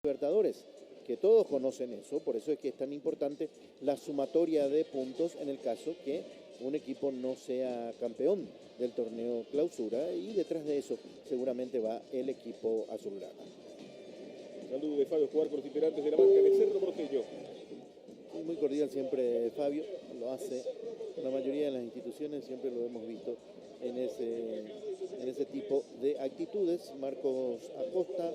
Libertadores, que todos conocen eso, por eso es que es tan importante la sumatoria de puntos en el caso que un equipo no sea campeón del torneo clausura, y detrás de eso seguramente va el equipo azulgrana. Saludo de Fabio Escobar con los integrantes de la banca de Cerro Porteño. Muy cordial siempre Fabio, lo hace la mayoría de las instituciones, siempre lo hemos visto en ese tipo de actitudes. Marcos Acosta,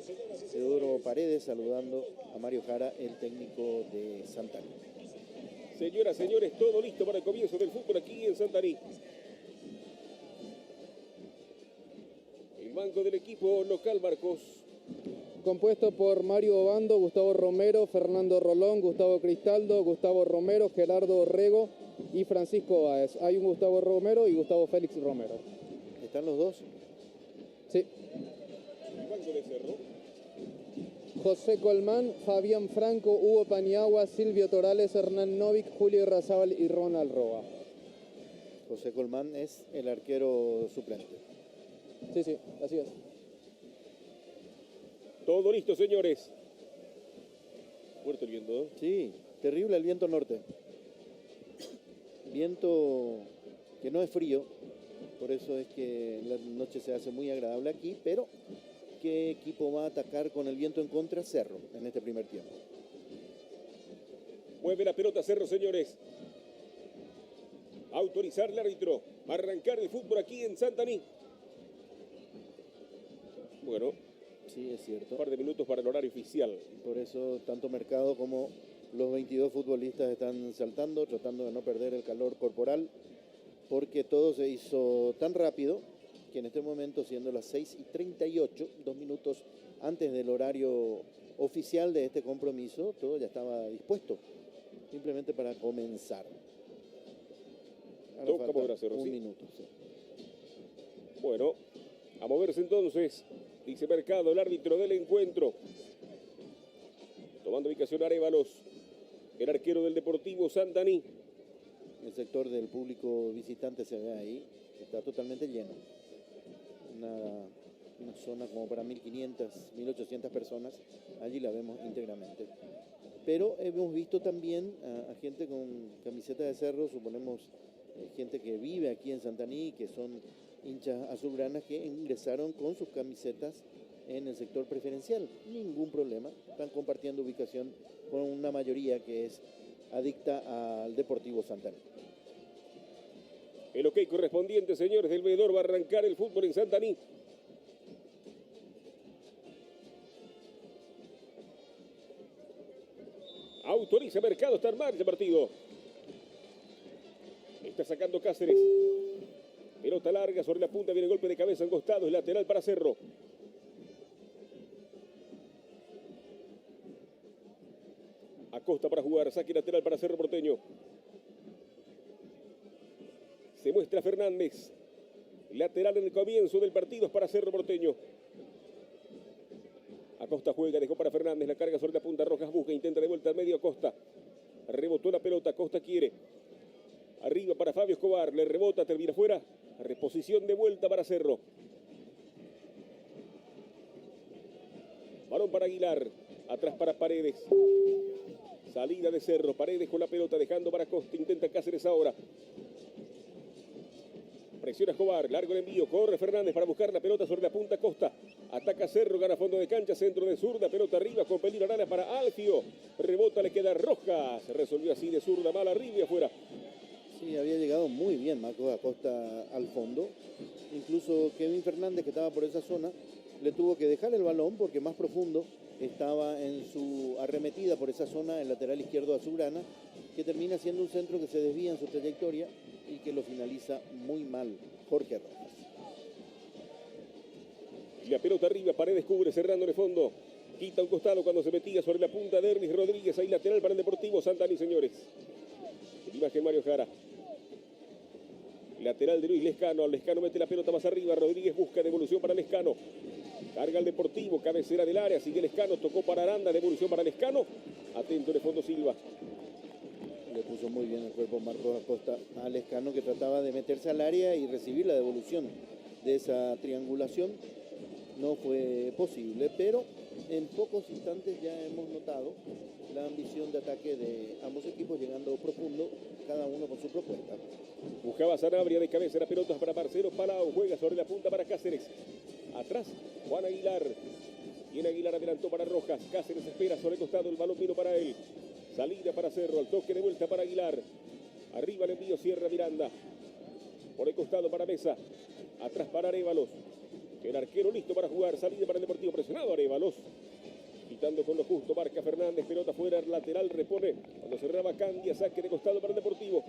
Teodoro Paredes saludando a Mario Jara, el técnico de Santaní. Señoras, señores, todo listo para el comienzo del fútbol aquí en Santaní. El banco del equipo local, Marcos. Compuesto por Mario Obando, Gustavo Romero, Fernando Rolón, Gustavo Cristaldo, Gustavo Romero, Gerardo Orrego y Francisco Báez. Hay un Gustavo Romero y Gustavo Félix Romero. ¿Están los dos? Sí. El banco de Cerro. José Colmán, Fabián Franco, Hugo Paniagua, Silvio Torales, Hernán Novik, Julio Irrazábal y Ronald Roa. José Colmán es el arquero suplente. Sí, así es. Todo listo, señores. Fuerte el viento, ¿no? Sí, terrible el viento norte. Viento que no es frío, por eso es que la noche se hace muy agradable aquí, pero ¿qué equipo va a atacar con el viento en contra? Cerro, en este primer tiempo. Mueve la pelota Cerro, señores. Autorizar el árbitro. Arrancar el fútbol aquí en Santaní. Bueno, sí, es cierto. Un par de minutos para el horario oficial. Por eso tanto Mercado como los 22 futbolistas están saltando, tratando de no perder el calor corporal, porque todo se hizo tan rápido que en este momento, siendo las 6:38, 2 minutos antes del horario oficial de este compromiso, todo ya estaba dispuesto, simplemente para comenzar. Toca mover a Cerro, un ¿sí? minuto, sí. Bueno, a moverse entonces, dice Mercado, el árbitro del encuentro. Tomando ubicación Arévalos, el arquero del Deportivo Santaní. El sector del público visitante se ve ahí, está totalmente lleno. Una zona como para 1.500, 1.800 personas, allí la vemos íntegramente. Pero hemos visto también a gente con camiseta de Cerro, suponemos gente que vive aquí en Santaní, que son hinchas azulgranas, que ingresaron con sus camisetas en el sector preferencial. Ningún problema, están compartiendo ubicación con una mayoría que es adicta al Deportivo Santaní. El ok correspondiente, señores, del veedor, va a arrancar el fútbol en Santaní. Autoriza Mercado, está en marcha el partido. Está sacando Cáceres. Pelota larga sobre la punta, viene el golpe de cabeza encostado, es lateral para Cerro. Acosta para jugar, saque lateral para Cerro Porteño. Se muestra Fernández. Lateral en el comienzo del partido es para Cerro Porteño. Acosta juega, dejó para Fernández, la carga sobre la punta, Rojas busca, intenta de vuelta al medio Acosta. Rebotó la pelota, Acosta quiere. Arriba para Fabio Escobar, le rebota, termina fuera. Reposición de vuelta para Cerro. Balón para Aguilar, atrás para Paredes. Salida de Cerro, Paredes con la pelota, dejando para Acosta, intenta Cáceres ahora. Presiona Escobar, largo el envío, corre Fernández para buscar la pelota sobre la punta Costa. Ataca Cerro, gana fondo de cancha, centro de zurda, pelota arriba con peligro Arana para Alfio. Rebota, le queda Rojas. Se resolvió así de zurda, mal arriba y afuera. Sí, había llegado muy bien Marcos Acosta al fondo. Incluso Kevin Fernández, que estaba por esa zona, le tuvo que dejar el balón porque más profundo estaba en su arremetida por esa zona, el lateral izquierdo azulgrana, que termina siendo un centro que se desvía en su trayectoria y que lo finaliza muy mal Jorge Rojas. La pelota arriba, Paredes cubre, cerrando de fondo. Quita un costado cuando se metía sobre la punta de Ernis Rodríguez. Ahí lateral para el Deportivo Santaní, señores. En imagen Mario Jara. Lateral de Luis Lescano. Lescano mete la pelota más arriba. Rodríguez busca devolución para Lescano. Carga el Deportivo, cabecera del área. Sigue Lescano, tocó para Aranda. Devolución para Lescano. Atento de fondo Silva. Le puso muy bien el cuerpo Marcos Acosta a Lescano, que trataba de meterse al área y recibir la devolución de esa triangulación. No fue posible, pero en pocos instantes ya hemos notado la ambición de ataque de ambos equipos llegando profundo, cada uno con su propuesta. Buscaba Sanabria de cabeza, la pelota para Marcelo Palau, juega sobre la punta para Cáceres. Atrás, Juan Aguilar. Y en Aguilar adelantó para Rojas. Cáceres espera sobre el costado, el balón vino para él. Salida para Cerro, al toque de vuelta para Aguilar. Arriba el envío, cierra Miranda. Por el costado para Mesa. Atrás para Arévalos. El arquero listo para jugar. Salida para el Deportivo, presionado Arévalos. Quitando con lo justo, marca Fernández. Pelota fuera, lateral, repone. Cuando cerraba Candia, saque de costado para el Deportivo.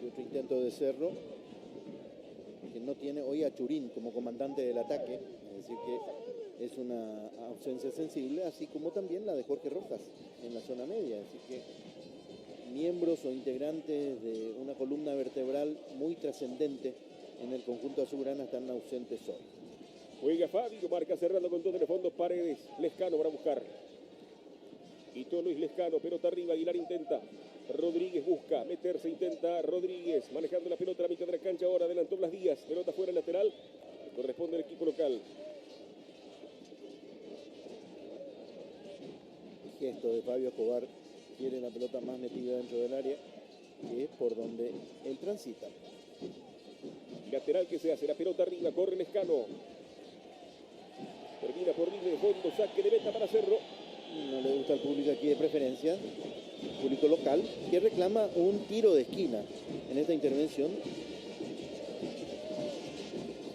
Y otro intento de Cerro, que no tiene hoy a Churín como comandante del ataque. Es decir que es una ausencia sensible, así como también la de Jorge Rojas en la zona media. Así que miembros o integrantes de una columna vertebral muy trascendente en el conjunto azulgrana están ausentes hoy. Juega Fabio, marca cerrando con todo en el fondo Paredes. Lescano para buscar. Quitó Luis Lescano, pelota arriba, Aguilar intenta. Rodríguez busca meterse, intenta Rodríguez, manejando la pelota a la mitad de la cancha ahora, adelantó Blas Díaz, pelota fuera lateral, corresponde al equipo local. Gesto de Fabio Escobar, quiere la pelota más metida dentro del área, que es por donde él transita. Lateral que se hace, la pelota arriba, corre Lescano. Termina por línea de fondo, saque de meta para Cerro. No le gusta al público aquí de preferencia, público local, que reclama un tiro de esquina en esta intervención.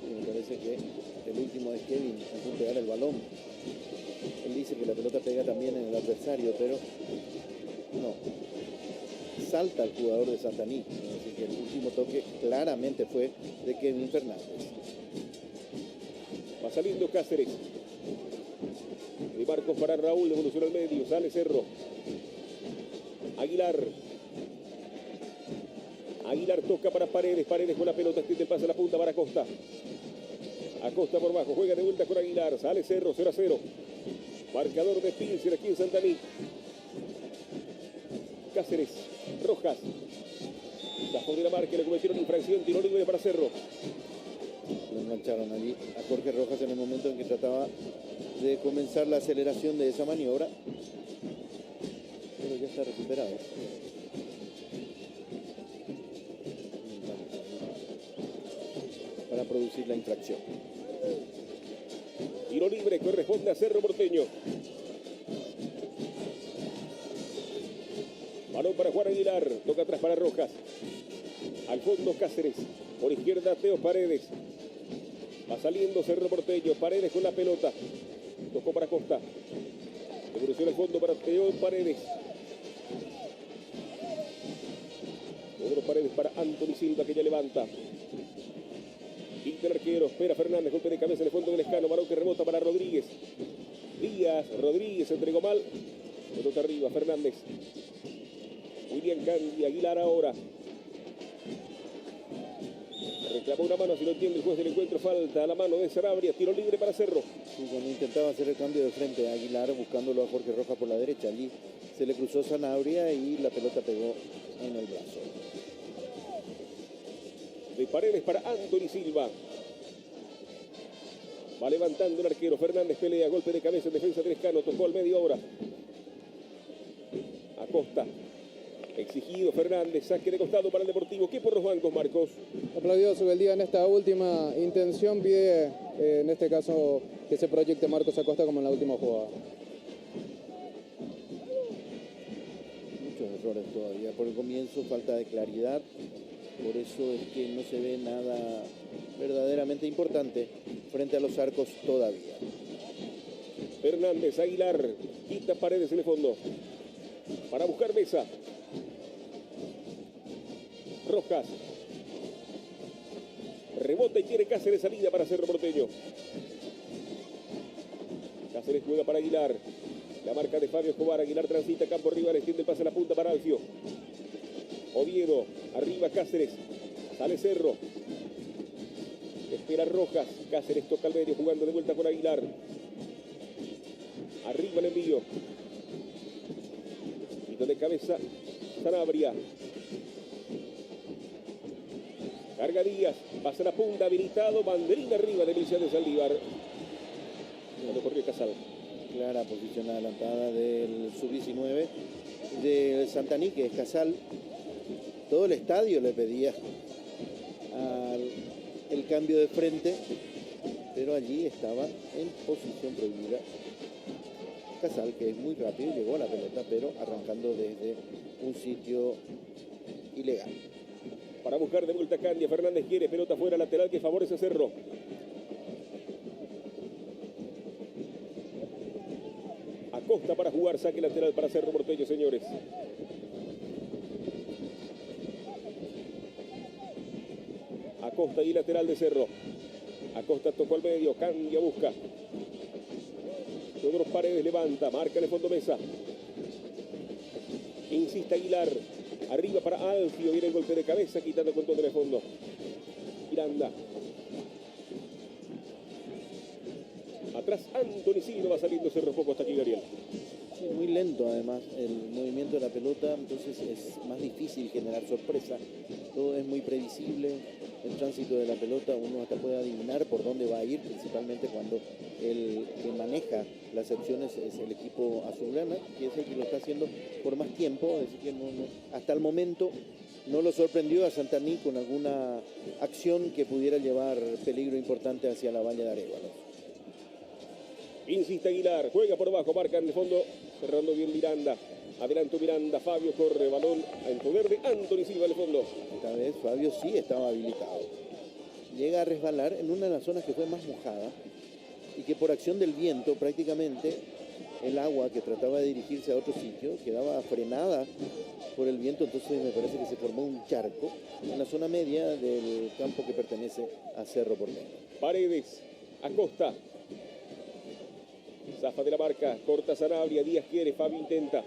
Y me parece que el último es Kevin, a punto de pegar el balón. Él dice que la pelota pega también en el adversario, pero no. Salta el jugador de Santaní, así que el último toque claramente fue de Kevin Fernández. Va saliendo Cáceres. De Marcos para Raúl, devolución al medio, sale Cerro. Aguilar. Aguilar toca para Paredes, Paredes con la pelota, extiende el pase a la punta para Acosta. Acosta por bajo, juega de vuelta con Aguilar, sale Cerro, 0-0. Marcador de Pilsen aquí en Santaní. Cáceres, Rojas. Bajo de la marca, le cometieron infracción, tiro libre para Cerro. Lo engancharon allí a Jorge Rojas en el momento en que trataba de comenzar la aceleración de esa maniobra, pero ya está recuperado. Para producir la infracción. Tiro libre, corresponde a Cerro Porteño. Balón para Juan Aguilar, toca atrás para Rojas. Al fondo Cáceres, por izquierda Teo Paredes. Va saliendo Cerro Porteño, Paredes con la pelota. Tocó para Costa. Devolución al fondo para Teo Paredes. Otro Paredes para Anthony Silva, que ya levanta. Quinta el arquero, espera Fernández, golpe de cabeza en el fondo del Lescano. Balón que rebota para Rodríguez. Díaz, Rodríguez entregó mal. Pelota arriba, Fernández. William Candy, Aguilar ahora. Reclamó una mano, si no entiende el juez del encuentro, falta a la mano de Sanabria, tiro libre para Cerro. Y cuando intentaba hacer el cambio de frente a Aguilar, buscándolo a Jorge Rojas por la derecha, allí se le cruzó Sanabria y la pelota pegó en el brazo. De Paredes para Anthony Silva. Va levantando el arquero, Fernández pelea, golpe de cabeza en defensa de Lescano, tocó al medio ahora. Acosta. Exigido Fernández, saque de costado para el Deportivo. ¿Qué por los bancos, Marcos? Aplaudido Subeldía en esta última intención, pide en este caso que se proyecte Marcos Acosta como en la última jugada. Muchos errores todavía por el comienzo, falta de claridad, por eso es que no se ve nada verdaderamente importante frente a los arcos todavía. Fernández, Aguilar, quita Paredes en el fondo. Para buscar Mesa. Rojas. Rebota y quiere Cáceres, salida para Cerro Porteño. Cáceres juega para Aguilar. La marca de Fabio Escobar. Aguilar transita campo rival, extiende el pase a la punta para Alfio. Oviedo, arriba Cáceres. Sale Cerro. Espera Rojas. Cáceres toca al medio, jugando de vuelta con Aguilar. Arriba el envío. Quito de cabeza Sanabria. Carga Díaz, pasa la punta, habilitado, banderín arriba de Milicia de Saldívar. cuando corrió Casal. Clara posición adelantada del sub-19 de Santaní, que es Casal. Todo el estadio le pedía el cambio de frente, pero allí estaba en posición prohibida Casal, que es muy rápido, llegó a la pelota, pero arrancando desde un sitio ilegal. Para buscar de vuelta Candia, Fernández quiere pelota fuera lateral que favorece a Cerro. Acosta para jugar, saque lateral para Cerro Porteño, señores. Acosta y lateral de Cerro. Acosta tocó al medio, Candia busca. Teodoro Paredes levanta, marca en el fondo mesa. Insiste Aguilar. Arriba para Alfio, viene el golpe de cabeza, quitando con todo en el fondo. Miranda. Atrás Anthony Silva, va saliendo Cerro poco hasta aquí Gabriel. Sí, muy lento además el movimiento de la pelota, entonces es más difícil generar sorpresa. Todo es muy previsible, el tránsito de la pelota uno hasta puede adivinar por dónde va a ir, principalmente cuando el que maneja las acciones es el equipo azulgrana, que es el que lo está haciendo por más tiempo, es decir, que hasta el momento no lo sorprendió a Santaní con alguna acción que pudiera llevar peligro importante hacia la valla de Arévalos. Insiste Aguilar, juega por abajo, marca en el fondo, cerrando bien Miranda. Adelanto Miranda, Fabio corre, balón en poder de Anthony Silva en el fondo. Esta vez Fabio sí estaba habilitado. Llega a resbalar en una de las zonas que fue más mojada y que por acción del viento prácticamente el agua que trataba de dirigirse a otro sitio quedaba frenada por el viento, entonces me parece que se formó un charco en la zona media del campo que pertenece a Cerro Porteño. Paredes, Acosta. Zafa de la marca, corta Sanabria, Díaz quiere, Fabio intenta.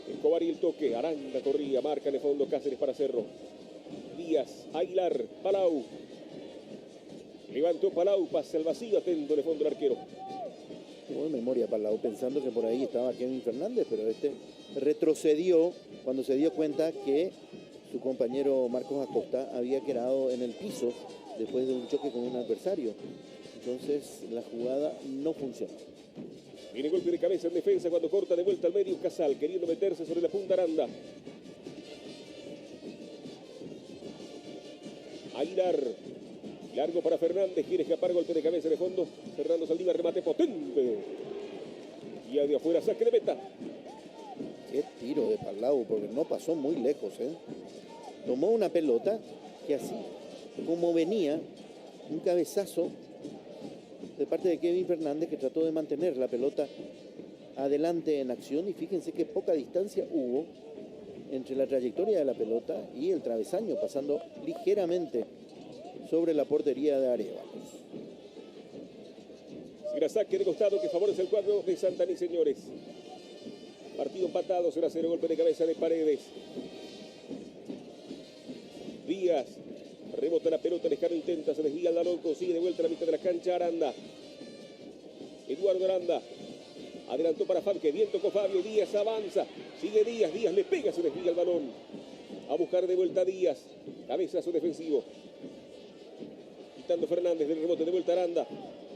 Escobar y el toque, Aranda corría, marca en el fondo Cáceres para Cerro. Díaz, Aguilar, Palau. Levantó Palau, pasa el vacío, atento en el fondo el arquero. Tuvo memoria Palau, pensando que por ahí estaba Kevin Fernández, pero este retrocedió cuando se dio cuenta que su compañero Marcos Acosta había quedado en el piso después de un choque con un adversario. Entonces la jugada no funcionó. Viene golpe de cabeza en defensa cuando corta de vuelta al medio Casal, queriendo meterse sobre la punta Aranda. Aguilar. Largo para Fernández, quiere escapar, golpe de cabeza de fondo. Fernando Saldívar, remate potente. Y de afuera, saque de meta. Qué tiro de Palau, porque no pasó muy lejos, ¿eh? Tomó una pelota que así como venía, un cabezazo de parte de Kevin Fernández, que trató de mantener la pelota adelante en acción, y fíjense qué poca distancia hubo entre la trayectoria de la pelota y el travesaño, pasando ligeramente sobre la portería de Arévalos. Será saque de costado que favorece el cuadro de Santaní, señores. Partido empatado, 0-0, golpe de cabeza de Paredes. Díaz. Rebota la pelota, Lescano intenta, se desvía el balón, consigue de vuelta a la mitad de la cancha Aranda. Eduardo Aranda. Adelantó para Fabio, que bien tocó Fabio, Díaz avanza. Sigue Díaz, Díaz le pega, se desvía el balón. A buscar de vuelta Díaz. Cabezazo defensivo. Quitando Fernández del rebote de vuelta Aranda.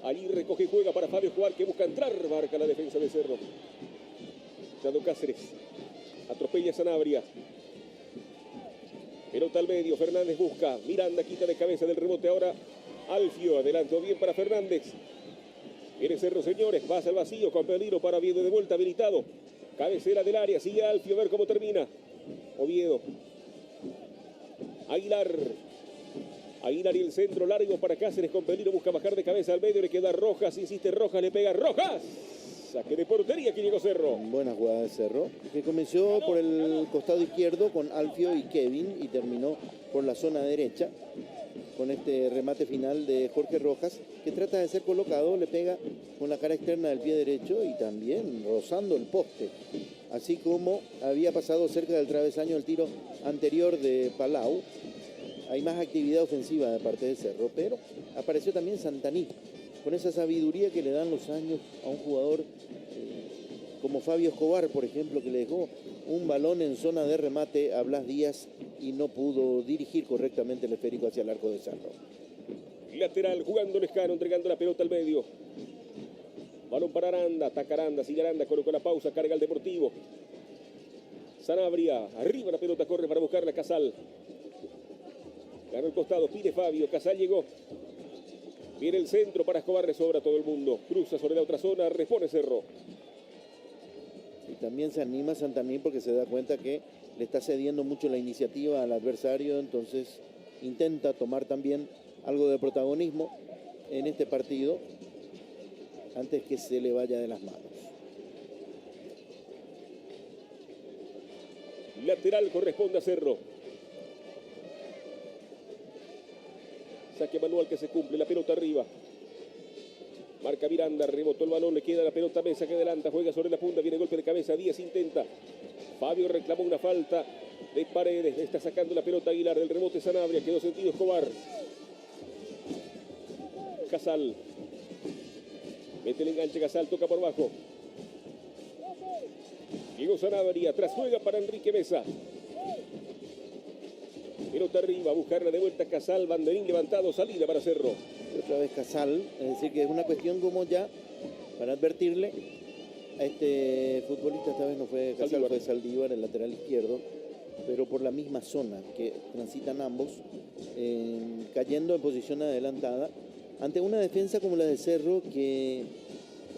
Allí recoge y juega para Fabio Escobar, que busca entrar, marca la defensa de Cerro. Dando Cáceres. Atropella Sanabria. Pelota al medio, Fernández busca, Miranda quita de cabeza del rebote ahora, Alfio, adelantó bien para Fernández. Viene Cerro, señores, pasa al vacío, con peligro para Oviedo de vuelta, habilitado. Cabecera del área, sigue Alfio, a ver cómo termina. Oviedo. Aguilar. Aguilar y el centro largo para Cáceres, con peligro, busca bajar de cabeza al medio, le queda Rojas, insiste Rojas, le pega Rojas. Saque de portería que llegó Cerro. Buena jugada de Cerro, que comenzó por el costado izquierdo con Alfio y Kevin y terminó por la zona derecha con este remate final de Jorge Rojas, que trata de ser colocado, le pega con la cara externa del pie derecho y también rozando el poste. Así como había pasado cerca del travesaño el tiro anterior de Palau. Hay más actividad ofensiva de parte de Cerro, pero apareció también Santaní, con esa sabiduría que le dan los años a un jugador como Fabio Escobar, por ejemplo, que le dejó un balón en zona de remate a Blas Díaz y no pudo dirigir correctamente el esférico hacia el arco de Cerro. Lateral, jugando Lescano, entregando la pelota al medio. Balón para Aranda, ataca Aranda, sigue Aranda, colocó la pausa, carga el Deportivo. Sanabria, arriba la pelota, corre para buscarla Casal. Ganó el costado, pide Fabio, Casal llegó. Viene el centro para Escobar, le sobra a todo el mundo. Cruza sobre la otra zona, repone Cerro. Y también se anima Santaní porque se da cuenta que le está cediendo mucho la iniciativa al adversario, entonces intenta tomar también algo de protagonismo en este partido antes que se le vaya de las manos. Lateral corresponde a Cerro. Saque manual que se cumple, la pelota arriba. Marca Miranda, rebotó el balón, le queda la pelota a Mesa que adelanta, juega sobre la punta, viene golpe de cabeza, Díaz intenta. Fabio reclamó una falta de Paredes, está sacando la pelota Aguilar del rebote Sanabria, quedó sentido Escobar. Casal. Mete el enganche Casal, toca por bajo. Llegó Sanabria, atrás juega para Enrique Mesa. Pelota arriba, buscarla de vuelta Casal, banderín levantado, salida para Cerro. Otra vez Casal, es decir que es una cuestión como ya para advertirle a este futbolista, esta vez no fue Casal, Saldívar. fue Saldívar, el lateral izquierdo, pero por la misma zona que transitan ambos, cayendo en posición adelantada, ante una defensa como la de Cerro, que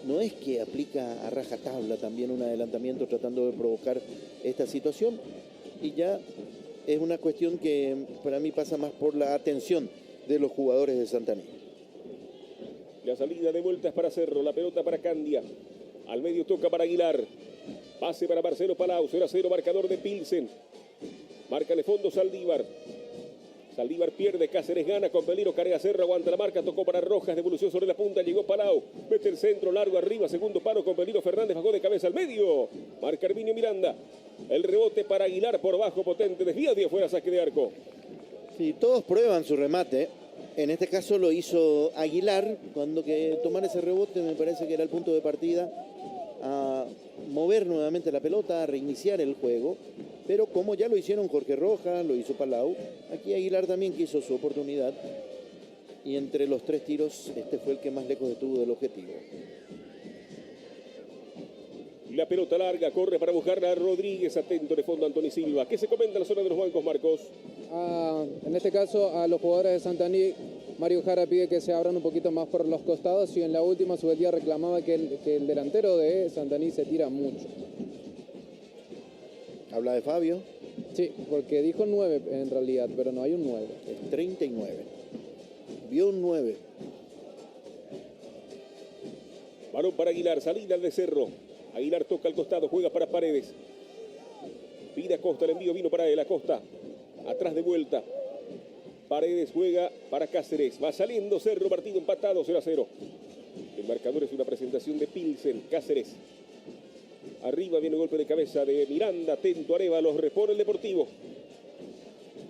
no es que aplica a rajatabla también un adelantamiento tratando de provocar esta situación, y ya es una cuestión que para mí pasa más por la atención de los jugadores de Santaní. La salida de vuelta es para Cerro, la pelota para Candia. Al medio toca para Aguilar. Pase para Marcelo Palau, 0-0, marcador de Pilsen. Marca de fondo Saldívar. Saldívar pierde, Cáceres gana, con peligro, carga Cerro, aguanta la marca, tocó para Rojas, devolución sobre la punta, llegó Palau, mete el centro, largo arriba, segundo paro, con peligro, Fernández bajó de cabeza al medio. Marca Herminio Miranda. El rebote para Aguilar por bajo, potente, desvía de afuera, saque de arco. Sí, todos prueban su remate. En este caso lo hizo Aguilar, cuando que tomar ese rebote me parece que era el punto de partida a mover nuevamente la pelota, a reiniciar el juego. Pero como ya lo hicieron Jorge Rojas, lo hizo Palau, aquí Aguilar también quiso su oportunidad. Y entre los tres tiros, este fue el que más lejos estuvo del objetivo. La pelota larga, corre para buscarla Rodríguez, atento de fondo Anthony Silva. ¿Qué se comenta en la zona de los bancos, Marcos? En este caso, a los jugadores de Santaní, Mario Jara pide que se abran un poquito más por los costados y en la última Subeldía reclamaba que el delantero de Santaní se tira mucho. Habla de Fabio, Sí, porque dijo 9 en realidad, pero no hay un 9. es 39. Vio un 9. Balón para Aguilar, salida de Cerro. Aguilar toca al costado, juega para Paredes. Pide a Costa, el envío vino para él, Acosta. Atrás de vuelta. Paredes juega para Cáceres. Va saliendo Cerro, partido empatado, 0-0. El marcador es una presentación de Pilsen, Cáceres. Arriba viene el golpe de cabeza de Miranda, atento Arévalos, repone el Deportivo.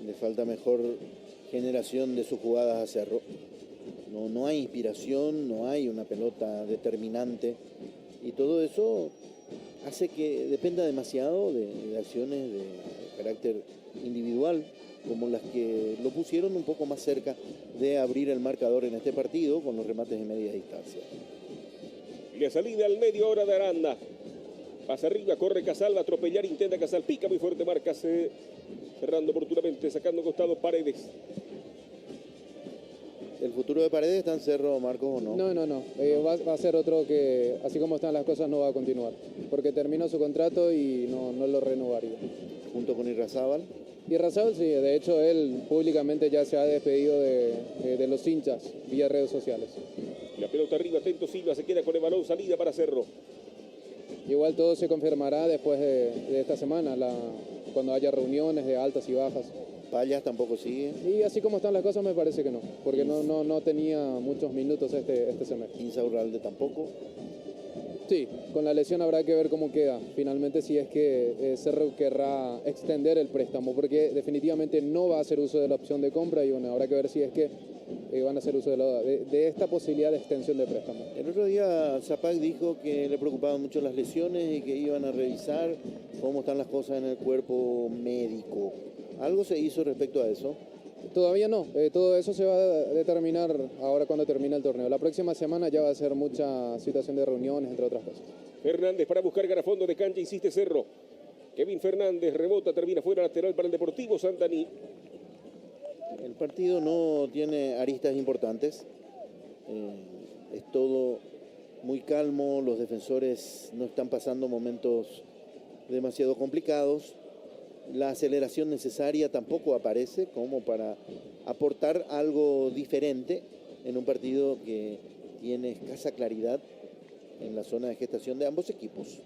Le falta mejor generación de sus jugadas a Cerro. No hay inspiración, no hay una pelota determinante. Y todo eso hace que dependa demasiado de acciones de carácter individual, como las que lo pusieron un poco más cerca de abrir el marcador en este partido con los remates de media distancia. Y la salida al medio hora de Aranda. Pasa arriba, corre Casal, va a atropellar, intenta Casal, pica muy fuerte, marca cerrando oportunamente, sacando costado Paredes. ¿El futuro de Paredes está en Cerro, Marcos, o no? No. Va a ser otro que, así como están las cosas, no va a continuar. Porque terminó su contrato y no lo renovaría. Junto con Irrazábal. Y Razal, sí, de hecho, él públicamente ya se ha despedido de los hinchas vía redes sociales. La pelota arriba, atento Silva, se queda con el balón, salida para Cerro. Igual todo se confirmará después de esta semana, cuando haya reuniones de altas y bajas. Payas tampoco sigue. Y así como están las cosas, me parece que no, porque no tenía muchos minutos este semestre. Insaurralde tampoco. Sí, con la lesión habrá que ver cómo queda. Finalmente, si es que Cerro querrá extender el préstamo, porque definitivamente no va a hacer uso de la opción de compra y bueno, habrá que ver si es que van a hacer uso de esta posibilidad de extensión de préstamo. El otro día Zapac dijo que le preocupaban mucho las lesiones y que iban a revisar cómo están las cosas en el cuerpo médico. ¿Algo se hizo respecto a eso? Todavía no, todo eso se va a determinar ahora cuando termine el torneo. La próxima semana ya va a ser mucha situación de reuniones, entre otras cosas. Fernández para buscar garafondo de cancha, insiste Cerro. Kevin Fernández rebota, termina fuera, lateral para el Deportivo Santaní. El partido no tiene aristas importantes. Es todo muy calmo, los defensores no están pasando momentos demasiado complicados. La aceleración necesaria tampoco aparece como para aportar algo diferente en un partido que tiene escasa claridad en la zona de gestación de ambos equipos.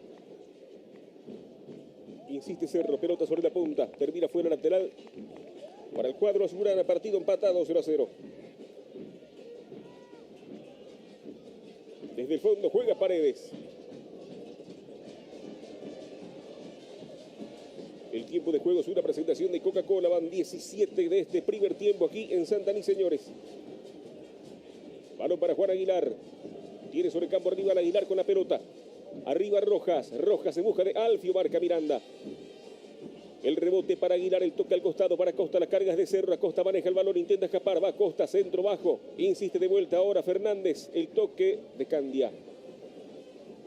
Insiste Cerro, pelota sobre la punta, termina fuera, lateral para el cuadro azulgrana, partido empatado 0-0. Desde el fondo juega Paredes. El tiempo de juego es una presentación de Coca-Cola. Van 17 de este primer tiempo aquí en Santaní, señores. Balón para Juan Aguilar. Tiene sobre el campo arriba al Aguilar con la pelota. Arriba Rojas. Rojas se busca de Alfio, marca Miranda. El rebote para Aguilar, el toque al costado para Costa, la carga es de Cerro, Acosta maneja el balón, intenta escapar, va Costa, centro bajo, insiste de vuelta ahora Fernández, el toque de Candia.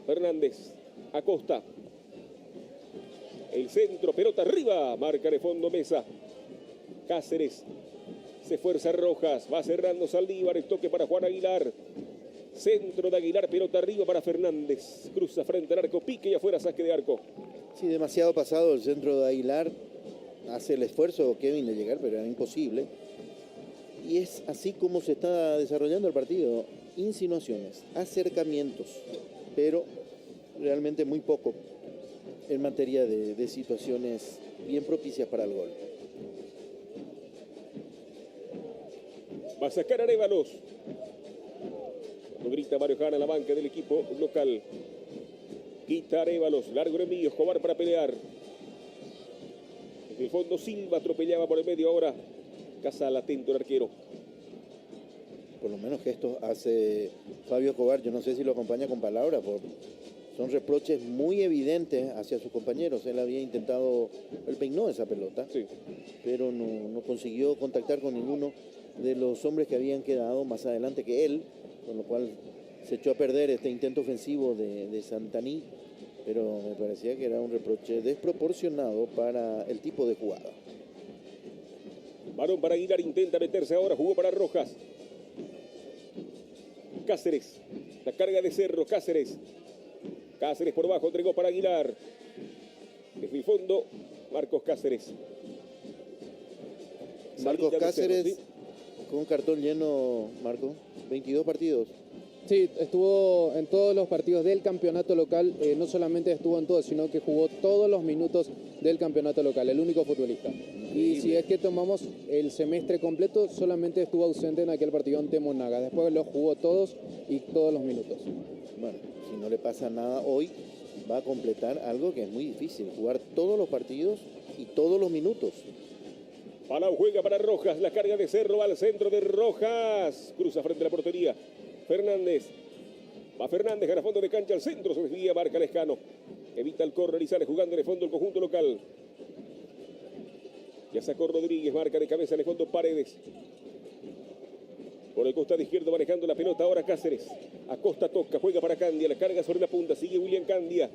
Fernández, Acosta. El centro, pelota arriba, marca de fondo Mesa. Cáceres, se esfuerza Rojas, va cerrando Saldívar, el toque para Juan Aguilar. Centro de Aguilar, pelota arriba para Fernández. Cruza frente al arco, pique y afuera, saque de arco. Sí, demasiado pasado el centro de Aguilar. Hace el esfuerzo Kevin de llegar, pero era imposible. Y es así como se está desarrollando el partido. Insinuaciones, acercamientos, pero realmente muy poco en materia de situaciones bien propicias para el gol. Va a sacar Arévalos. Cuando grita Mario Jara en la banca del equipo local. Quita Arévalos, largo envío, Escobar para pelear. En el fondo Silva atropellaba por el medio, ahora Casal, atento el arquero. Por lo menos gestos hace Fabio Escobar, yo no sé si lo acompaña con palabras, son reproches muy evidentes hacia sus compañeros. Él había intentado, él peinó esa pelota, sí, pero no consiguió contactar con ninguno de los hombres que habían quedado más adelante que él, con lo cual se echó a perder este intento ofensivo de Santaní, pero me parecía que era un reproche desproporcionado para el tipo de jugada. Balón para Aguilar, intenta meterse ahora, jugó para Rojas. Cáceres, la carga de Cerro, Cáceres por bajo, entregó para Aguilar. Desde el fondo, Marcos Cáceres. Marcos Cáceres, Cerro, ¿sí? Con un cartón lleno, Marco, 22 partidos. Sí, estuvo en todos los partidos del campeonato local, no solamente estuvo en todos, sino que jugó todos los minutos del campeonato local, el único futbolista. Y si es que tomamos el semestre completo, solamente estuvo ausente en aquel partido ante Monagas. Después los jugó todos y todos los minutos. Bueno, si no le pasa nada hoy, va a completar algo que es muy difícil, jugar todos los partidos y todos los minutos. Palau juega para Rojas, la carga de Cerro al centro de Rojas, cruza frente a la portería. Fernández, va Fernández, gana fondo de cancha al centro, se desvía, marca Lescano. Evita el córner y sale jugando en el fondo el conjunto local. Ya sacó Rodríguez, marca de cabeza en el fondo Paredes. Por el costado izquierdo manejando la pelota ahora Cáceres. Acosta toca, juega para Candia, la carga sobre la punta, sigue William Candia.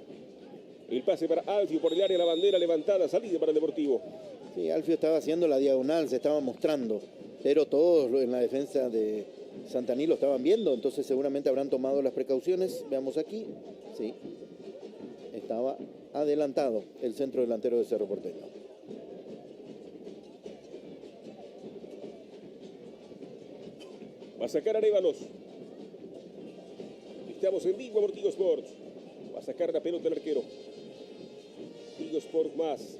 El pase para Alfio por el área, la bandera levantada, salida para el Deportivo. Sí, Alfio estaba haciendo la diagonal, se estaba mostrando, pero todos en la defensa de Santaní lo estaban viendo, entonces seguramente habrán tomado las precauciones. Veamos aquí, sí, estaba adelantado el centro delantero de Cerro Porteño. Va a sacar Arévalos. Estamos en vivo por Tigo Sports. Va a sacar la pelota el arquero. Tigo Sports más.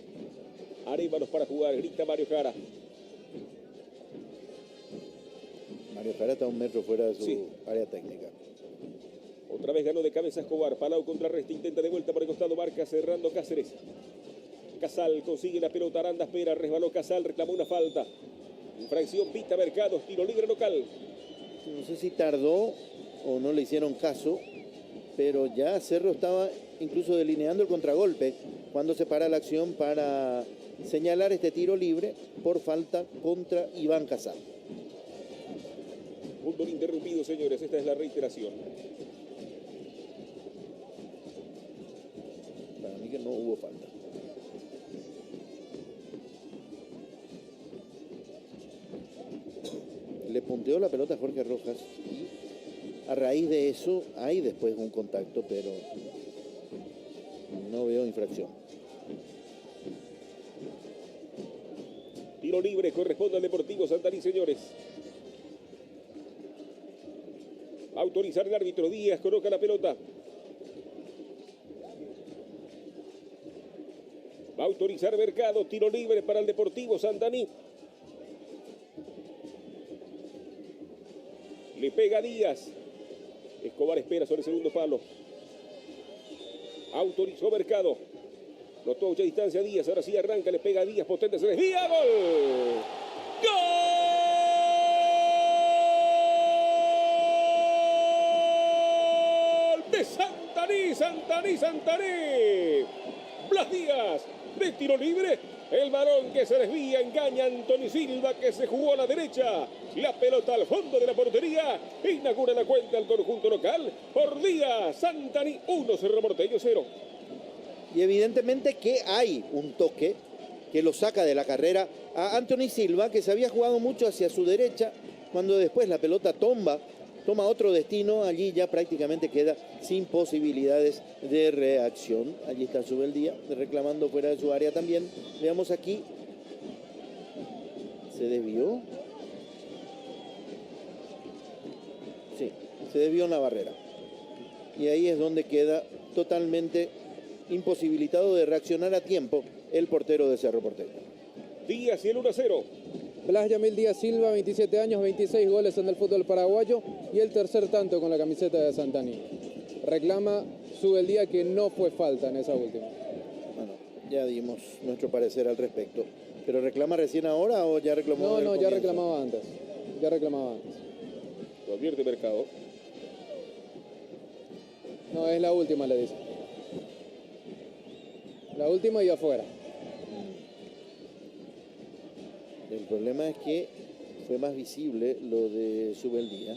Arévalos para jugar, grita Mario Jara. Mario Jara está a 1 metro fuera de su área técnica. Otra vez ganó de cabeza Escobar. Palau contrarresta, intenta de vuelta por el costado, marca cerrando Cáceres. Casal consigue la pelota, Aranda espera, resbaló Casal, reclamó una falta. Infracción, pita Mercados, tiro libre local. No sé si tardó o no le hicieron caso, pero ya Cerro estaba incluso delineando el contragolpe cuando se para la acción para señalar este tiro libre por falta contra Iván Casal. Fútbol interrumpido, señores. Esta es la reiteración. Para mí que no hubo falta. Le punteó la pelota a Jorge Rojas y a raíz de eso hay después un contacto, pero no veo infracción. Tiro libre corresponde al Deportivo Santaní, señores. Va a autorizar el árbitro. Díaz coloca la pelota. Va a autorizar Mercado. Tiro libre para el Deportivo Santaní. Le pega Díaz. Escobar espera sobre el segundo palo. Autorizó Mercado. Notó a mucha distancia Díaz. Ahora sí arranca. Le pega Díaz. Potente. Se desvía. ¡Gol! ¡Gol! De Santaní. Blas Díaz. De tiro libre. El balón que se desvía, engaña a Anthony Silva, que se jugó a la derecha. La pelota al fondo de la portería. Inaugura la cuenta al conjunto local. Por Díaz, Santaní 1, Cerro Porteño 0. Y evidentemente que hay un toque que lo saca de la carrera a Anthony Silva, que se había jugado mucho hacia su derecha. Cuando después la pelota toma otro destino, allí ya prácticamente queda sin posibilidades de reacción. Allí está Subeldía reclamando fuera de su área también. Veamos aquí. ¿Se desvió? Sí, se desvió en la barrera. Y ahí es donde queda totalmente imposibilitado de reaccionar a tiempo el portero de Cerro Porteño. Díaz y el 1-0. Blas Yamil Díaz Silva, 27 años, 26 goles en el fútbol paraguayo y el tercer tanto con la camiseta de Santaní. Reclama Subeldía que no fue falta en esa última. Bueno, ya dimos nuestro parecer al respecto. ¿Pero reclama recién ahora o ya reclamó? No, desde el ya comienzo? reclamaba antes. Ya reclamaba antes. Lo advierte Mercado. No, es la última, le dice. La última y afuera. El problema es que fue más visible lo de Subeldía.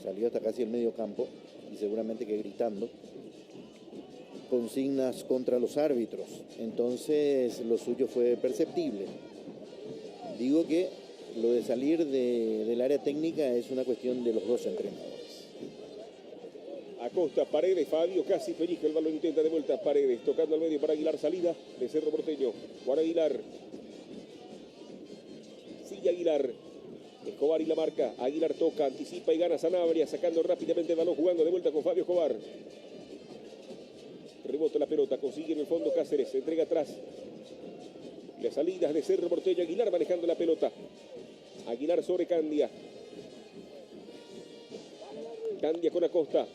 Salió hasta casi el medio campo y seguramente que gritando consignas contra los árbitros. Entonces lo suyo fue perceptible. Digo que lo de salir del área técnica es una cuestión de los dos entrenadores. Acosta, Paredes, Fabio casi pellizca el balón, intenta de vuelta Paredes, tocando al medio para Aguilar, salida de Cerro Porteño. Juan Aguilar. Sigue Aguilar. Escobar y la marca. Aguilar toca, anticipa y gana Sanabria, sacando rápidamente el balón, jugando de vuelta con Fabio Escobar. Rebota la pelota, consigue en el fondo Cáceres, se entrega atrás. Las salidas de Cerro Porteño, Aguilar manejando la pelota. Aguilar sobre Candia. Candia con Acosta.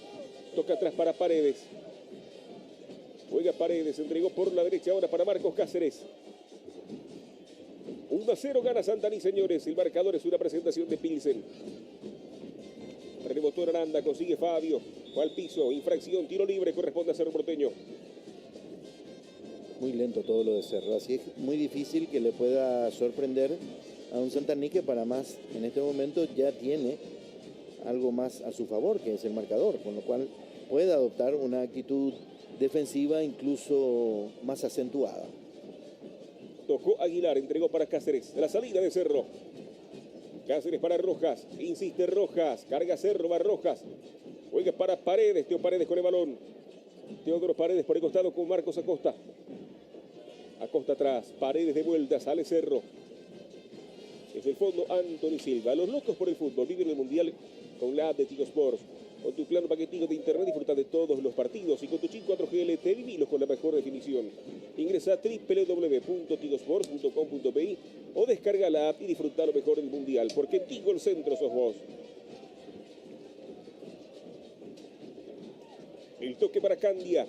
Toca atrás para Paredes. Juega Paredes, entregó por la derecha ahora para Marcos Cáceres. 1-0 gana Santaní, señores. El marcador es una presentación de Pilsen. Rebotó en Aranda, consigue Fabio. Fue al piso, infracción, tiro libre, corresponde a Cerro Porteño. Muy lento todo lo de Cerro, así es muy difícil que le pueda sorprender a un Santaní que para más en este momento ya tiene algo más a su favor, que es el marcador, con lo cual puede adoptar una actitud defensiva incluso más acentuada. Tocó Aguilar, entregó para Cáceres. La salida de Cerro. Cáceres para Rojas. Insiste Rojas. Carga Cerro, va Rojas. Juega para Paredes. Teo Paredes con el balón. Teodoro Paredes por el costado con Marcos Acosta. Acosta atrás. Paredes de vuelta. Sale Cerro. Desde el fondo, Anthony Silva. Los locos por el fútbol viven el Mundial con la app de Tigo Sports. Con tu plano paquetico de internet disfruta de todos los partidos y con tu chip 4G LTE vivilos con la mejor definición. Ingresa a www.tigosports.com.pi o descarga la app y disfruta lo mejor del Mundial, porque en Tigo el centro sos vos. El toque para Candia.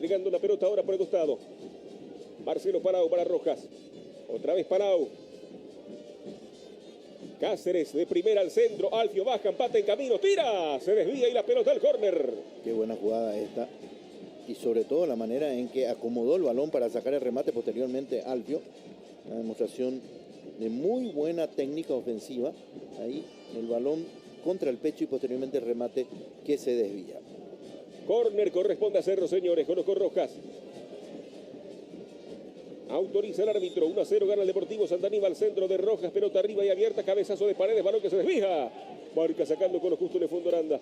Legando la pelota ahora por el costado. Marcelo Palau para Rojas. Otra vez Palau. Cáceres de primera al centro. Alfio baja, empate en camino. Tira. Se desvía y la pelota al córner. Qué buena jugada esta. y sobre todo la manera en que acomodó el balón para sacar el remate posteriormente Alfio. Una demostración de muy buena técnica ofensiva. Ahí el balón contra el pecho y posteriormente el remate que se desvía. Córner corresponde a Cerro, señores. Conozco Rojas. Autoriza el árbitro. 1-0 gana el Deportivo Santa Aníbal al centro de Rojas. Pelota arriba y abierta. Cabezazo de Paredes. Balón que se desvía. Marca sacando con lo justo en el fondo Aranda.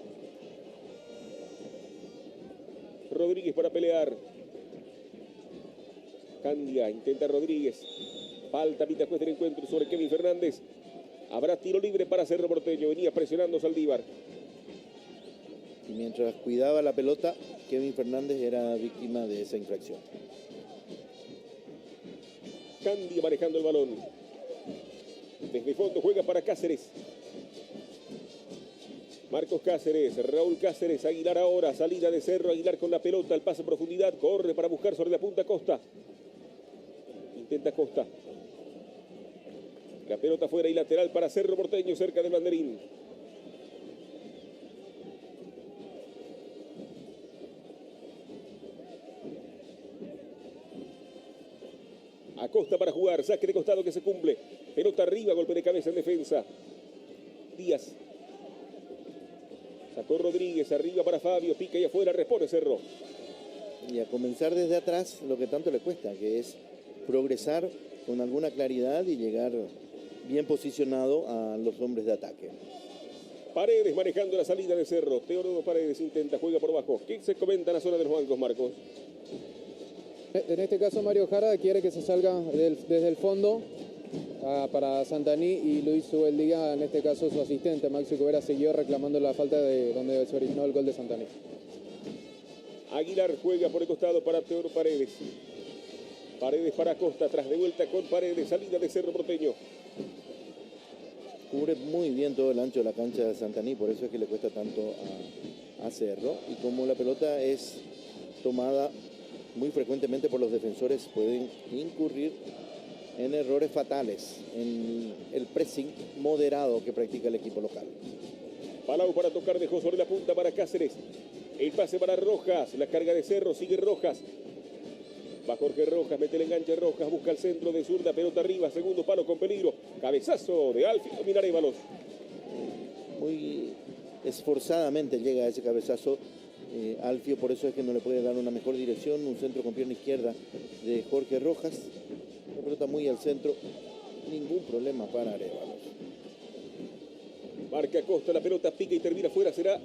Rodríguez para pelear. Candia intenta Rodríguez. Falta mitad después del encuentro sobre Kevin Fernández. Habrá tiro libre para Cerro Porteño. Venía presionando Saldívar. Y mientras cuidaba la pelota, Kevin Fernández era víctima de esa infracción. Candia manejando el balón. Desde fondo juega para Cáceres. Marcos Cáceres, Raúl Cáceres, Aguilar ahora, salida de Cerro, Aguilar con la pelota, el pase a profundidad, corre para buscar sobre la punta Costa. Intenta Costa. La pelota fuera y lateral para Cerro Porteño, cerca del banderín. Acosta para jugar, saque de costado que se cumple. Pelota arriba, golpe de cabeza en defensa. Díaz. Sacó Rodríguez, arriba para Fabio, pica y afuera, responde Cerro. Y a comenzar desde atrás lo que tanto le cuesta, que es progresar con alguna claridad y llegar bien posicionado a los hombres de ataque. Paredes manejando la salida de Cerro. Teodoro Paredes intenta, juega por bajo. ¿Qué se comenta en la zona de los bancos, Marcos? En este caso Mario Jara quiere que se salga desde el fondo para Santaní, y Luis Ubeldía, en este caso su asistente Maxi Cubera, siguió reclamando la falta de donde se originó el gol de Santaní. Aguilar juega por el costado para Teodoro Paredes. Paredes para Costa, tras de vuelta con Paredes, salida de Cerro Porteño. Cubre muy bien todo el ancho de la cancha de Santaní, por eso es que le cuesta tanto a Cerro. Y como la pelota es tomada muy frecuentemente por los defensores, pueden incurrir en errores fatales en el pressing moderado que practica el equipo local. Palau para tocar, dejó sobre la punta para Cáceres. El pase para Rojas, la carga de Cerro, sigue Rojas. Va Jorge Rojas, mete el enganche Rojas, busca el centro de zurda, pelota arriba, segundo palo con peligro. Cabezazo de Alfio Minarévalos. Muy esforzadamente llega a ese cabezazo Alfio, por eso es que no le puede dar una mejor dirección. Un centro con pierna izquierda de Jorge Rojas. La pelota muy al centro, ningún problema para Arévalos. Marca Costa, la pelota pica y termina fuera, será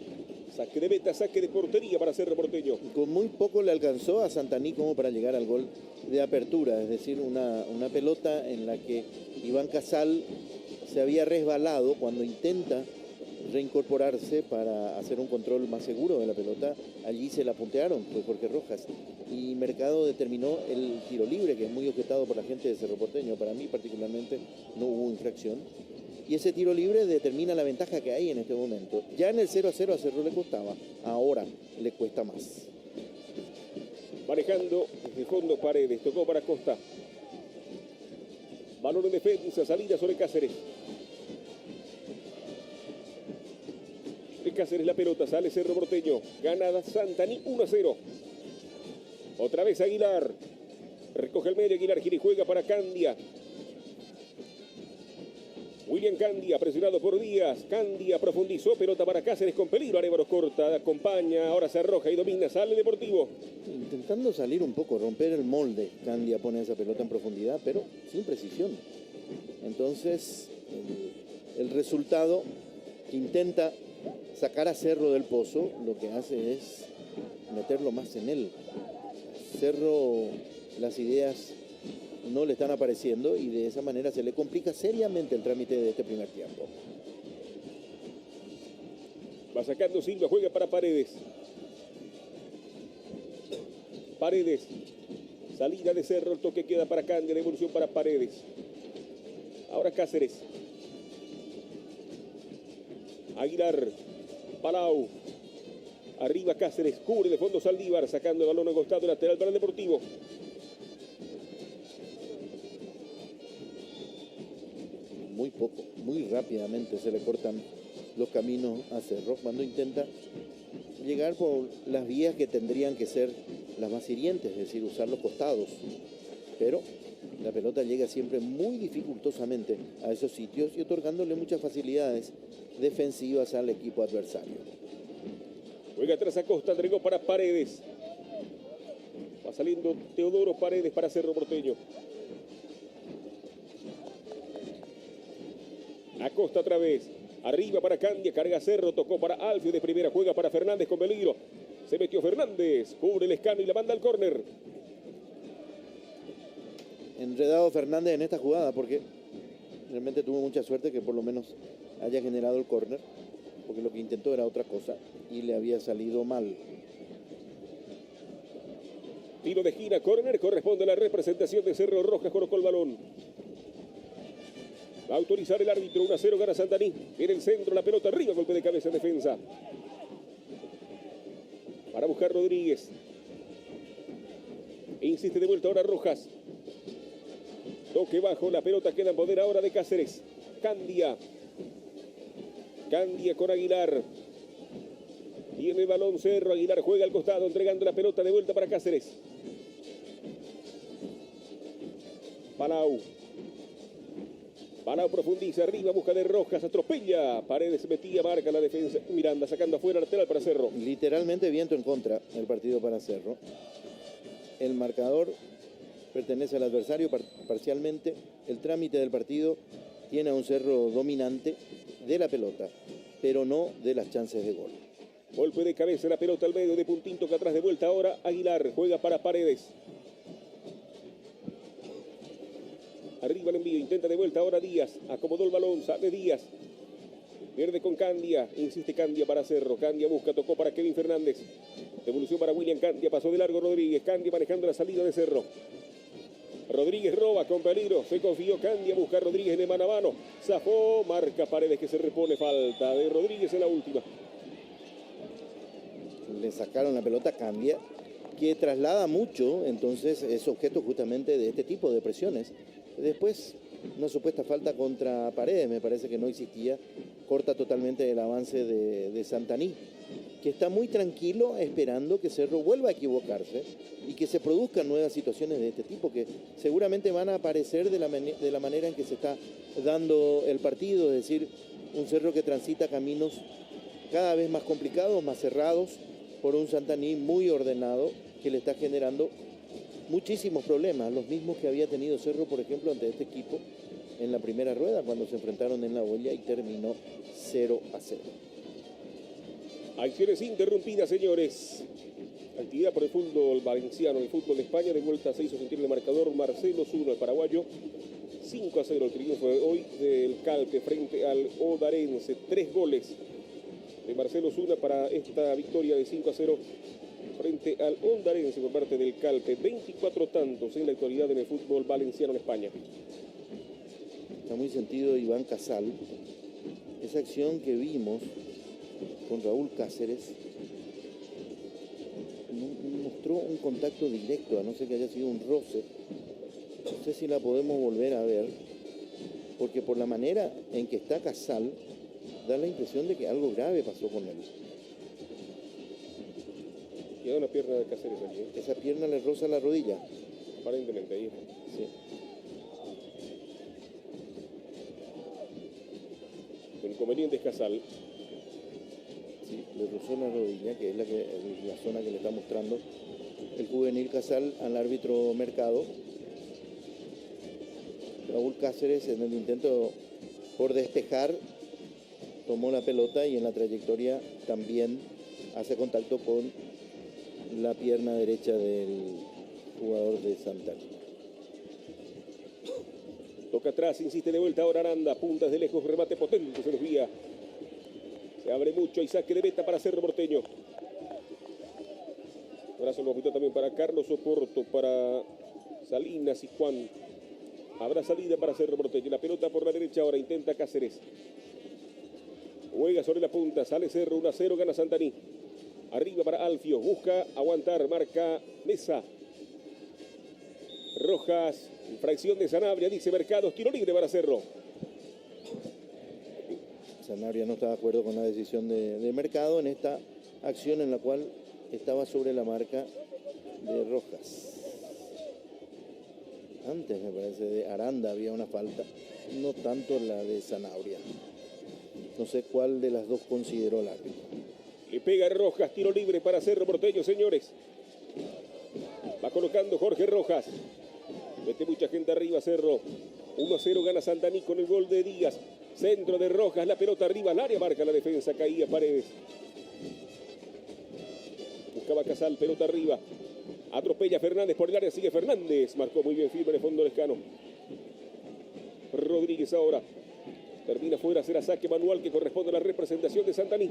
saque de meta, saque de portería para Cerro Porteño. Con muy poco le alcanzó a Santaní como para llegar al gol de apertura, es decir, una pelota en la que Iván Casal se había resbalado cuando intenta reincorporarse para hacer un control más seguro de la pelota. Allí se la puntearon, fue Jorge Rojas, y Mercado determinó el tiro libre, que es muy objetado por la gente de Cerro Porteño. Para mí particularmente no hubo infracción, y ese tiro libre determina la ventaja que hay en este momento. Ya en el 0-0 a Cerro le costaba, ahora le cuesta más. Manejando desde el fondo Paredes, tocó para Costa. Balón en defensa, salida sobre Cáceres. De Cáceres la pelota, sale Cerro Porteño. Gana Santaní 1-0. Otra vez Aguilar. Recoge el medio, Aguilar gira y juega para Candia. William Candia, presionado por Díaz. Candia profundizó, pelota para Cáceres con peligro. Arévalos corta, acompaña, ahora se arroja y domina, sale Deportivo. Intentando salir un poco, romper el molde. Candia pone esa pelota en profundidad, pero sin precisión. Entonces, el resultado que intenta sacar a Cerro del pozo, lo que hace es meterlo más en él. Cerro, las ideas no le están apareciendo y de esa manera se le complica seriamente el trámite de este primer tiempo. Va sacando Silva, juega para Paredes. Paredes. Salida de Cerro, el toque queda para Candia, devolución para Paredes. Ahora Cáceres. Aguilar. Palau. Arriba Cáceres, cubre de fondo Saldívar, sacando el balón a costado lateral para el Deportivo. Muy poco, muy rápidamente se le cortan los caminos a Cerro cuando intenta llegar por las vías que tendrían que ser las más hirientes, es decir, usar los costados. Pero la pelota llega siempre muy dificultosamente a esos sitios y otorgándole muchas facilidades defensivas al equipo adversario. Juega atrás Acosta, entregó para Paredes. Va saliendo Teodoro Paredes para Cerro Porteño. Acosta otra vez. Arriba para Candia, carga Cerro, tocó para Alfio de primera, juega para Fernández con peligro. Se metió Fernández, cubre el escano y la manda al córner. Enredado Fernández en esta jugada porque realmente tuvo mucha suerte que por lo menos haya generado el córner, porque lo que intentó era otra cosa y le había salido mal. Tiro de esquina, córner, corresponde a la representación de Cerro. Rojas colocó el balón. Va a autorizar el árbitro, 1-0 gana Santaní. En el centro, la pelota arriba, golpe de cabeza en defensa. Para buscar Rodríguez. Insiste de vuelta ahora Rojas. Toque bajo, la pelota queda en poder ahora de Cáceres. Candia. Candia con Aguilar. Tiene el balón Cerro, Aguilar juega al costado, entregando la pelota de vuelta para Cáceres. Palau. Palau profundiza, arriba, busca de Rojas, atropella. Paredes metía, marca la defensa. Miranda sacando afuera, lateral para Cerro. Literalmente viento en contra el partido para Cerro. El marcador pertenece al adversario parcialmente. El trámite del partido tiene a un Cerro dominante de la pelota, pero no de las chances de gol. Golpe de cabeza, la pelota al medio de Puntín, toca atrás de vuelta ahora. Aguilar juega para Paredes. Arriba el envío, intenta de vuelta ahora Díaz. Acomodó el balón, sale Díaz. Pierde con Candia, insiste Candia para Cerro. Candia busca, tocó para Kevin Fernández. Devolución para William Candia, pasó de largo Rodríguez. Candia manejando la salida de Cerro. Rodríguez roba con peligro, se confió Candia, busca a Rodríguez de mano a mano. Zafó, marca Paredes que se repone, falta de Rodríguez en la última. Le sacaron la pelota a Candia, que traslada mucho, entonces es objeto justamente de este tipo de presiones. Después, una supuesta falta contra Paredes, me parece que no existía, corta totalmente el avance de Santaní, que está muy tranquilo esperando que Cerro vuelva a equivocarse y que se produzcan nuevas situaciones de este tipo, que seguramente van a aparecer de la manera en que se está dando el partido, es decir, un Cerro que transita caminos cada vez más complicados, más cerrados, por un Santaní muy ordenado que le está generando muchísimos problemas, los mismos que había tenido Cerro, por ejemplo, ante este equipo en la primera rueda cuando se enfrentaron en la olla y terminó 0-0. Acciones interrumpidas, señores. Actividad por el fútbol valenciano, el fútbol de España. De vuelta se hizo sentir el marcador Marcelo Zuna, el paraguayo. 5-0 el triunfo de hoy del Calpe frente al Odarense. 3 goles de Marcelo Zuna para esta victoria de 5-0 frente al Ondarense por parte del Calpe. 24 tantos en la actualidad en el fútbol valenciano en España. Está muy sentido Iván Casal. Esa acción que vimos con Raúl Cáceres mostró un contacto directo, a no ser que haya sido un roce. No sé si la podemos volver a ver, porque por la manera en que está Casal, da la impresión de que algo grave pasó con él. Queda una pierna de Cáceres aquí. Esa pierna le roza la rodilla. Aparentemente ahí. Sí. El inconveniente es Casal. Sí, le rozó la rodilla, que es la zona que le está mostrando el juvenil Casal al árbitro Mercado. Raúl Cáceres, en el intento por despejar, tomó la pelota y en la trayectoria también hace contacto con la pierna derecha del jugador de Santander. Toca atrás, insiste de vuelta ahora Aranda. Puntas de lejos, remate potente, se desvía. Se abre mucho y saque de meta para Cerro Porteño. Abrazo bonito también para Carlos Oporto, para Salinas y Juan. Habrá salida para Cerro Porteño. La pelota por la derecha ahora, intenta Cáceres. Juega sobre la punta, sale Cerro, 1-0, gana Santaní. Arriba para Alfio, busca aguantar, marca Mesa. Rojas, infracción de Sanabria, dice Mercados, tiro libre para Cerro. Sanabria no está de acuerdo con la decisión de Mercado en esta acción en la cual estaba sobre la marca de Rojas. Antes, me parece, de Aranda había una falta, no tanto la de Zanabria. No sé cuál de las dos consideró el árbitro. Le pega Rojas, tiro libre para Cerro Porteño, señores. Va colocando Jorge Rojas. Mete mucha gente arriba, Cerro. 1-0 gana Santaní con el gol de Díaz. Centro de Rojas, la pelota arriba al área, marca la defensa, caía Paredes. Buscaba Casal, pelota arriba. Atropella Fernández por el área, sigue Fernández. Marcó muy bien firme en el fondo Lescano. Rodríguez ahora. Termina fuera, será saque manual que corresponde a la representación de Santaní.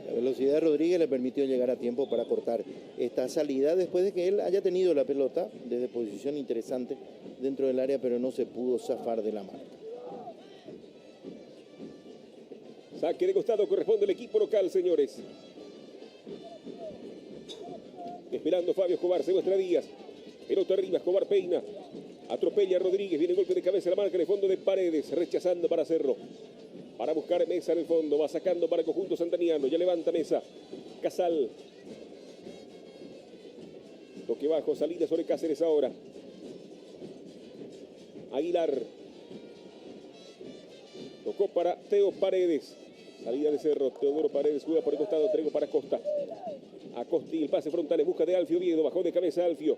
La velocidad de Rodríguez le permitió llegar a tiempo para cortar esta salida después de que él haya tenido la pelota desde posición interesante dentro del área, pero no se pudo zafar de la marca. Saque de costado corresponde al equipo local, señores. Esperando Fabio Escobar, se muestra Díaz. Pelota arriba, Escobar peina. Atropella a Rodríguez, viene golpe de cabeza, la marca en el fondo de Paredes, rechazando para Cerro. Para buscar Mesa en el fondo, va sacando para el conjunto santaniano, ya levanta Mesa. Casal. Toque bajo, salida sobre Cáceres ahora. Aguilar. Tocó para Teo Paredes. Salida de Cerro, Teodoro Paredes juega por el costado, entrego para Costa. Acosta y el pase frontal en busca de Alfio Oviedo, bajó de cabeza Alfio.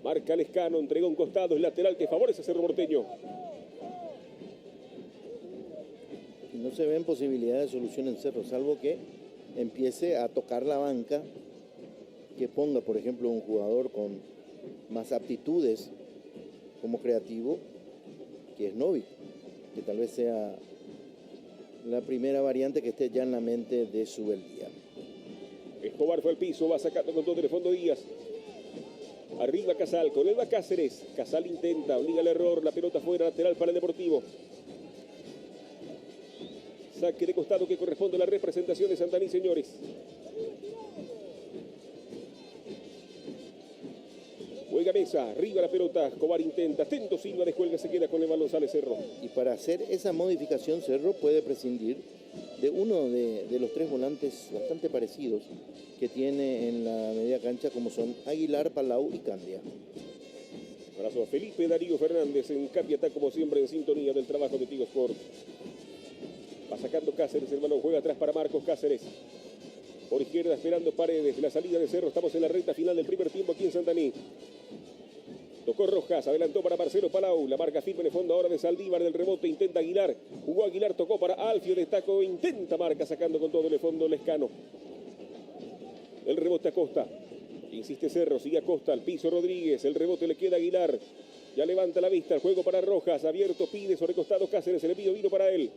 Marca Lescano, entregó un costado, es lateral que favorece a Cerro Porteño. No se ven posibilidades de solución en Cerro, salvo que empiece a tocar la banca, que ponga, por ejemplo, un jugador con más aptitudes como creativo, que es Novik, que tal vez sea la primera variante que esté ya en la mente de Subeldía. Escobar fue al piso, va sacando con todo el fondo Díaz. Arriba Casal, con él va Cáceres. Casal intenta, obliga el error, la pelota fuera, lateral para el Deportivo. Saque de costado que corresponde a la representación de Santaní, señores. Juega Mesa, arriba la pelota, Escobar intenta, atento Silva, descuelga, se queda con el balón, sale Cerro. Y para hacer esa modificación, Cerro puede prescindir de uno de los tres volantes bastante parecidos que tiene en la media cancha, como son Aguilar, Palau y Candia. Abrazo a Felipe Darío Fernández en Capi, está como siempre en sintonía del trabajo de Tigo Sport. Va sacando Cáceres, el balón juega atrás para Marcos Cáceres. Por izquierda esperando Paredes, la salida de Cerro, estamos en la recta final del primer tiempo aquí en Santaní. Tocó Rojas, adelantó para Marcelo Palau, la marca firme en el fondo ahora de Saldívar del rebote, intenta Aguilar, jugó Aguilar, tocó para Alfio, destacó, intenta marca sacando con todo el fondo Lescano. El rebote a Costa, insiste Cerro, sigue a Costa, al piso Rodríguez, el rebote le queda a Aguilar, ya levanta la vista, el juego para Rojas, abierto, pide sobre costado Cáceres, el envío vino para él.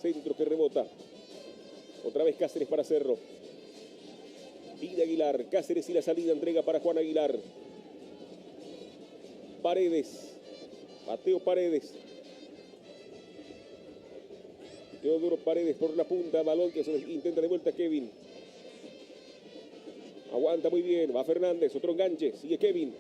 Centro que rebota, otra vez Cáceres para Cerro, pide Aguilar, Cáceres y la salida entrega para Juan Aguilar. Paredes, Mateo Paredes. Teodoro Paredes por la punta, balón que se intenta de vuelta Kevin. Aguanta muy bien, va Fernández, otro enganche, sigue Kevin.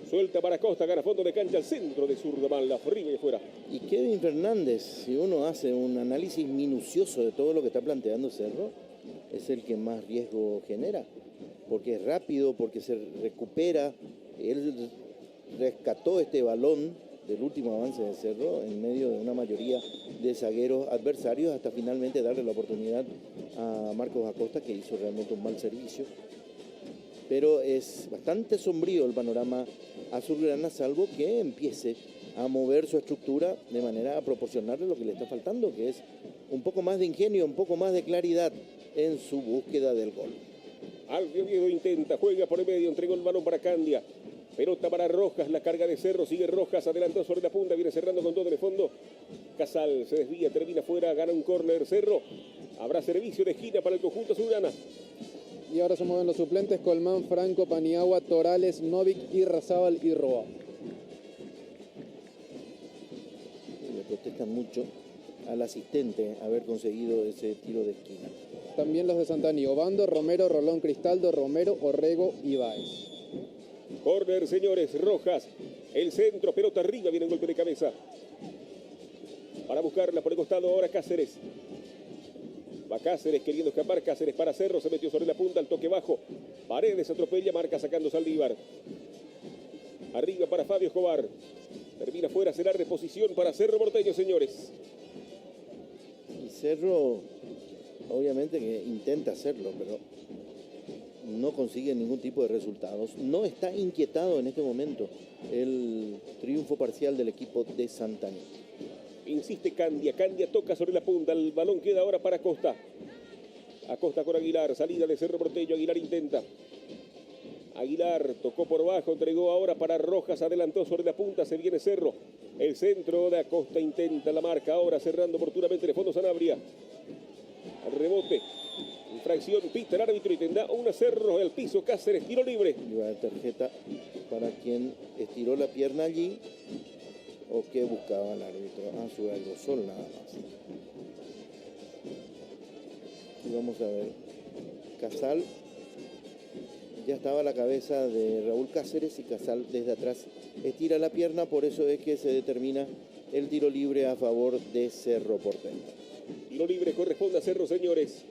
Suelta para Costa, gana fondo de cancha al centro de zurda, mala, arriba y fuera. Y Kevin Fernández, si uno hace un análisis minucioso de todo lo que está planteando Cerro, es el que más riesgo genera, porque es rápido, porque se recupera. Él rescató este balón del último avance de Cerro en medio de una mayoría de zagueros adversarios hasta finalmente darle la oportunidad a Marcos Acosta, que hizo realmente un mal servicio. Pero es bastante sombrío el panorama azulgrana, salvo que empiece a mover su estructura de manera a proporcionarle lo que le está faltando, que es un poco más de ingenio, un poco más de claridad en su búsqueda del gol. Alfio Oviedo intenta, juega por el medio, entregó el balón para Candia. Pelota para Rojas, la carga de Cerro, sigue Rojas, adelantó sobre la punta, viene cerrando con todo en el fondo. Casal se desvía, termina fuera, gana un córner Cerro. Habrá servicio de esquina para el conjunto azulgrana. Y ahora se mueven los suplentes: Colmán, Franco, Paniagua, Torales, Novik, Irrazábal y Roa. Le protestan mucho al asistente haber conseguido ese tiro de esquina. También los de Santaní: Obando, Romero, Rolón, Cristaldo, Romero, Orrego y Báez. Corner, señores, Rojas, el centro, pelota arriba, viene el golpe de cabeza. Para buscarla por el costado ahora Cáceres. Va Cáceres queriendo escapar. Cáceres para Cerro. Se metió sobre la punta. Al toque bajo. Paredes atropella. Marca sacando Saldívar. Arriba para Fabio Escobar. Termina fuera. Será reposición para Cerro Porteño, señores. Y Cerro, obviamente que intenta hacerlo, pero no consigue ningún tipo de resultados. No está inquietado en este momento el triunfo parcial del equipo de Santani. Insiste Candia. Candia toca sobre la punta. El balón queda ahora para Acosta. Acosta con Aguilar. Salida de Cerro Porteño. Aguilar intenta. Aguilar tocó por bajo. Entregó ahora para Rojas. Adelantó sobre la punta. Se viene Cerro. El centro de Acosta intenta la marca. Ahora cerrando oportunamente de fondo Sanabria. Al rebote. Infracción. Pita el árbitro y tendrá un Cerro al piso. Cáceres. Tiro libre. Y va a tarjeta para quien estiró la pierna allí. ¿O qué buscaba el árbitro? Su aerosol nada más. Y vamos a ver. Casal. Ya estaba la cabeza de Raúl Cáceres y Casal desde atrás estira la pierna. Por eso es que se determina el tiro libre a favor de Cerro Porteño. Tiro libre corresponde a Cerro, señores.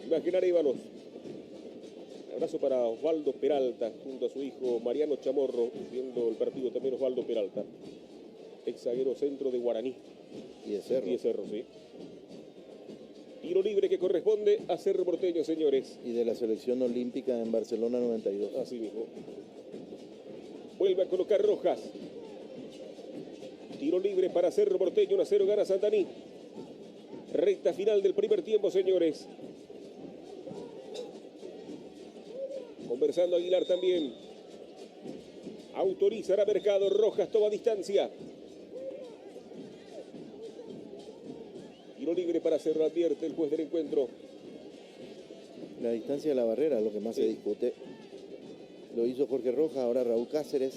Imagen Arévalos. Abrazo para Osvaldo Peralta, junto a su hijo Mariano Chamorro, viendo el partido también Osvaldo Peralta, ex zaguero centro de Guaraní. Y de Cerro. Y de Cerro, sí. Tiro libre que corresponde a Cerro Porteño, señores. Y de la selección olímpica en Barcelona 92. Así mismo. Vuelve a colocar Rojas. Tiro libre para Cerro Porteño, 1-0 gana Santaní. Recta final del primer tiempo, señores. Conversando Aguilar también. Autorizará Mercado. Rojas toma distancia. Tiro libre para Cerro, advierte el juez del encuentro. La distancia de la barrera es lo que más se discute. Lo hizo Jorge Rojas, ahora Raúl Cáceres.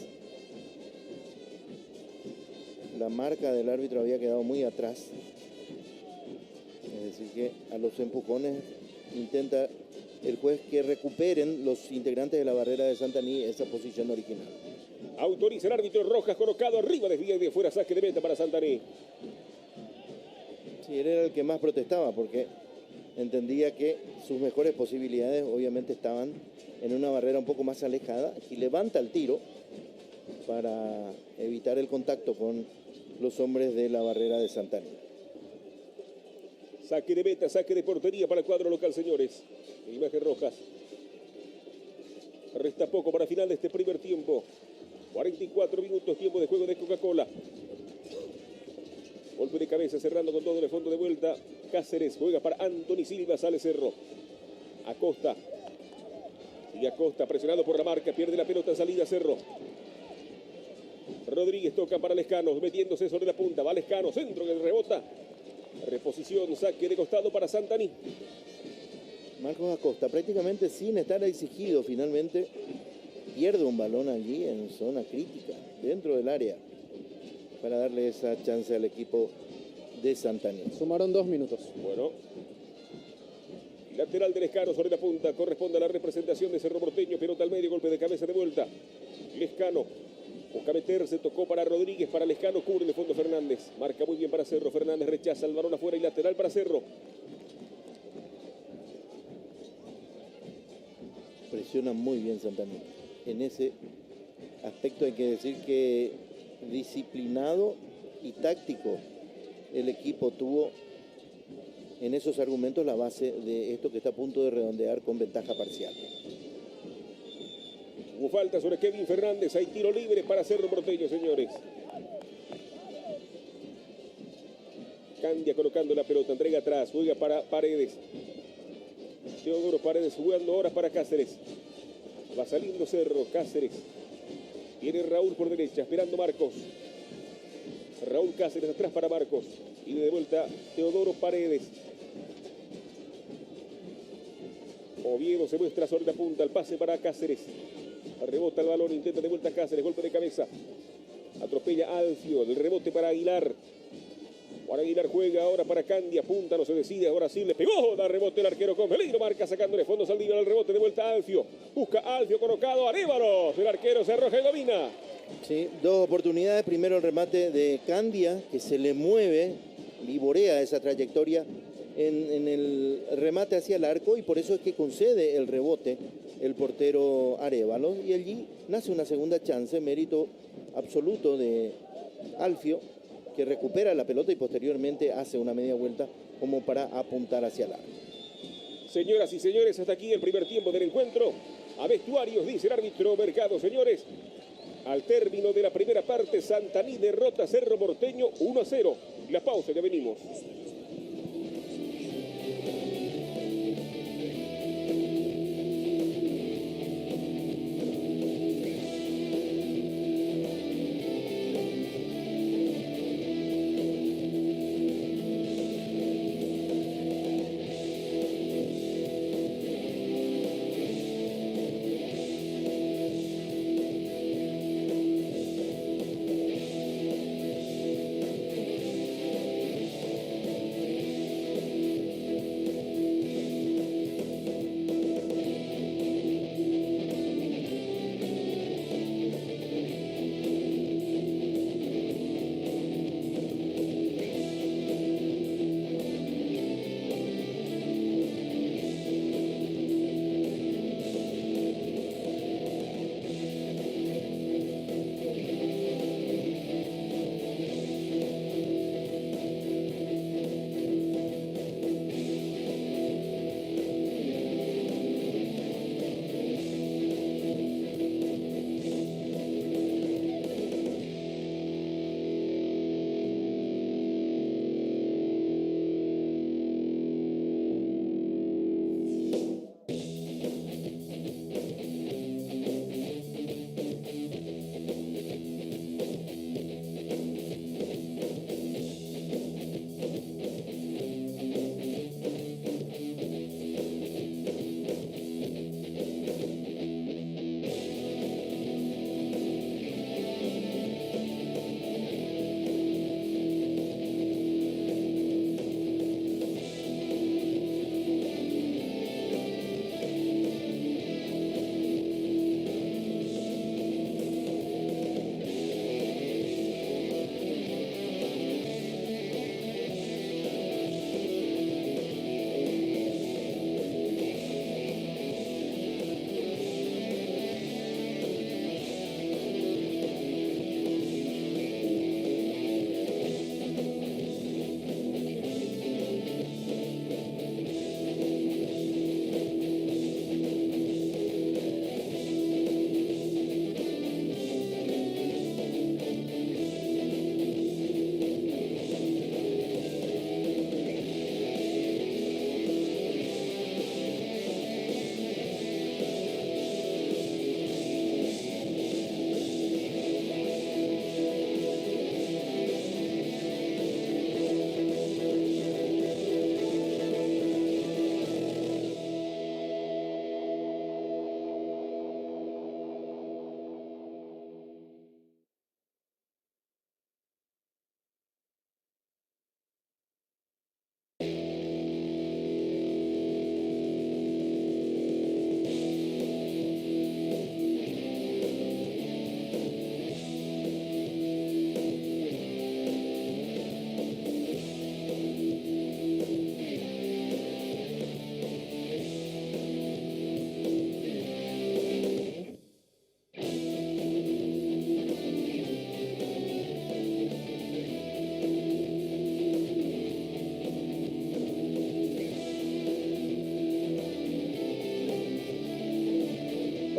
La marca del árbitro había quedado muy atrás. Es decir que a los empujones intenta el juez que recuperen los integrantes de la barrera de Santaní esa posición original. Autoriza el árbitro. Rojas colocado arriba, desvía y de fuera, saque de meta para Santaní. Sí, él era el que más protestaba porque entendía que sus mejores posibilidades obviamente estaban en una barrera un poco más alejada y levanta el tiro para evitar el contacto con los hombres de la barrera de Santaní. Saque de meta, saque de portería para el cuadro local, señores. Imagen Rojas. Resta poco para final de este primer tiempo. 44 minutos, tiempo de juego de Coca-Cola. Golpe de cabeza cerrando con todo el fondo de vuelta. Cáceres juega para Anthony Silva, sale Cerro. Acosta. Y Acosta presionado por la marca, pierde la pelota en salida Cerro. Rodríguez toca para Lescano, metiéndose sobre la punta. Va Lescano, centro que rebota. Reposición, saque de costado para Santaní. Marcos Acosta, prácticamente sin estar exigido, finalmente pierde un balón allí en zona crítica, dentro del área, para darle esa chance al equipo de Santaní. Sumaron 2 minutos. Bueno. Lateral de Lescano sobre la punta, corresponde a la representación de Cerro Porteño, pelota al medio, golpe de cabeza de vuelta. Lescano busca meterse, tocó para Rodríguez, para Lescano, cubre de fondo Fernández. Marca muy bien para Cerro, Fernández rechaza el balón afuera y lateral para Cerro. Presiona muy bien Santaní. En ese aspecto hay que decir que disciplinado y táctico el equipo tuvo en esos argumentos la base de esto que está a punto de redondear con ventaja parcial. Hubo falta sobre Kevin Fernández, hay tiro libre para Cerro Porteño, señores. Candia colocando la pelota, entrega atrás, juega para Paredes. Teodoro Paredes jugando ahora para Cáceres. Va saliendo Cerro, Cáceres. Viene Raúl por derecha, esperando Marcos. Raúl Cáceres atrás para Marcos. Y de vuelta Teodoro Paredes. Oviedo se muestra sobre la punta, el pase para Cáceres. Rebota el balón, intenta de vuelta Cáceres, golpe de cabeza. Atropella Alfio, el rebote para Aguilar. Juan Aguilar juega ahora para Candia, punta, no se decide, ahora sí le pegó, da rebote el arquero con peligro, marca sacándole fondo Saldívar, el rebote de vuelta a Alfio. Busca Alfio colocado, Arévalos, el arquero se arroja y domina. Sí, dos oportunidades. Primero el remate de Candia, que se le mueve, vivorea esa trayectoria en el remate hacia el arco, y por eso es que concede el rebote el portero Arévalo. Y allí nace una segunda chance, mérito absoluto de Alfio, que recupera la pelota y posteriormente hace una media vuelta como para apuntar hacia el arco. Señoras y señores, hasta aquí el primer tiempo del encuentro. A vestuarios, dice el árbitro Mercado, señores. Al término de la primera parte, Santaní derrota a Cerro Porteño 1-0. La pausa, ya venimos.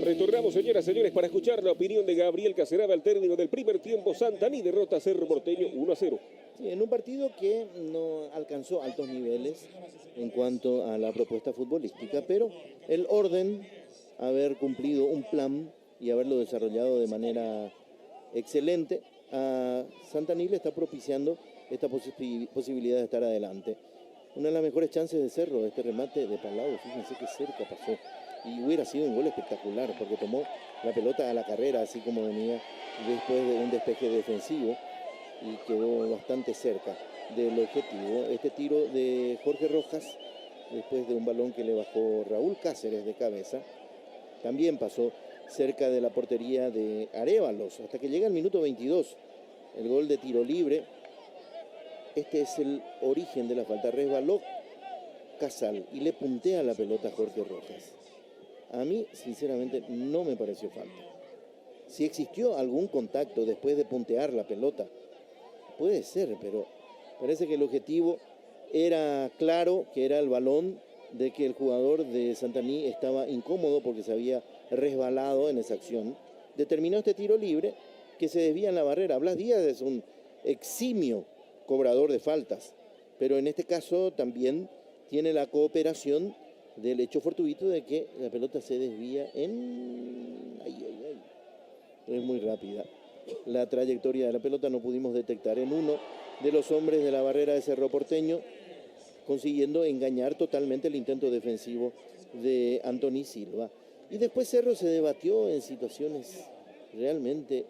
Retornamos, señoras y señores, para escuchar la opinión de Gabriel Caceraba al término del primer tiempo. Santaní derrota a Cerro Porteño 1-0. Sí, en un partido que no alcanzó altos niveles en cuanto a la propuesta futbolística, pero el orden, haber cumplido un plan y haberlo desarrollado de manera excelente, a Santaní le está propiciando esta posibilidad de estar adelante. Una de las mejores chances de Cerro, este remate de Palau, fíjense qué cerca pasó. Y hubiera sido un gol espectacular, porque tomó la pelota a la carrera, así como venía después de un despeje defensivo, y quedó bastante cerca del objetivo. Este tiro de Jorge Rojas, después de un balón que le bajó Raúl Cáceres de cabeza, también pasó cerca de la portería de Arévalos, hasta que llega el minuto 22, el gol de tiro libre. Este es el origen de la falta. Resbaló Casal y le puntea la pelota a Jorge Rojas. A mí, sinceramente, no me pareció falta. Si existió algún contacto después de puntear la pelota, puede ser, pero parece que el objetivo era claro, que era el balón, de que el jugador de Santaní estaba incómodo porque se había resbalado en esa acción. Determinó este tiro libre que se desvía en la barrera. Blas Díaz es un eximio cobrador de faltas, pero en este caso también tiene la cooperación del hecho fortuito de que la pelota se desvía en... Es muy rápida la trayectoria de la pelota, no pudimos detectar en uno de los hombres de la barrera de Cerro Porteño, consiguiendo engañar totalmente el intento defensivo de Antony Silva. Y después Cerro se debatió en situaciones realmente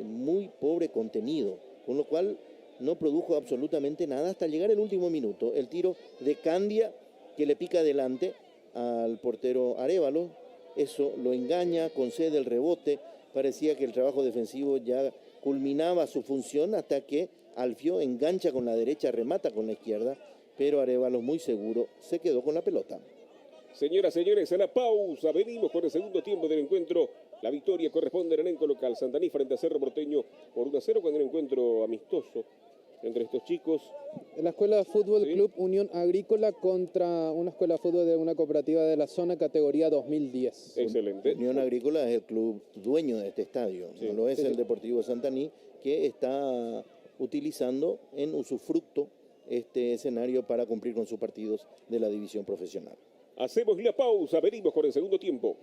muy pobre contenido, con lo cual no produjo absolutamente nada hasta llegar el último minuto. El tiro de Candia que le pica adelante al portero Arévalo, eso lo engaña, concede el rebote. Parecía que el trabajo defensivo ya culminaba su función hasta que Alfio engancha con la derecha, remata con la izquierda, pero Arévalo muy seguro se quedó con la pelota. Señoras, señores, a la pausa. Venimos con el segundo tiempo del encuentro. La victoria corresponde al elenco local Santaní frente a Cerro Porteño por 1-0 cuando un encuentro amistoso entre estos chicos. La Escuela de Fútbol Sí. Club Unión Agrícola contra una escuela de fútbol de una cooperativa de la zona categoría 2010. Excelente. Unión Agrícola es el club dueño de este estadio, Sí. no lo es Sí, el sí. Deportivo Santaní, que está utilizando en usufructo este escenario para cumplir con sus partidos de la división profesional. Hacemos la pausa. Venimos con el segundo tiempo.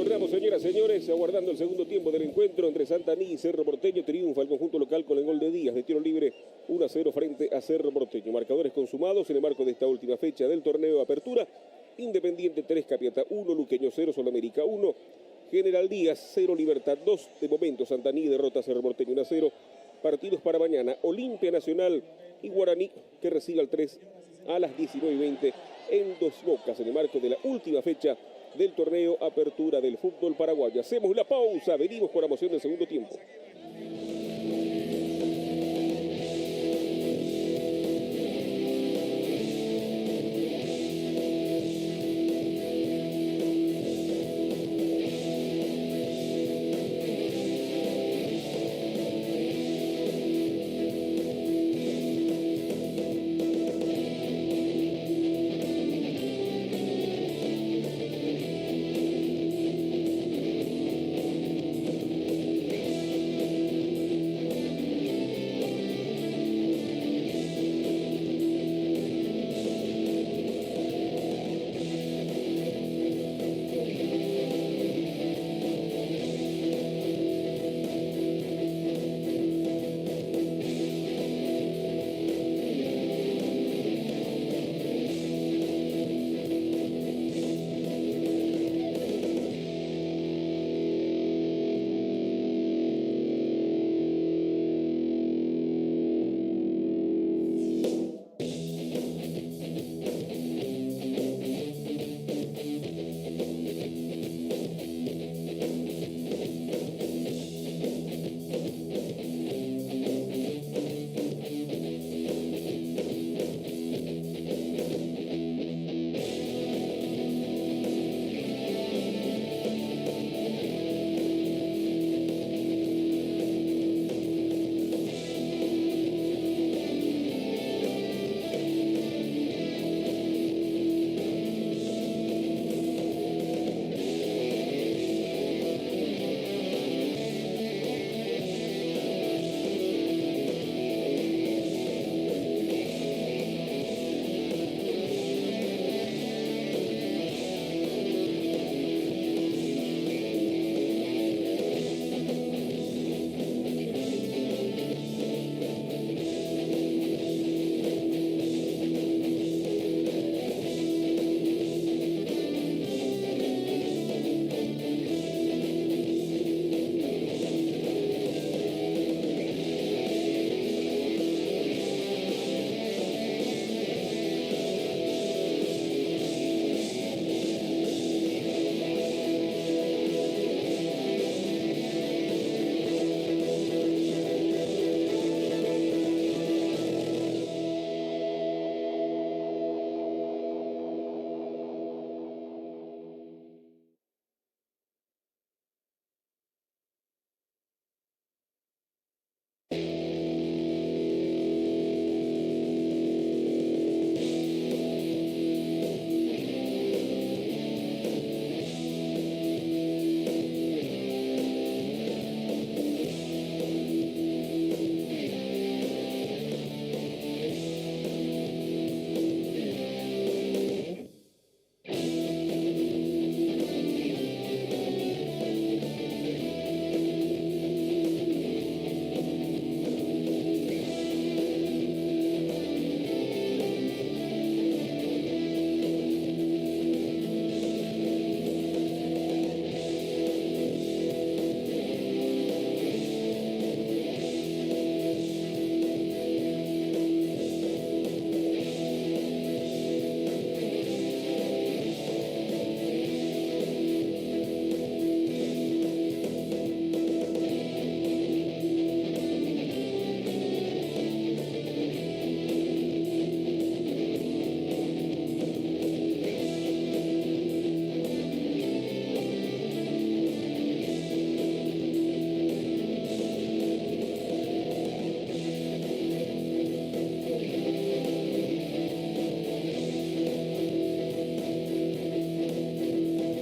Retornamos, señoras y señores, aguardando el segundo tiempo del encuentro entre Santaní y Cerro Porteño. Triunfa el conjunto local con el gol de Díaz de tiro libre, 1-0 frente a Cerro Porteño. Marcadores consumados en el marco de esta última fecha del torneo de apertura. Independiente 3, Capiatá 1, Luqueño 0, Sudamérica 1, General Díaz 0, Libertad 2. De momento Santaní derrota a Cerro Porteño 1-0. Partidos para mañana: Olimpia Nacional y Guaraní, que recibe al 3 a las 19:20 en Dos Bocas, en el marco de la última fecha del torneo apertura del fútbol paraguayo. Hacemos la pausa, venimos con la moción del segundo tiempo.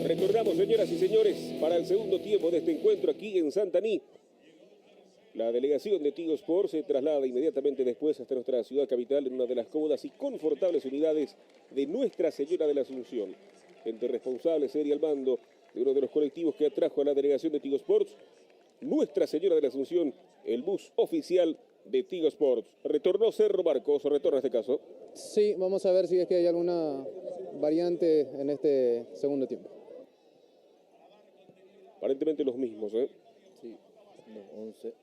Recordamos, señoras y señores, para el segundo tiempo de este encuentro aquí en Santaní, la delegación de Tigo Sport se traslada inmediatamente después hasta nuestra ciudad capital en una de las cómodas y confortables unidades de Nuestra Señora de la Asunción. Gente responsable, seria al mando, de uno de los colectivos que atrajo a la delegación de Tigo Sports, Nuestra Señora de la Asunción, el bus oficial de Tigo Sports. Retornó Cerro Marcos, o retorna este caso. Sí, vamos a ver si es que hay alguna variante en este segundo tiempo. Aparentemente los mismos, ¿eh? Sí, los 11.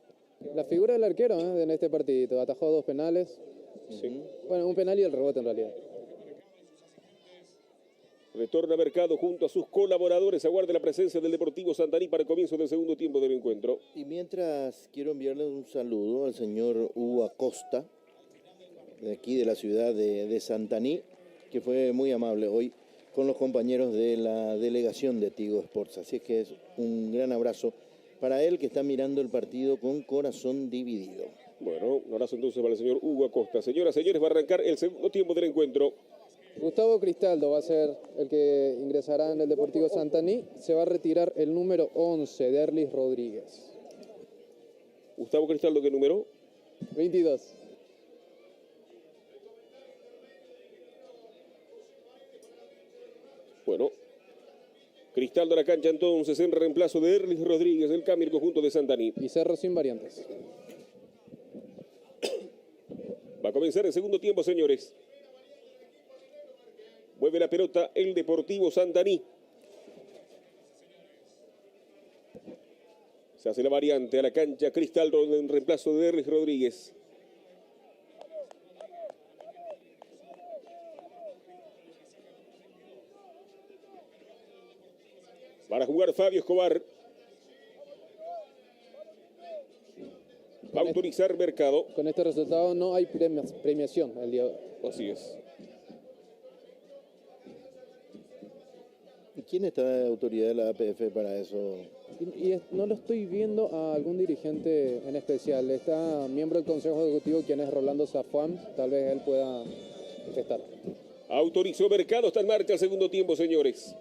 La figura del arquero en este partido, atajó 2 penales. Sí. Bueno, un penal y el rebote en realidad. Retorna Mercado junto a sus colaboradores. Aguarde la presencia del Deportivo Santaní para el comienzo del segundo tiempo del encuentro. Y mientras quiero enviarle un saludo al señor Hugo Acosta, de aquí de la ciudad de Santaní, que fue muy amable hoy con los compañeros de la delegación de Tigo Sports. Así es que es un gran abrazo para él que está mirando el partido con corazón dividido. Bueno, un abrazo entonces para el señor Hugo Acosta. Señoras, señores, va a arrancar el segundo tiempo del encuentro. Gustavo Cristaldo va a ser el que ingresará en el Deportivo Santaní. Se va a retirar el número 11, Derlis Rodríguez. Gustavo Cristaldo, ¿qué número? 22. Bueno, Cristaldo a la cancha entonces en reemplazo de Derlis Rodríguez, el cambio del conjunto de Santaní. Y Cerro sin variantes. Va a comenzar el segundo tiempo, señores. Mueve la pelota el Deportivo Santaní. Se hace la variante a la cancha Cristaldo en reemplazo de Derlis Rodríguez. Para jugar Fabio Escobar. Va a autorizar Mercado. Con este resultado no hay premiación el día de hoy. Así es. ¿Y quién está de autoridad de la APF para eso? No lo estoy viendo a algún dirigente en especial. Está miembro del Consejo Ejecutivo, quien es Rolando Zafuán. Tal vez él pueda estar. Autorizó Mercado, está en marcha el segundo tiempo, señores.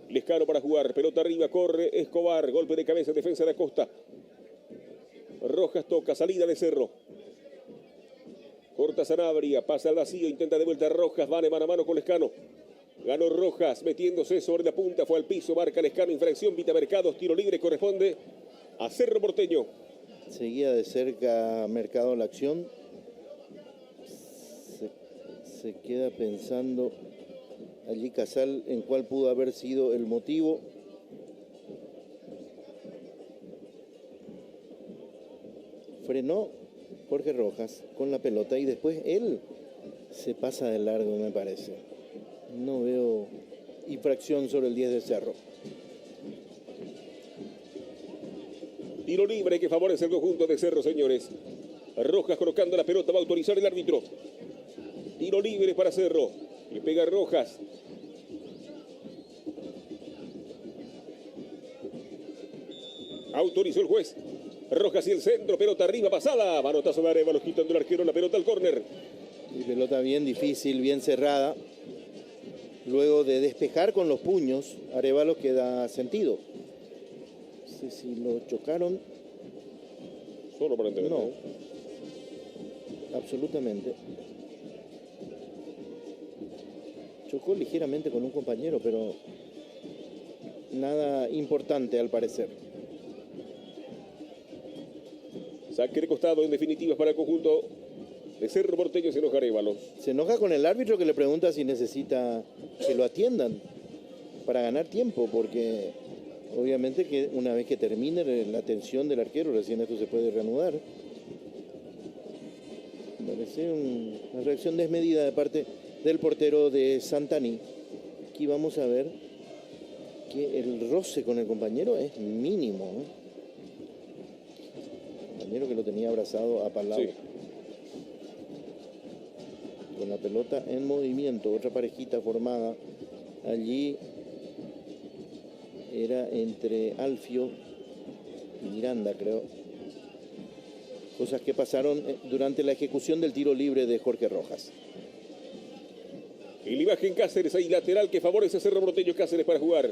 Lescano para jugar, pelota arriba, corre Escobar, golpe de cabeza, defensa de Acosta. Rojas toca, salida de Cerro. Corta Sanabria, pasa al vacío, intenta de vuelta Rojas, van mano a mano con Lescano. Ganó Rojas, metiéndose sobre la punta, fue al piso, marca Lescano, infracción, Vita Mercado, tiro libre, corresponde a Cerro Porteño. Seguía de cerca Mercado la acción. Se queda pensando allí Casal en cuál pudo haber sido el motivo. Frenó Jorge Rojas con la pelota y después él se pasa de largo, me parece. No veo infracción sobre el 10 de Cerro. Tiro libre que favorece el conjunto de Cerro, señores. Rojas colocando la pelota, va a autorizar el árbitro. Tiro libre para Cerro. Le pega Rojas. Autorizó el juez. Rojas y el centro, pelota arriba, pasada. Manotazo de Arévalos, quitando el arquero la pelota al córner. Y pelota bien difícil, bien cerrada. Luego de despejar con los puños, Arévalos queda sentido. No sé si lo chocaron. Solo aparentemente. No. Absolutamente. Chocó ligeramente con un compañero, pero nada importante al parecer. Saque de costado en definitiva para el conjunto de Cerro Porteño. Se enoja Arévalos. Se enoja con el árbitro que le pregunta si necesita que lo atiendan para ganar tiempo, porque obviamente que una vez que termine la atención del arquero, recién esto se puede reanudar. Parece una reacción desmedida de parte del portero de Santaní. Aquí vamos a ver que el roce con el compañero es mínimo, ¿no? El compañero que lo tenía abrazado a Palau. Sí. Con la pelota en movimiento, otra parejita formada allí era entre Alfio y Miranda, creo. Cosas que pasaron durante la ejecución del tiro libre de Jorge Rojas. El imagen Cáceres ahí lateral que favorece a Cerro Porteño. Cáceres para jugar.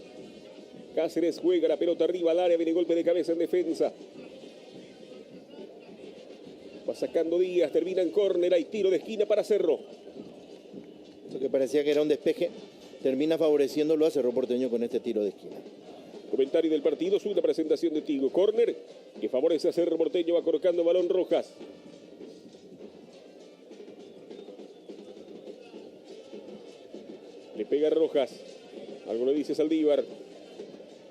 Cáceres juega la pelota arriba al área, viene golpe de cabeza en defensa. Va sacando Díaz, termina en córner, hay tiro de esquina para Cerro. Lo que parecía que era un despeje termina favoreciéndolo a Cerro Porteño con este tiro de esquina. Comentario del partido, una presentación de Tigo. Córner que favorece a Cerro Porteño, va colocando balón Rojas. Le pega Rojas. Algo le dice Saldívar.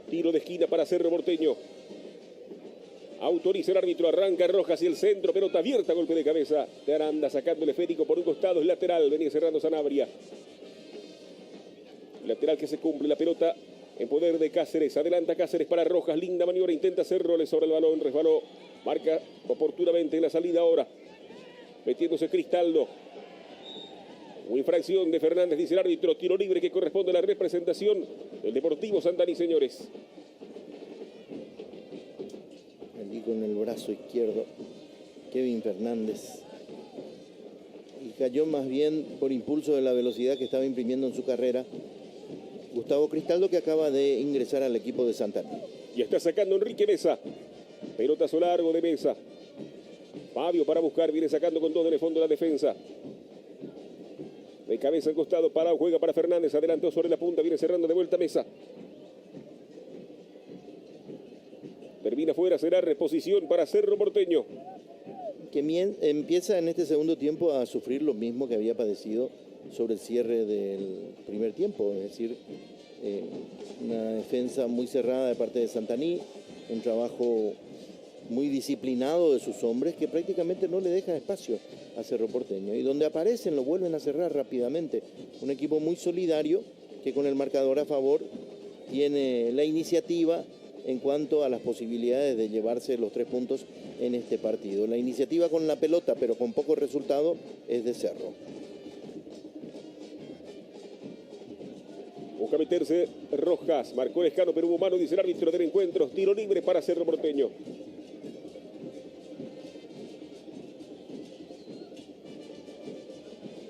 Tiro de esquina para Cerro Porteño. Autoriza el árbitro, arranca Rojas y el centro, pelota abierta, golpe de cabeza de Aranda, sacando el esférico por un costado, es lateral, venía cerrando Sanabria. Lateral que se cumple, la pelota en poder de Cáceres, adelanta Cáceres para Rojas, linda maniobra, intenta hacerlo, le sobra el balón, resbaló, marca oportunamente en la salida ahora, metiéndose Cristaldo. Una infracción de Fernández, dice el árbitro, tiro libre que corresponde a la representación del Deportivo Santaní, señores. Allí con el brazo izquierdo, Kevin Fernández. Y cayó más bien por impulso de la velocidad que estaba imprimiendo en su carrera Gustavo Cristaldo, que acaba de ingresar al equipo de Santaní. Y está sacando Enrique Mesa. Pelotazo largo de Mesa. Fabio para buscar, viene sacando con dos en el fondo de la defensa. De cabeza al costado, parado, juega para Fernández, adelantó sobre la punta, viene cerrando de vuelta Mesa. Termina fuera, será reposición para Cerro Porteño. Que empieza en este segundo tiempo a sufrir lo mismo que había padecido sobre el cierre del primer tiempo, es decir, una defensa muy cerrada de parte de Santaní, un trabajo muy disciplinado de sus hombres que prácticamente no le deja espacio a Cerro Porteño, y donde aparecen lo vuelven a cerrar rápidamente. Un equipo muy solidario que con el marcador a favor tiene la iniciativa en cuanto a las posibilidades de llevarse los 3 puntos en este partido. La iniciativa con la pelota, pero con poco resultado, es de Cerro. Busca meterse Rojas, marcó Lescano, pero hubo mano, dice el árbitro del encuentro. Tiro libre para Cerro Porteño.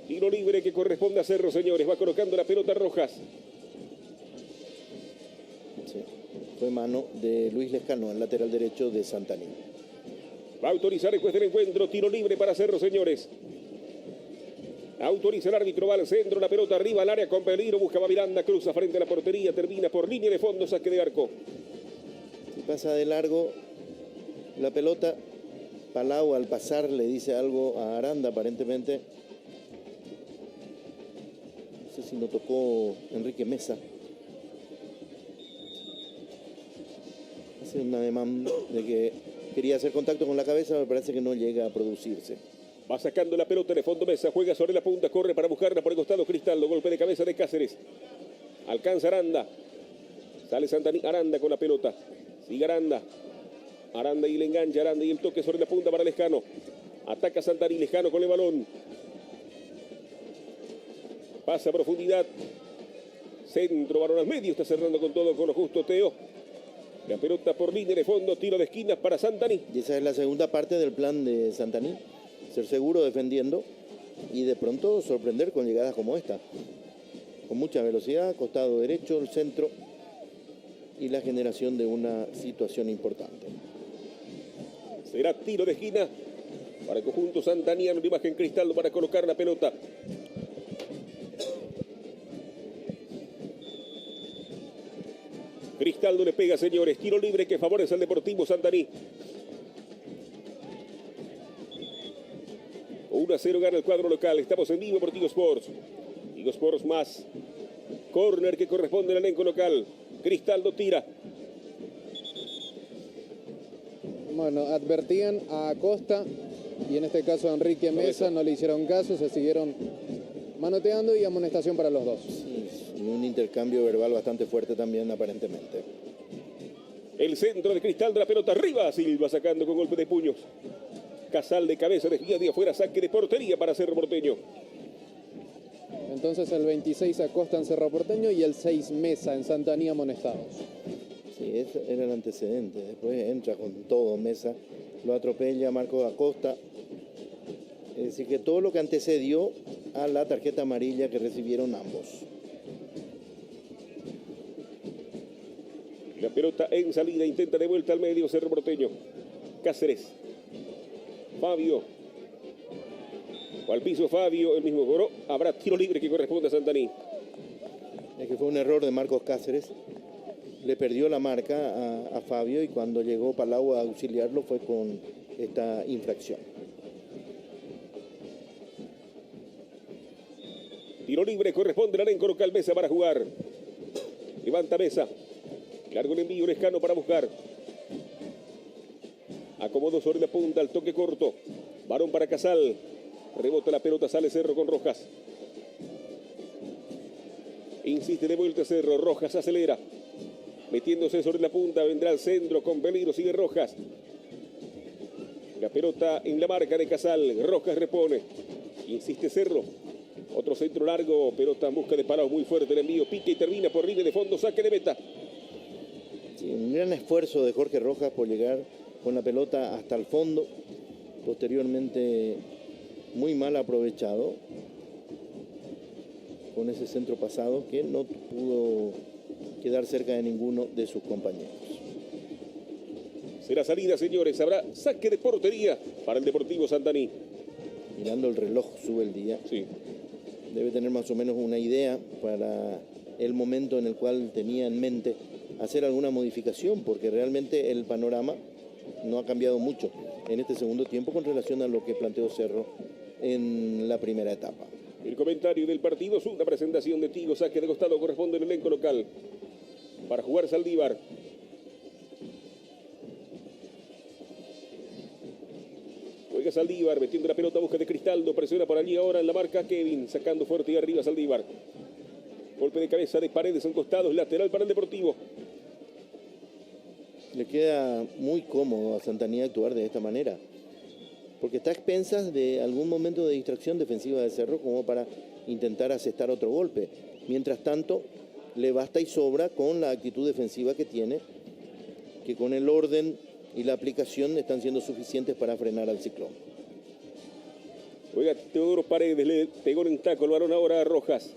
Tiro libre que corresponde a Cerro, señores. Va colocando la pelota Rojas. Sí, fue mano de Luis Lescano, el lateral derecho de Santaní. Va a autorizar después del encuentro. Tiro libre para Cerro, señores. Autoriza el árbitro, va al centro, la pelota arriba al área con peligro, buscaba Miranda, cruza frente a la portería, termina por línea de fondo, saque de arco. Si pasa de largo la pelota, Palau al pasar le dice algo a Aranda aparentemente. No sé si no tocó Enrique Mesa. Hace un ademán de que quería hacer contacto con la cabeza, me parece que no llega a producirse. Va sacando la pelota de fondo Mesa, juega sobre la punta, corre para buscarla por el costado Cristaldo, golpe de cabeza de Cáceres. Alcanza Aranda. Sale Santaní, Aranda con la pelota. Sigue Aranda. Aranda y le engancha, Aranda y el toque sobre la punta para Lescano. Ataca Santaní, Lescano con el balón. Pasa a profundidad. Centro, balón al medio, está cerrando con todo, con lo justo Teo. La pelota por línea de fondo, tiro de esquinas para Santaní. Y esa es la segunda parte del plan de Santaní. Ser seguro defendiendo y de pronto sorprender con llegadas como esta. Con mucha velocidad, costado derecho, el centro y la generación de una situación importante. Será tiro de esquina para el conjunto santaniano. La imagen Cristaldo para colocar la pelota. Cristaldo le pega, señores. Tiro libre que favorece al Deportivo Santaní. 1-0 gana el cuadro local. Estamos en vivo por Tigo Sports. Tigo Sports más. Córner que corresponde al elenco local. Cristaldo tira. Bueno, advertían a Acosta y en este caso a Enrique Mesa, no le hicieron caso, se siguieron manoteando y amonestación para los dos. Sí, y un intercambio verbal bastante fuerte también aparentemente. El centro de Cristaldo, la pelota arriba. Silva sacando con golpe de puños. Casal de cabeza, desvía de afuera, saque de portería para Cerro Porteño. Entonces el 26 Acosta en Cerro Porteño y el 6 Mesa en Santaní amonestados. Sí, ese era el antecedente. Después entra con todo Mesa, lo atropella Marcos Acosta. Es decir, que todo lo que antecedió a la tarjeta amarilla que recibieron ambos. La pelota en salida, intenta de vuelta al medio Cerro Porteño. Cáceres. Fabio. O al piso Fabio, el mismo Goró. Habrá tiro libre que corresponde a Santaní. Es que fue un error de Marcos Cáceres. Le perdió la marca a Fabio y cuando llegó Palau a auxiliarlo fue con esta infracción. Tiro libre, corresponde al elenco local. Mesa para jugar. Levanta Mesa. Largo el envío, Lescano para buscar. Acomodo sobre la punta, al toque corto. Varón para Casal. Rebota la pelota, sale Cerro con Rojas. Insiste de vuelta Cerro. Rojas acelera. Metiéndose sobre la punta, vendrá el centro con peligro, sigue Rojas. La pelota en la marca de Casal. Rojas repone. Insiste Cerro. Otro centro largo, pelota en busca de Palau, muy fuerte el envío, pique y termina por libre de fondo, saque de meta. Sí, un gran esfuerzo de Jorge Rojas por llegar con la pelota hasta el fondo, posteriormente muy mal aprovechado con ese centro pasado que no pudo quedar cerca de ninguno de sus compañeros. Será salida, señores, habrá saque de portería para el Deportivo Santaní. Mirando el reloj, sube el día. Sí. Debe tener más o menos una idea para el momento en el cual tenía en mente hacer alguna modificación, porque realmente el panorama no ha cambiado mucho en este segundo tiempo con relación a lo que planteó Cerro en la primera etapa. El comentario del partido, una presentación de Tigo, saque de costado, corresponde al elenco local. Para jugar Saldívar. Juega Saldívar, metiendo la pelota, busca de Cristaldo, presiona por allí ahora en la marca Kevin, sacando fuerte y arriba Saldívar. Golpe de cabeza de Paredes a un costado, es lateral para el Deportivo. Le queda muy cómodo a Santaní actuar de esta manera, porque está a expensas de algún momento de distracción defensiva de Cerro como para intentar asestar otro golpe. Mientras tanto, le basta y sobra con la actitud defensiva que tiene, que con el orden y la aplicación están siendo suficientes para frenar al Ciclón. Oiga, Teodoro Paredes le pegó en taco el balón ahora a Rojas.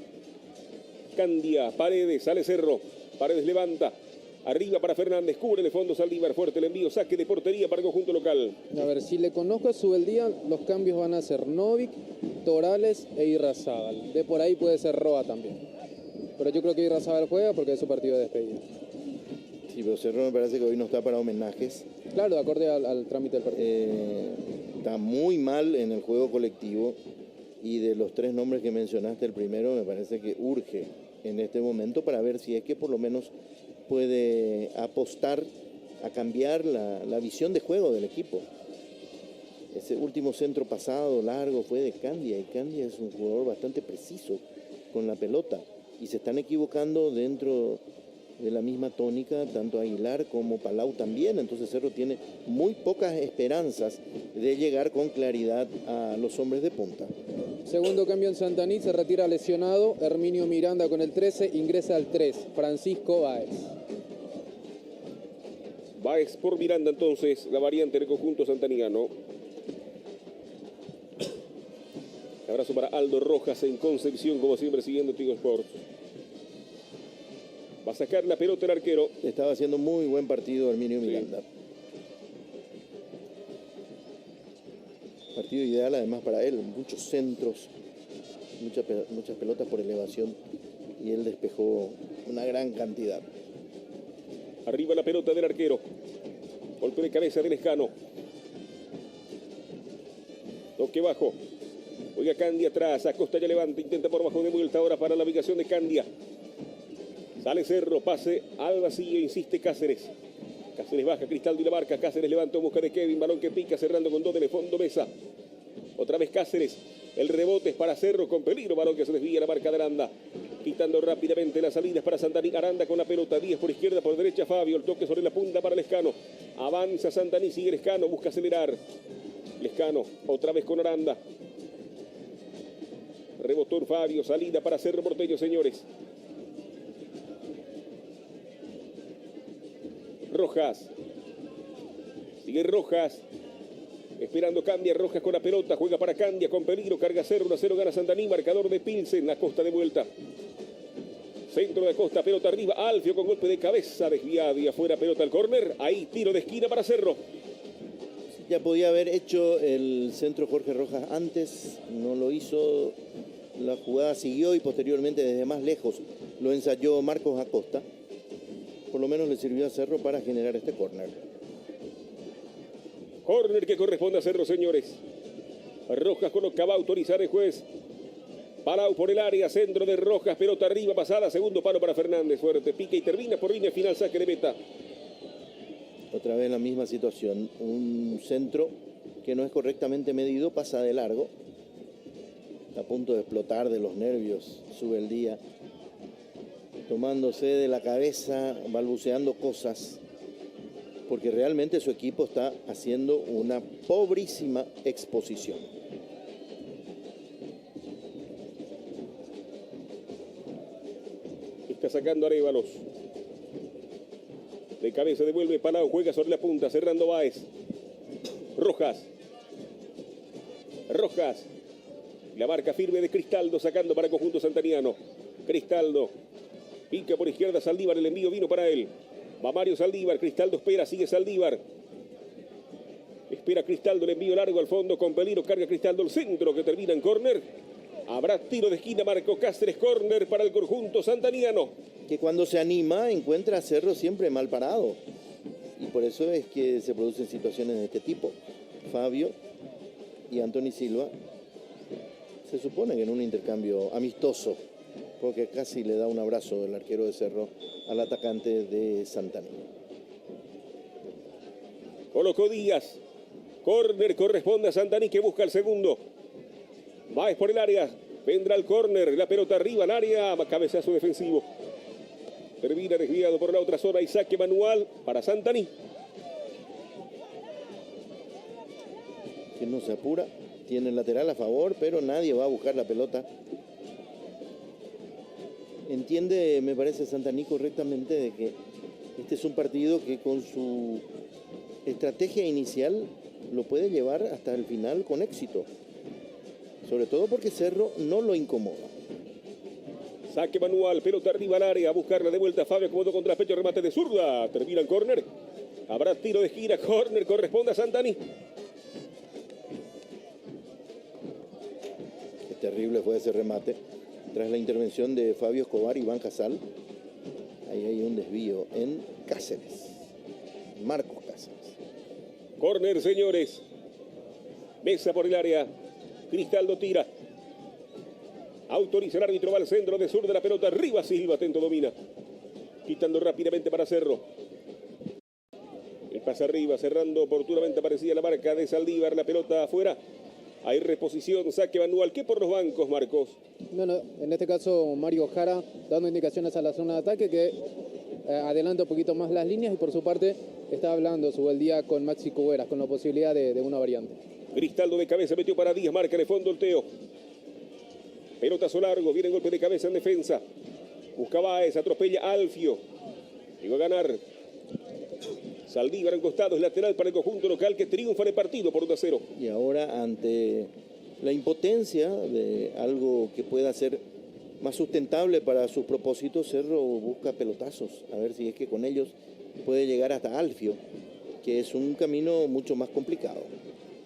Candia, Paredes, sale Cerro. Paredes levanta. Arriba para Fernández, cubre de fondo Saldívar, fuerte el envío, saque de portería para el conjunto local. A ver, si le conozco a Subeldía, los cambios van a ser Novik, Torales e Irrazábal. De por ahí puede ser Roa también. Pero yo creo que Irrazábal juega porque es su partido de despedida. Sí, pero Cerro me parece que hoy no está para homenajes. Claro, de acorde al trámite del partido. Está muy mal en el juego colectivo y de los tres nombres que mencionaste, el primero me parece que urge en este momento para ver si es que por lo menos puede apostar a cambiar la visión de juego del equipo. Ese último centro pasado largo fue de Candia y Candia es un jugador bastante preciso con la pelota y se están equivocando dentro de la misma tónica tanto Aguilar como Palau también, entonces Cerro tiene muy pocas esperanzas de llegar con claridad a los hombres de punta. Segundo cambio en Santaní, se retira lesionado Herminio Miranda con el 13, ingresa al 3, Francisco Báez. Báez por Miranda entonces, la variante del conjunto santaniano. Abrazo para Aldo Rojas en Concepción, como siempre siguiendo Tigo Sports. Va a sacar la pelota el arquero. Estaba haciendo muy buen partido Herminio Miranda. Partido ideal además para él, muchos centros, muchas pelotas por elevación y él despejó una gran cantidad. Arriba la pelota del arquero. Golpe de cabeza del Lescano. Toque bajo. Oiga Candia atrás. Acosta ya levanta. Intenta por bajo de vuelta ahora para la ubicación de Candia. Sale Cerro. Pase al vacío. Insiste Cáceres. Cáceres baja. Cristaldo y la marca. Cáceres levanta en busca de Kevin. Balón que pica cerrando con dos de fondo Mesa. Otra vez Cáceres. El rebote es para Cerro con peligro. Balón que se desvía la marca de Aranda. Quitando rápidamente las salidas para Santaní. Aranda con la pelota. 10 por izquierda, por derecha Fabio. El toque sobre la punta para Lescano. Avanza Santaní. Sigue Lescano. Busca acelerar. Lescano. Otra vez con Aranda. Rebotó Fabio. Salida para Cerro Porteño, señores. Rojas. Sigue Rojas. Esperando Candia, Rojas con la pelota, juega para Candia con peligro, carga Cerro, 1-0 gana Santaní, marcador de Pilsen, Acosta de vuelta. Centro de Acosta, pelota arriba, Alfio con golpe de cabeza, desviado y afuera, pelota al córner, ahí tiro de esquina para Cerro. Ya podía haber hecho el centro Jorge Rojas antes, no lo hizo, la jugada siguió y posteriormente desde más lejos lo ensayó Marcos Acosta. Por lo menos le sirvió a Cerro para generar este córner. Córner que corresponde a Cerro, señores. Rojas colocaba a autorizar el juez. Palau por el área, centro de Rojas, pelota arriba, pasada, segundo palo para Fernández. Fuerte, pica y termina por línea final, saque de meta. Otra vez la misma situación. Un centro que no es correctamente medido, pasa de largo. Está a punto de explotar de los nervios, sube el día. Tomándose de la cabeza, balbuceando cosas. Porque realmente su equipo está haciendo una pobrísima exposición. Está sacando Arévalos. De cabeza devuelve Palau, juega sobre la punta, cerrando Báez. Rojas. Rojas. La marca firme de Cristaldo, sacando para el conjunto santaniano. Cristaldo. Pica por izquierda Saldívar, el envío vino para él. Va Mario Saldívar, Cristaldo espera, sigue Saldívar. Espera Cristaldo, el envío largo al fondo con peligro, carga Cristaldo el centro que termina en córner. Habrá tiro de esquina, Marco Cáceres, córner para el conjunto santaniano. Que cuando se anima encuentra a Cerro siempre mal parado. Y por eso es que se producen situaciones de este tipo. Fabio y Anthony Silva se supone que en un intercambio amistoso, porque casi le da un abrazo el arquero de Cerro al atacante de Santaní. Colocó Díaz. Córner corresponde a Santaní que busca el segundo. Báez por el área. Vendrá el córner. La pelota arriba al área. Cabezazo defensivo. Termina desviado por la otra zona y saque manual para Santaní. Que no se apura. Tiene el lateral a favor, pero nadie va a buscar la pelota. Entiende, me parece, Santaní correctamente de que este es un partido que con su estrategia inicial lo puede llevar hasta el final con éxito. Sobre todo porque Cerro no lo incomoda. Saque manual, pelota arriba al área, a buscarla de vuelta. Fabio acomodo contra el pecho, remate de zurda. Termina el córner. Habrá tiro de gira, córner, corresponde a Santaní. Qué terrible fue ese remate. Tras la intervención de Fabio Escobar y Iván Casal, ahí hay un desvío en Cáceres. Marcos Cáceres. Córner, señores. Mesa por el área. Cristaldo tira. Autoriza el árbitro, va al centro de sur de la pelota. Arriba Silva, atento, domina. Quitando rápidamente para Cerro. El pase arriba, cerrando oportunamente, aparecía la marca de Saldívar. La pelota afuera. Hay reposición, saque manual. ¿Qué por los bancos, Marcos? No, en este caso Mario Jara dando indicaciones a la zona de ataque que adelanta un poquito más las líneas y por su parte está hablando sobre el día con Maxi Cuberas, con la posibilidad de una variante. Cristaldo de cabeza, metió para Díaz, marca de fondo el Teo. Pelotazo largo, viene el golpe de cabeza en defensa. Busca Báez, atropella a Alfio. Llegó a ganar. Saldívar en costados, lateral para el conjunto local que triunfa en el partido por 1-0. Y ahora ante la impotencia de algo que pueda ser más sustentable para sus propósitos, Cerro busca pelotazos. A ver si es que con ellos puede llegar hasta Alfio, que es un camino mucho más complicado.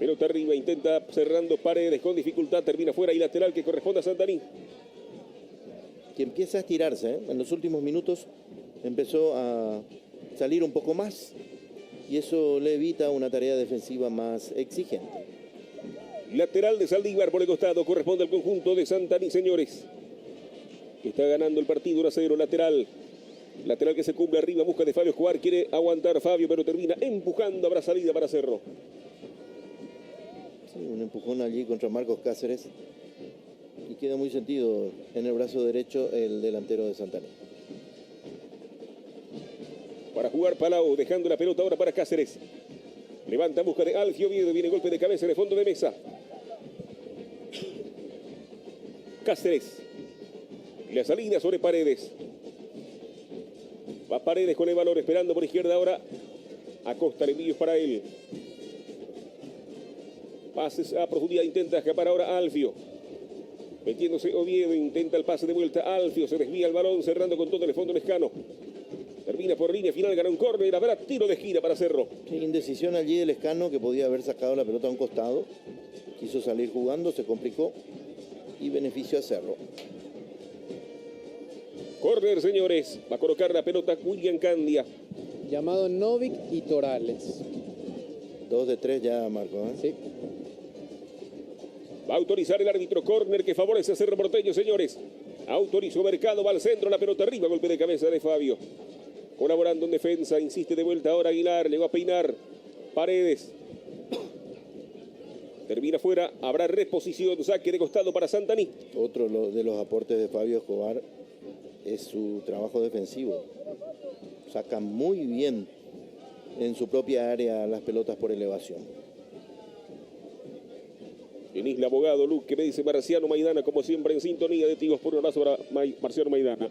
Pelota arriba, intenta cerrando Paredes con dificultad, termina fuera y lateral que corresponde a Santaní. Que empieza a estirarse, ¿eh? En los últimos minutos empezó a salir un poco más y eso le evita una tarea defensiva más exigente. Lateral de Saldívar por el costado, corresponde al conjunto de Santaní, señores. Está ganando el partido 1-0, lateral. Lateral que se cumple arriba, busca de Fabio Escobar, quiere aguantar Fabio, pero termina empujando, habrá salida para Cerro. Sí, un empujón allí contra Marcos Cáceres y queda muy sentido en el brazo derecho el delantero de Santaní. Para jugar Palau, dejando la pelota ahora para Cáceres. Levanta en busca de Alfio Oviedo, viene golpe de cabeza en el fondo de mesa. Cáceres. La salida sobre Paredes. Va Paredes con el valor, esperando por izquierda ahora. Acosta, el envío es para él. Pases a profundidad, intenta escapar ahora Alfio. Metiéndose Oviedo, intenta el pase de vuelta. Alfio se desvía el balón, cerrando con todo el fondo Lescano. Termina por línea final, gana un córner, habrá tiro de esquina para Cerro. Sí, indecisión allí del Lescano, que podía haber sacado la pelota a un costado. Quiso salir jugando, se complicó y benefició a Cerro. Corner, señores. Va a colocar la pelota William Candia. Llamado Novik y Torales. 2 de 3 ya, Marco, ¿eh? Sí. Va a autorizar el árbitro. Corner que favorece a Cerro Porteño, señores. Autorizó Mercado, va al centro, la pelota arriba, golpe de cabeza de Fabio. Colaborando en defensa, insiste de vuelta ahora Aguilar, le va a peinar Paredes. Termina fuera, habrá reposición, saque de costado para Santaní. Otro de los aportes de Fabio Escobar es su trabajo defensivo. Saca muy bien en su propia área las pelotas por elevación. En Isla Abogado, Luke, que me dice Marciano Maidana, como siempre en sintonía de Tigos, por un abrazo para Marciano Maidana.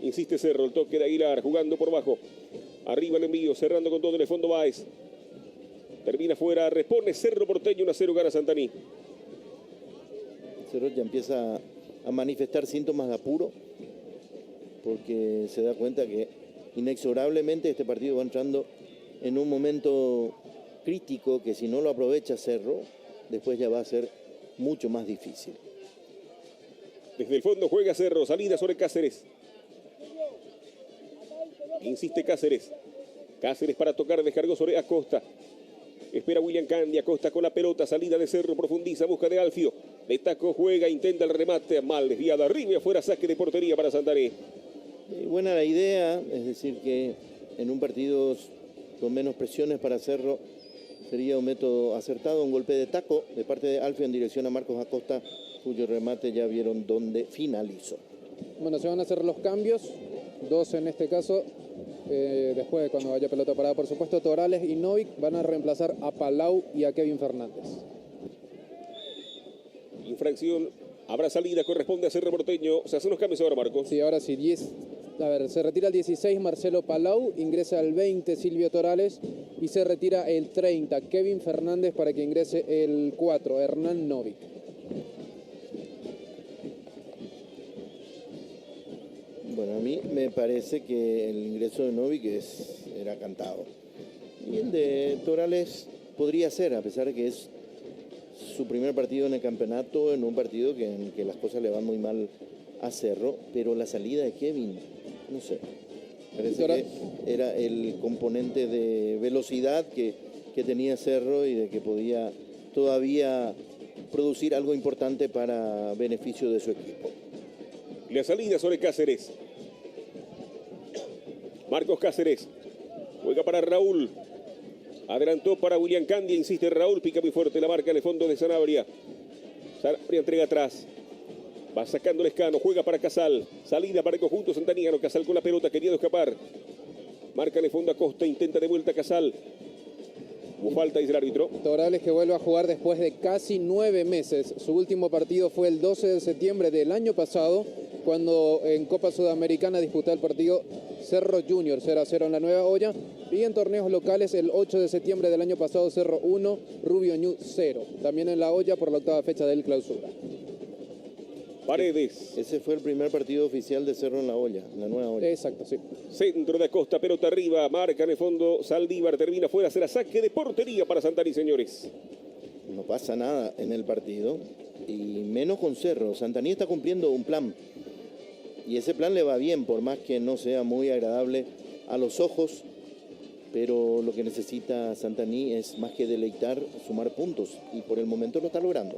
Insiste Cerro, el toque de Aguilar, jugando por bajo. Arriba el envío, cerrando con todo en el fondo Báez. Termina fuera, responde Cerro Porteño, 1-0 gana Santaní. Cerro ya empieza a manifestar síntomas de apuro, porque se da cuenta que inexorablemente este partido va entrando en un momento crítico que si no lo aprovecha Cerro, después ya va a ser mucho más difícil. Desde el fondo juega Cerro, salida sobre Cáceres. Insiste Cáceres. Cáceres para tocar, descargó sobre Acosta. Espera William Candia, Acosta con la pelota, salida de Cerro, profundiza, busca de Alfio. De taco juega, intenta el remate, mal desviada, arriba y afuera, saque de portería para Santaní. Buena la idea, es decir que en un partido con menos presiones para Cerro sería un método acertado, un golpe de taco de parte de Alfio en dirección a Marcos Acosta, cuyo remate ya vieron dónde finalizó. Bueno, se van a hacer los cambios, 2 en este caso. Después, cuando haya pelota parada, por supuesto, Torales y Novik van a reemplazar a Palau y a Kevin Fernández. Infracción, habrá salida, corresponde a Cerro Porteño. Se hacen los cambios ahora, Marcos. Sí, ahora sí, 10. A ver, se retira el 16 Marcelo Palau, ingresa el 20 Silvio Torales y se retira el 30 Kevin Fernández para que ingrese el 4 Hernán Novik. Bueno, a mí me parece que el ingreso de Novik era cantado. Y el de Torales podría ser, a pesar de que es su primer partido en el campeonato, en un partido en que las cosas le van muy mal a Cerro, pero la salida de Kevin, no sé, parece que era el componente de velocidad que tenía Cerro y de que podía todavía producir algo importante para beneficio de su equipo. La salida sobre Cáceres. Marcos Cáceres. Juega para Raúl. Adelantó para William Candia. Insiste Raúl. Pica muy fuerte la marca en el fondo de Sanabria. Sanabria entrega atrás. Va sacando el escano. Juega para Casal. Salida para el conjunto santaniano. Casal con la pelota. Queriendo escapar. Marca en el fondo a Costa. Intenta de vuelta Casal. Hubo falta, dice el árbitro. Torales que vuelve a jugar después de casi 9 meses. Su último partido fue el 12 de septiembre del año pasado, cuando en Copa Sudamericana disputó el partido Cerro Junior 0-0 en la Nueva Olla. Y en torneos locales el 8 de septiembre del año pasado Cerro 1, Rubio Ñu 0. También en la Olla por la 8ª fecha del clausura. Paredes. Ese fue el primer partido oficial de Cerro en la Olla, en la Nueva Olla. Exacto, sí. Centro de Acosta, pelota arriba, marca en el fondo, Saldívar termina fuera, será saque de portería para Santaní, señores. No pasa nada en el partido, y menos con Cerro. Santaní está cumpliendo un plan, y ese plan le va bien, por más que no sea muy agradable a los ojos, pero lo que necesita Santaní es más que deleitar, sumar puntos, y por el momento lo está logrando.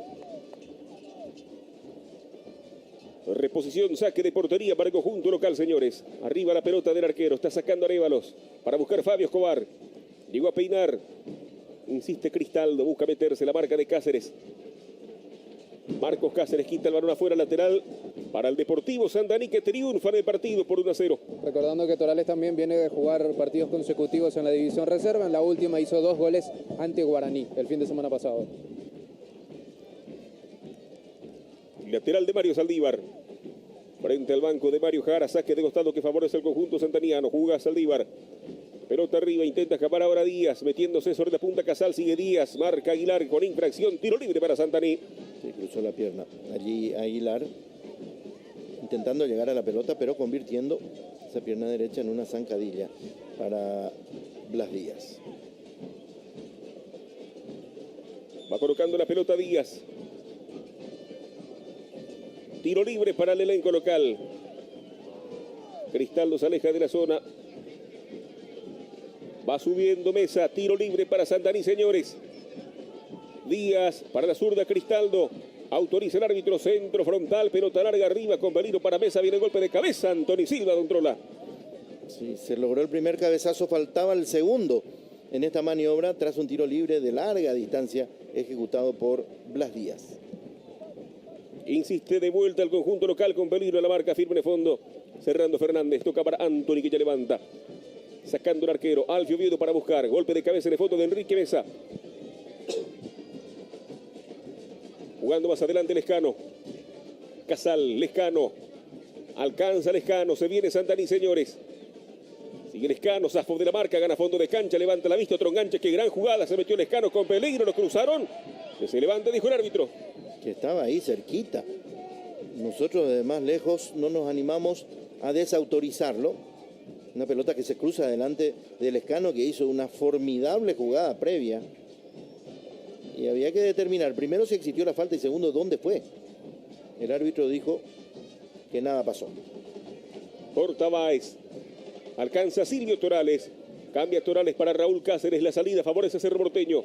Reposición, saque de portería para el conjunto local, señores. Arriba la pelota del arquero, está sacando Arévalos para buscar Fabio Escobar. Llegó a peinar. Insiste Cristaldo, busca meterse la marca de Cáceres. Marcos Cáceres quita el balón afuera, lateral para el Deportivo Santaní, que triunfa en el partido por 1-0. Recordando que Torales también viene de jugar partidos consecutivos en la división reserva. En la última hizo 2 goles ante Guaraní el fin de semana pasado. Lateral de Mario Saldívar. Frente al banco de Mario Jara, saque de costado que favorece al conjunto santaniano. Juega Saldívar. Pelota arriba, intenta escapar ahora Díaz, metiéndose sobre la punta Casal, sigue Díaz, marca Aguilar con infracción, tiro libre para Santaní. Sí, cruzó la pierna. Allí Aguilar intentando llegar a la pelota, pero convirtiendo esa pierna derecha en una zancadilla para Blas Díaz. Va colocando la pelota Díaz. Tiro libre para el elenco local. Cristaldo se aleja de la zona. Va subiendo Mesa. Tiro libre para Santaní, señores. Díaz para la zurda, Cristaldo. Autoriza el árbitro, centro frontal, pelota larga arriba con peligro para Mesa. Viene el golpe de cabeza. Anthony Silva controla. Sí, se logró el primer cabezazo, faltaba el segundo en esta maniobra tras un tiro libre de larga distancia ejecutado por Blas Díaz. Insiste de vuelta al conjunto local con peligro a la marca, firme de fondo. Cerrando Fernández, toca para Anthony que ya levanta. Sacando el arquero, Alfio Oviedo para buscar. Golpe de cabeza en el fondo de Enrique Mesa. Jugando más adelante Lescano. Casal, Lescano. Alcanza Lescano, se viene Santaní, señores. Sigue Lescano, zafo de la marca, gana fondo de cancha, levanta la vista, otro enganche, qué gran jugada, se metió Lescano con peligro, lo cruzaron. Que se levante, dijo el árbitro. Que estaba ahí cerquita. Nosotros de más lejos no nos animamos a desautorizarlo. Una pelota que se cruza delante del Lescano, que hizo una formidable jugada previa. Y había que determinar, primero, si existió la falta y segundo, dónde fue. El árbitro dijo que nada pasó. Porta Báez. Alcanza Silvio Torales. Cambia Torales para Raúl Cáceres. La salida favorece a Cerro Porteño.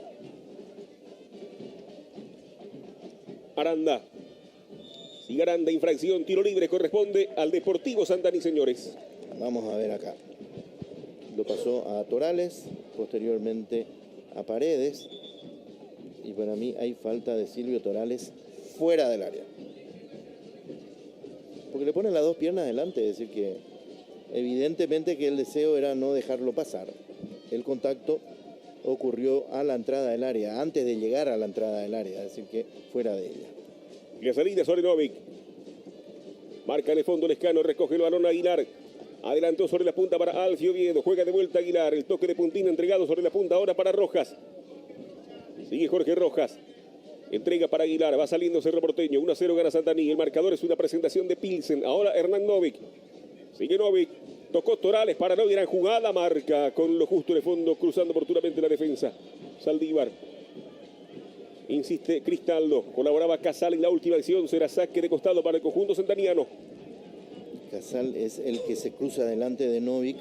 Aranda. Sigue Aranda, infracción, tiro libre, corresponde al Deportivo Santaní, señores. Vamos a ver acá. Lo pasó a Torales, posteriormente a Paredes. Y para mí hay falta de Silvio Torales fuera del área. Porque le ponen las dos piernas delante, es decir que evidentemente que el deseo era no dejarlo pasar. El contacto ocurrió a la entrada del área, antes de llegar a la entrada del área, es decir que fuera de ella. La salida sobre Novik. Marca en el fondo Lescano, recoge el balón Aguilar. Adelantó sobre la punta para Alfio Oviedo. Juega de vuelta Aguilar. El toque de puntín entregado sobre la punta ahora para Rojas. Sigue Jorge Rojas. Entrega para Aguilar. Va saliendo Cerro Porteño. 1-0 gana Santaní. El marcador es una presentación de Pilsen. Ahora Hernán Novik. Sigue Novik. Tocó Torales para no gran jugada. Marca con lo justo de fondo. Cruzando oportunamente la defensa. Saldívar. Insiste Cristaldo. Colaboraba Casal en la última acción. Será saque de costado para el conjunto santaniano. Casal es el que se cruza delante de Novik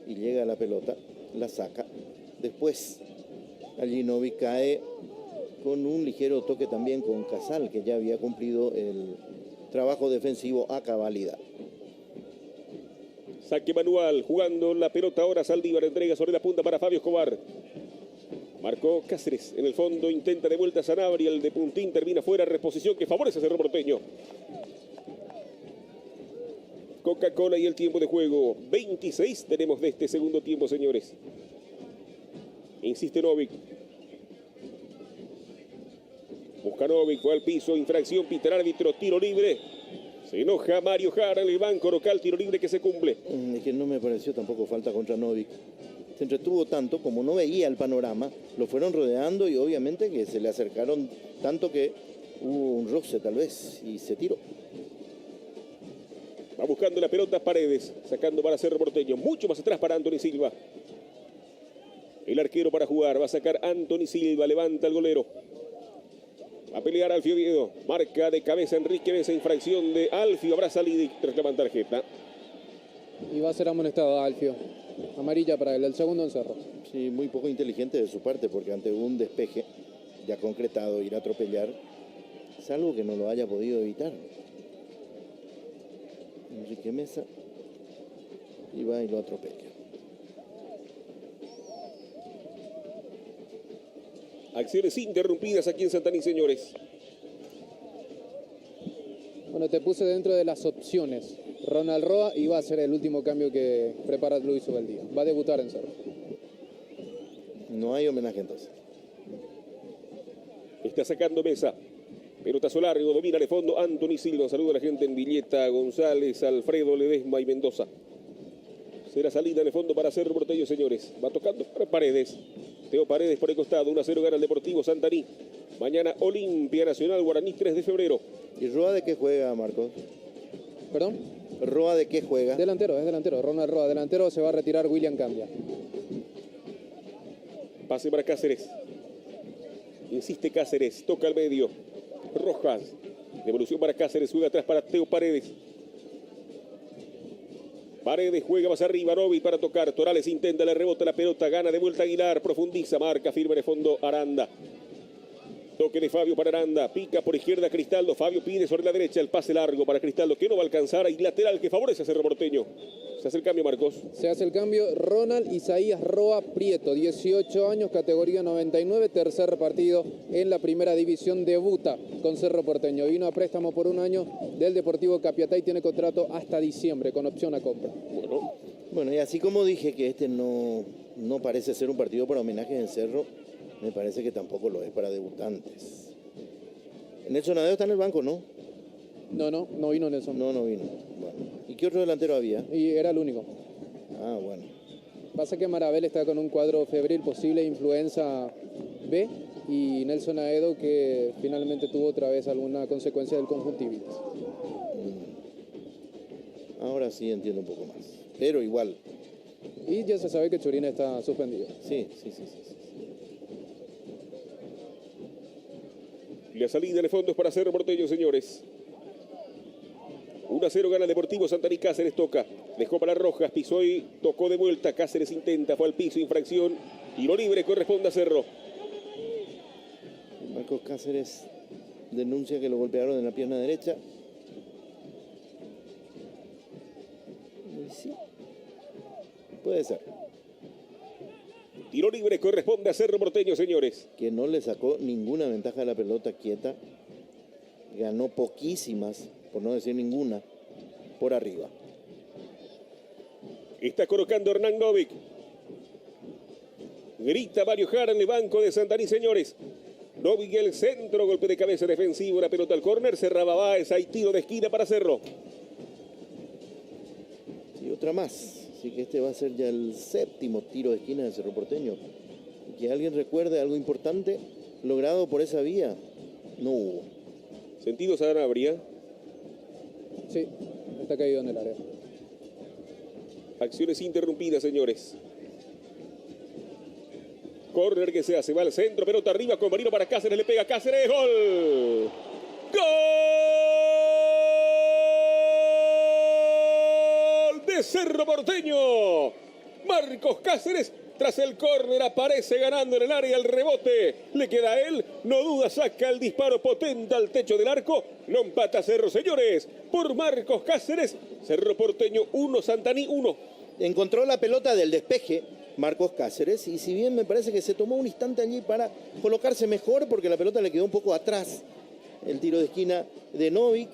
y llega a la pelota. La saca. Después allí Novik cae con un ligero toque también con Casal, que ya había cumplido el trabajo defensivo a cabalidad. Saque manual, jugando la pelota ahora Saldívar, entrega sobre la punta para Fabio Escobar. Marcó Cáceres en el fondo, intenta de vuelta Sanabria, el de puntín termina fuera, reposición que favorece a Cerro Porteño. Coca-Cola y el tiempo de juego, 26 tenemos de este segundo tiempo, señores. Insiste Novik. Busca Novik, fue al piso, infracción, pita el árbitro, tiro libre. Se enoja Mario Jara en el banco local, tiro libre que se cumple. Es que no me pareció tampoco falta contra Novik. Se entretuvo tanto, como no veía el panorama, lo fueron rodeando y obviamente que se le acercaron tanto que hubo un roce tal vez y se tiró. Va buscando la pelota Paredes, sacando para Cerro Porteño, mucho más atrás para Anthony Silva. El arquero para jugar, va a sacar Anthony Silva, levanta el golero. Va a pelear Alfio Oviedo, marca de cabeza Enrique Mesa, infracción de Alfio, habrá salido y reclaman tarjeta. Y va a ser amonestado a Alfio. Amarilla para él, el segundo en Cerro. Sí, muy poco inteligente de su parte, porque ante un despeje ya concretado, ir a atropellar, salvo que no lo haya podido evitar. Enrique Mesa y va y lo atropella. Acciones interrumpidas aquí en Santaní, señores. Bueno, te puse dentro de las opciones. Ronald Roa y va a ser el último cambio que prepara Luis Ubeldía. Va a debutar en Cerro. No hay homenaje entonces. Está sacando Mesa. Pelotazo largo, domina de fondo Anthony Silva. Saluda a la gente en Villeta, González, Alfredo, Ledesma y Mendoza. Será salida de fondo para Cerro Porteño, señores. Va tocando para Paredes. Teo Paredes por el costado. 1-0 gana el Deportivo Santaní. Mañana Olimpia Nacional Guaraní 3 de febrero. ¿Y Roa de qué juega, Marcos? ¿Perdón? ¿Roa de qué juega? Delantero, es delantero. Ronald Roa, delantero, se va a retirar William Cambia. Pase para Cáceres. Insiste Cáceres, toca al medio. Rojas. Devolución para Cáceres, sube atrás para Teo Paredes. Paredes juega más arriba, Novi para tocar. Torales intenta, le rebota la pelota, gana de vuelta Aguilar, profundiza, marca, firme de fondo Aranda. Toque de Fabio para Aranda, pica por izquierda Cristaldo, Fabio pide sobre la derecha el pase largo para Cristaldo que no va a alcanzar, y lateral que favorece a Cerro Porteño. Se hace el cambio, Marcos. Se hace el cambio, Ronald Isaías Roa Prieto, 18 años, categoría 99, tercer partido en la primera división, debuta con Cerro Porteño. Vino a préstamo por un año del Deportivo Capiatá y tiene contrato hasta diciembre con opción a compra. Bueno, y así como dije que este no parece ser un partido para homenajes en Cerro, me parece que tampoco lo es para debutantes. Nelson Adeo está en el banco, ¿no? No vino Nelson. No vino. Bueno. ¿Y qué otro delantero había? Y era el único. Ah, bueno. Pasa que Marabel está con un cuadro febril, posible influenza B, y Nelson Aedo que finalmente tuvo otra vez alguna consecuencia del conjuntivitis. Ahora sí entiendo un poco más. Pero igual. Y ya se sabe que Churina está suspendido. Sí. La salida de fondo es para Cerro Porteño, señores. 1-0 gana el Deportivo Santaní. Cáceres toca, dejó para Rojas, pisó y tocó de vuelta. Cáceres intenta, fue al piso, infracción. Tiro libre, corresponde a Cerro. Marcos Cáceres denuncia que lo golpearon en la pierna derecha. Sí, puede ser. Tiro libre, corresponde a Cerro Porteño, señores. Que no le sacó ninguna ventaja a la pelota quieta. Ganó poquísimas, por no decir ninguna, por arriba. Está colocando Hernán Novik. Grita Mario Jara en el banco de Santaní, señores. Novik el centro, golpe de cabeza defensivo, la pelota al córner, cerraba Báez, hay tiro de esquina para Cerro. Y otra más. Así que este va a ser ya el séptimo tiro de esquina de Cerro Porteño. Que alguien recuerde algo importante logrado por esa vía. No hubo. ¿Sentido Sanabria? Sí, está caído en el área. Acciones interrumpidas, señores. Córner que se hace, va al centro, pelota arriba con Marino para Cáceres, le pega Cáceres, ¡gol! ¡Gol de Cerro Porteño! Marcos Cáceres, tras el córner, aparece ganando en el área, el rebote le queda a él, no duda, saca el disparo potente al techo del arco, no empata Cerro, señores, por Marcos Cáceres. Cerro Porteño 1, Santaní 1. Encontró la pelota del despeje Marcos Cáceres, y si bien me parece que se tomó un instante allí para colocarse mejor porque la pelota le quedó un poco atrás, el tiro de esquina de Novik,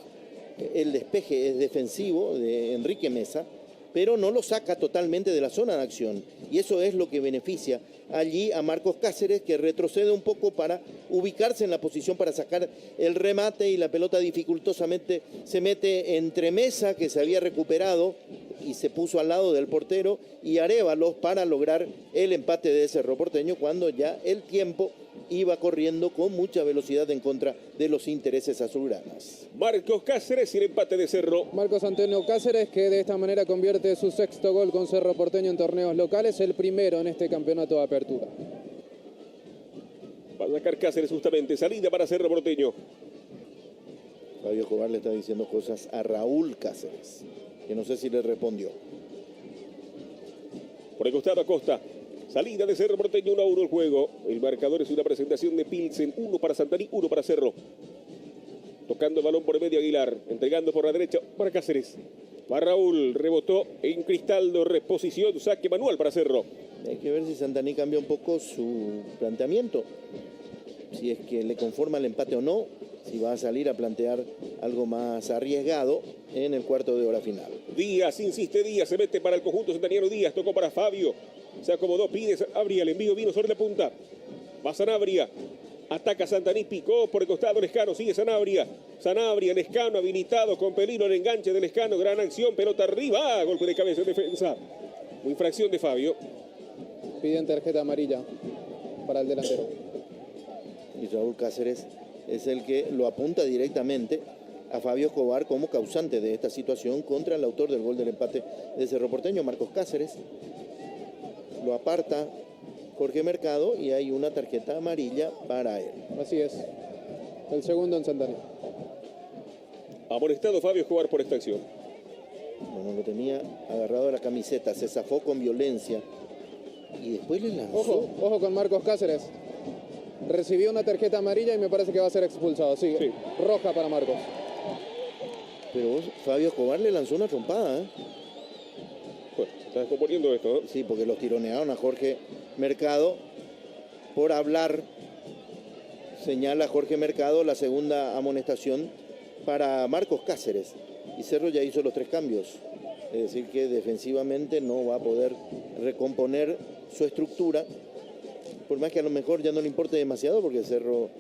el despeje es defensivo de Enrique Mesa, pero no lo saca totalmente de la zona de acción, y eso es lo que beneficia allí a Marcos Cáceres, que retrocede un poco para ubicarse en la posición para sacar el remate, y la pelota dificultosamente se mete entre Mesa, que se había recuperado y se puso al lado del portero, y Arévalos para lograr el empate de Cerro Porteño cuando ya el tiempo iba corriendo con mucha velocidad en contra de los intereses azulgranas. Marcos Cáceres y el empate de Cerro. Marcos Antonio Cáceres, que de esta manera convierte su sexto gol con Cerro Porteño en torneos locales, el primero en este campeonato de apertura. Va a sacar Cáceres justamente, salida para Cerro Porteño. Fabio Escobar le está diciendo cosas a Raúl Cáceres, que no sé si le respondió. Por el costado Acosta. Salida de Cerro Porteño, 1-1 el juego. El marcador es una presentación de Pilsen, 1 para Santaní, 1 para Cerro. Tocando el balón por medio Aguilar, entregando por la derecha para Cáceres. Va Raúl, rebotó en Cristaldo, reposición, saque manual para Cerro. Hay que ver si Santaní cambia un poco su planteamiento, si es que le conforma el empate o no, si va a salir a plantear algo más arriesgado en el cuarto de hora final. Díaz, insiste Díaz, se mete para el conjunto santaniano. Díaz tocó para Fabio, se acomodó, pide Sanabria, el envío vino sobre la punta. Va Sanabria, ataca Santaní, picó por el costado Lescano, sigue Sanabria. Sanabria, Lescano habilitado con peligro, el enganche de Lescano, gran acción, pelota arriba, golpe de cabeza en defensa. Infracción de Fabio. Piden tarjeta amarilla para el delantero. Y Raúl Cáceres es el que lo apunta directamente a Fabio Escobar como causante de esta situación contra el autor del gol del empate de Cerro Porteño, Marcos Cáceres. Lo aparta Jorge Mercado y hay una tarjeta amarilla para él. Así es. El segundo en Santaní. Amonestado Fabio Escobar por esta acción. Bueno, lo tenía agarrado a la camiseta, se zafó con violencia y después le lanzó. Ojo con Marcos Cáceres. Recibió una tarjeta amarilla y me parece que va a ser expulsado. Sí. Roja para Marcos. Pero Fabio Escobar le lanzó una trompada, ¿eh? Bueno, se está descomponiendo esto, ¿no? Sí, porque los tironearon a Jorge Mercado por hablar. Señala Jorge Mercado la segunda amonestación para Marcos Cáceres. Y Cerro ya hizo los 3 cambios. Es decir, que defensivamente no va a poder recomponer su estructura. Por más que a lo mejor ya no le importe demasiado, porque Cerro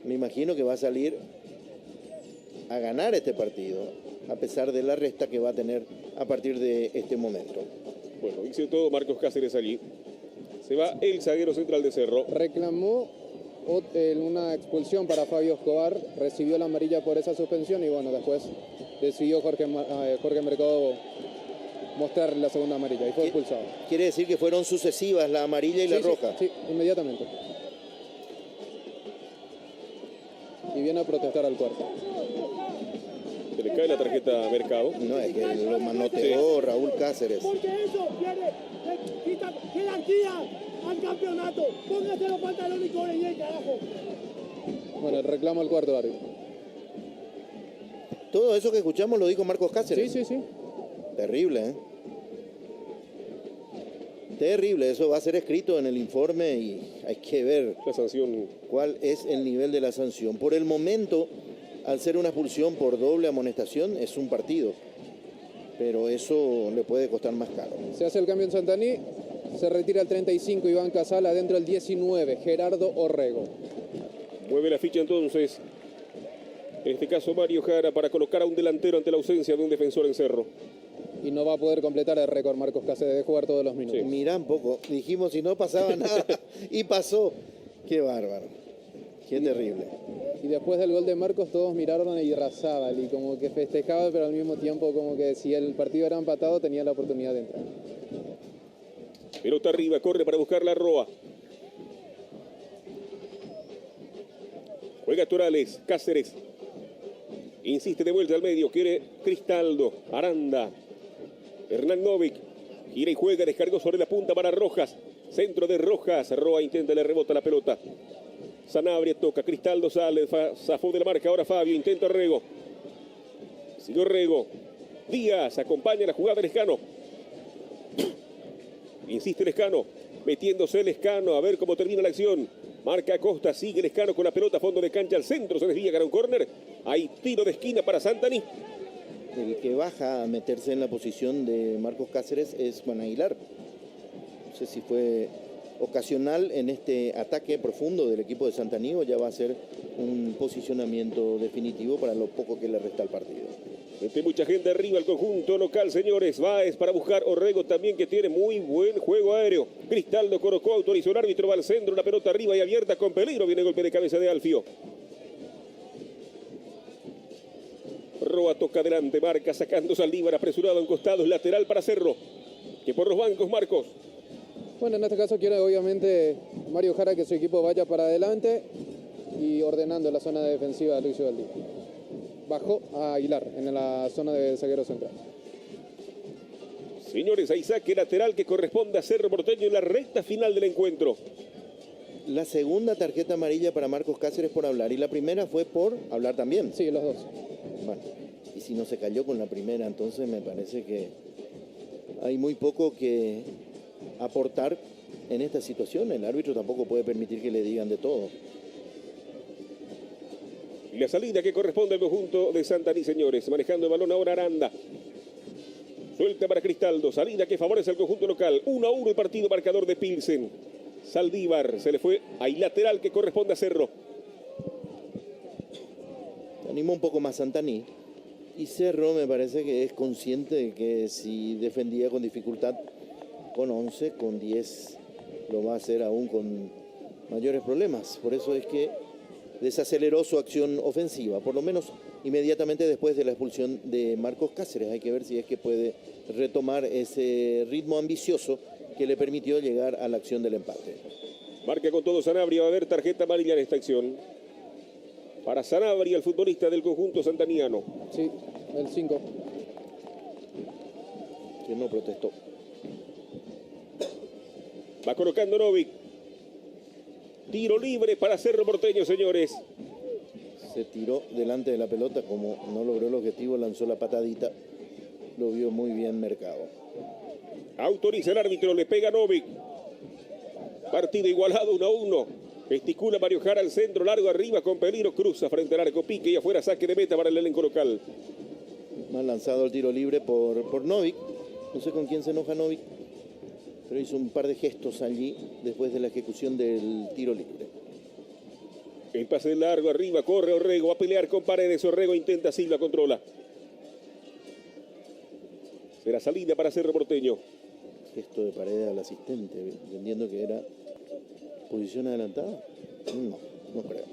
me imagino que va a salir a ganar este partido, a pesar de la resta que va a tener a partir de este momento. Bueno, dice todo Marcos Cáceres allí. Se va el zaguero central de Cerro. Reclamó una expulsión para Fabio Escobar, recibió la amarilla por esa suspensión y bueno, después decidió Jorge Mercado mostrar la segunda amarilla y fue expulsado. Quiere decir que fueron sucesivas la amarilla y la roja. Sí, inmediatamente. Y viene a protestar al cuerpo. Se le cae la tarjeta a Mercado. No, es que lo manoteó Raúl Cáceres. Porque eso quita jerarquía al campeonato. Póngase los pantalones y cobre bien, carajo. Bueno, el reclamo al cuarto árbitro. Todo eso que escuchamos lo dijo Marcos Cáceres. Sí. Terrible, ¿eh? Terrible, eso va a ser escrito en el informe y hay que ver La sanción. cuál es el nivel de la sanción. Por el momento, al ser una expulsión por doble amonestación, es un partido. Pero eso le puede costar más caro. Se hace el cambio en Santaní, se retira el 35 Iván Casal, adentro el 19 Gerardo Orrego. Mueve la ficha entonces. En este caso Mario Jara para colocar a un delantero ante la ausencia de un defensor en Cerro. Y no va a poder completar el récord Marcos Cáceres de jugar todos los minutos. Sí. Mirá un poco, dijimos si no pasaba nada y pasó. Qué bárbaro, qué terrible. Y después del gol de Marcos todos miraron a Irarrázaval y como que festejaba, pero al mismo tiempo como que si el partido era empatado tenía la oportunidad de entrar. Pelota arriba, corre para buscar la Roa. Juega Torales, Cáceres. Insiste de vuelta al medio, quiere Cristaldo, Aranda. Hernán Novik, gira y juega, descargó sobre la punta para Rojas. Centro de Rojas, Roa intenta, le rebota la pelota. Sanabria toca, Cristaldo sale, zafó de la marca, ahora Fabio, intenta Rego. Siguió Rego. Díaz acompaña la jugada de Lescano. Insiste Lescano, metiéndose Lescano, a ver cómo termina la acción. Marca Costa, sigue Lescano con la pelota, fondo de cancha al centro, se desvía, gana un córner. Hay tiro de esquina para Santaní. El que baja a meterse en la posición de Marcos Cáceres es Juan Aguilar. No sé si fue ocasional en este ataque profundo del equipo de Santaní o ya va a ser un posicionamiento definitivo para lo poco que le resta al partido. Mete mucha gente arriba al conjunto local, señores. Báez para buscar Orrego también, que tiene muy buen juego aéreo. Cristaldo colocó, autorizó el árbitro, va al centro, la pelota arriba y abierta con peligro. Viene golpe de cabeza de Alfio. Roa toca adelante, marca sacando Saldívar, apresurado en costados, lateral para Cerro. Que por los bancos, Marcos. Bueno, en este caso quiere obviamente Mario Jara que su equipo vaya para adelante y ordenando la zona defensiva de Lucio Valdivia. Bajó a Aguilar en la zona de zaguero central. Señores, hay saque lateral que corresponde a Cerro Porteño en la recta final del encuentro. La segunda tarjeta amarilla para Marcos Cáceres por hablar y la primera fue por hablar también. Sí, los dos. Bueno, y si no se cayó con la primera, entonces me parece que hay muy poco que aportar en esta situación. El árbitro tampoco puede permitir que le digan de todo. Y la salida que corresponde al conjunto de Santaní, señores. Manejando el balón ahora Aranda. Suelta para Cristaldo. Salida que favorece al conjunto local. 1-1 el partido, marcador de Pilsen. Saldívar se le fue. Hay lateral que corresponde a Cerro. Animó un poco más Santaní. Y Cerro me parece que es consciente de que si defendía con dificultad, con 11, con 10, lo va a hacer aún con mayores problemas. Por eso es que desaceleró su acción ofensiva, por lo menos inmediatamente después de la expulsión de Marcos Cáceres. Hay que ver si es que puede retomar ese ritmo ambicioso que le permitió llegar a la acción del empate. Marca con todo Sanabria, va a haber tarjeta amarilla en esta acción. Para Sanabria, el futbolista del conjunto santaniano. Sí, el 5. que no protestó. Va colocando Novik. Tiro libre para Cerro Porteño, señores. Se tiró delante de la pelota, como no logró el objetivo, lanzó la patadita. Lo vio muy bien Mercado. Autoriza el árbitro, le pega Novik. Partido igualado 1-1. Gesticula Mario Jara al centro, largo arriba con peligro. Cruza frente al arco, pique y afuera saque de meta para el elenco local. Mal lanzado el tiro libre por Novik. No sé con quién se enoja Novik, pero hizo un par de gestos allí después de la ejecución del tiro libre. El pase de largo arriba, corre Orrego, va a pelear con Paredes. Orrego intenta, Silva controla. Será salida para Cerro Porteño. Gesto de Paredes al asistente, entendiendo que era posición adelantada. No creo.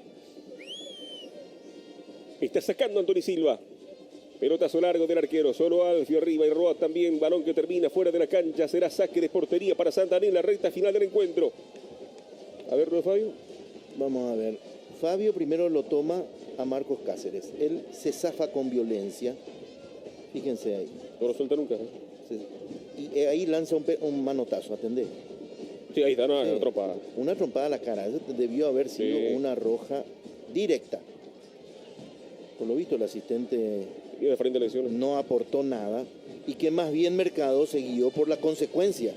Está sacando Anthony Silva. Pelotazo largo del arquero, solo Alfio arriba y Roa también. Balón que termina fuera de la cancha. Será saque de portería para Santander en la recta final del encuentro. A ver, Fabio. Vamos a ver. Fabio primero lo toma a Marcos Cáceres. Él se zafa con violencia. Fíjense ahí. No lo suelta nunca. Y ahí lanza un manotazo, atendé. Sí, ahí está, no, una trompada. Una trompada a la cara. Eso debió haber sido una roja directa. Por lo visto el asistente de frente a lesiones. No aportó nada y que más bien Mercado se guió por la consecuencia.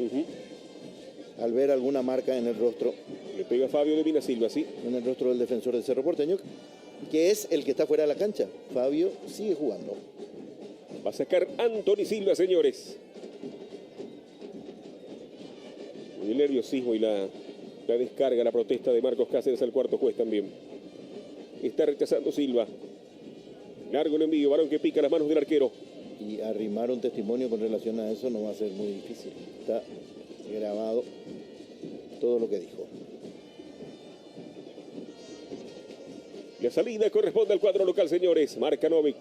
Al ver alguna marca en el rostro. Le pega Fabio de Mina Silva, sí. En el rostro del defensor del Cerro Porteño, que es el que está fuera de la cancha. Fabio sigue jugando. Va a sacar Anthony Silva, señores. El nerviosismo y la descarga, la protesta de Marcos Cáceres al cuarto juez también. Está rechazando Silva. Largo el envío, balón que pica las manos del arquero. Y arrimar un testimonio con relación a eso no va a ser muy difícil. Está grabado todo lo que dijo. La salida corresponde al cuadro local, señores. Marca Novik.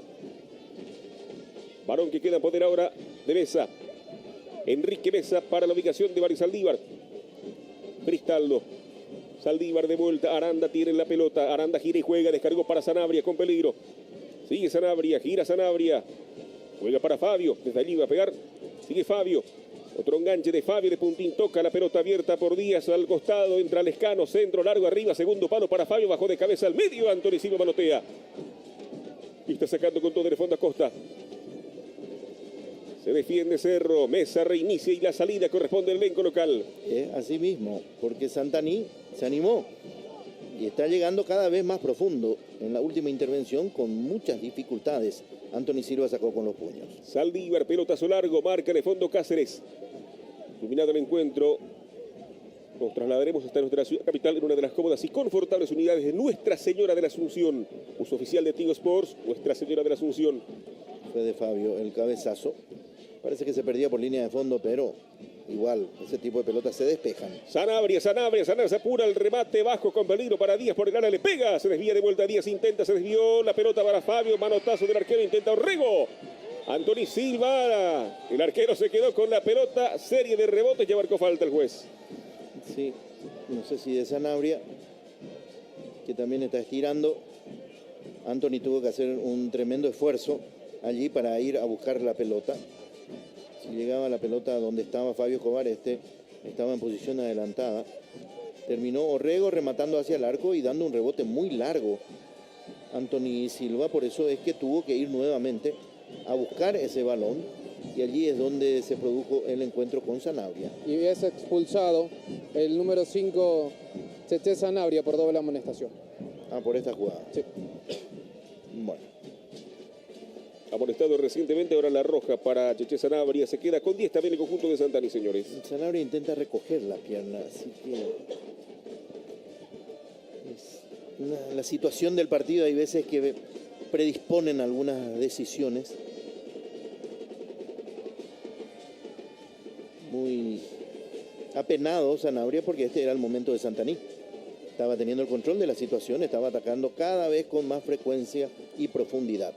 Balón que queda en poder ahora de Mesa. Enrique Mesa para la ubicación de Mario Saldívar. Cristaldo. Saldívar de vuelta. Aranda tiene la pelota. Aranda gira y juega. Descargó para Sanabria con peligro. Sigue Sanabria. Gira Sanabria. Juega para Fabio. Desde allí va a pegar. Sigue Fabio. Otro enganche de Fabio de puntín. Toca la pelota abierta por Díaz al costado. Entra Lescano. Centro largo arriba. Segundo palo para Fabio. Bajó de cabeza al medio. Anthony Silva manotea. Y está sacando con todo de fondo a Costa. Se defiende Cerro, Mesa reinicia y la salida corresponde al elenco local. Así mismo, porque Santaní se animó y está llegando cada vez más profundo. En la última intervención, con muchas dificultades, Anthony Silva sacó con los puños. Saldívar, pelotazo largo, marca de fondo Cáceres. Dominado el encuentro, nos trasladaremos hasta nuestra ciudad capital en una de las cómodas y confortables unidades de Nuestra Señora de la Asunción. Uso oficial de Tigo Sports, Nuestra Señora de la Asunción. Fue de Fabio el cabezazo. Parece que se perdía por línea de fondo, pero igual, ese tipo de pelotas se despejan. Sanabria se apura el remate bajo con peligro para Díaz por el área, le pega, se desvía de vuelta Díaz, intenta, se desvió la pelota para Fabio, manotazo del arquero, intenta Orrego. Anthony Silva, el arquero se quedó con la pelota, serie de rebotes, ya marcó falta el juez. Sí, no sé si de Sanabria, que también está estirando. Anthony tuvo que hacer un tremendo esfuerzo allí para ir a buscar la pelota. Si llegaba la pelota donde estaba Fabio Escobar, estaba en posición adelantada. Terminó Orrego rematando hacia el arco y dando un rebote muy largo. Anthony Silva, por eso es que tuvo que ir nuevamente a buscar ese balón. Y allí es donde se produjo el encuentro con Sanabria. Y es expulsado el número 5, Cheche Sanabria, por doble amonestación. Por esta jugada. Sí. Bueno. Amonestado recientemente, ahora la roja para Cheche Sanabria. Se queda con 10 también el conjunto de Santani, señores. Sanabria intenta recoger la pierna, así que la situación del partido hay veces que predisponen algunas decisiones. Muy apenado Sanabria porque este era el momento de Santaní. Estaba teniendo el control de la situación, estaba atacando cada vez con más frecuencia y profundidad.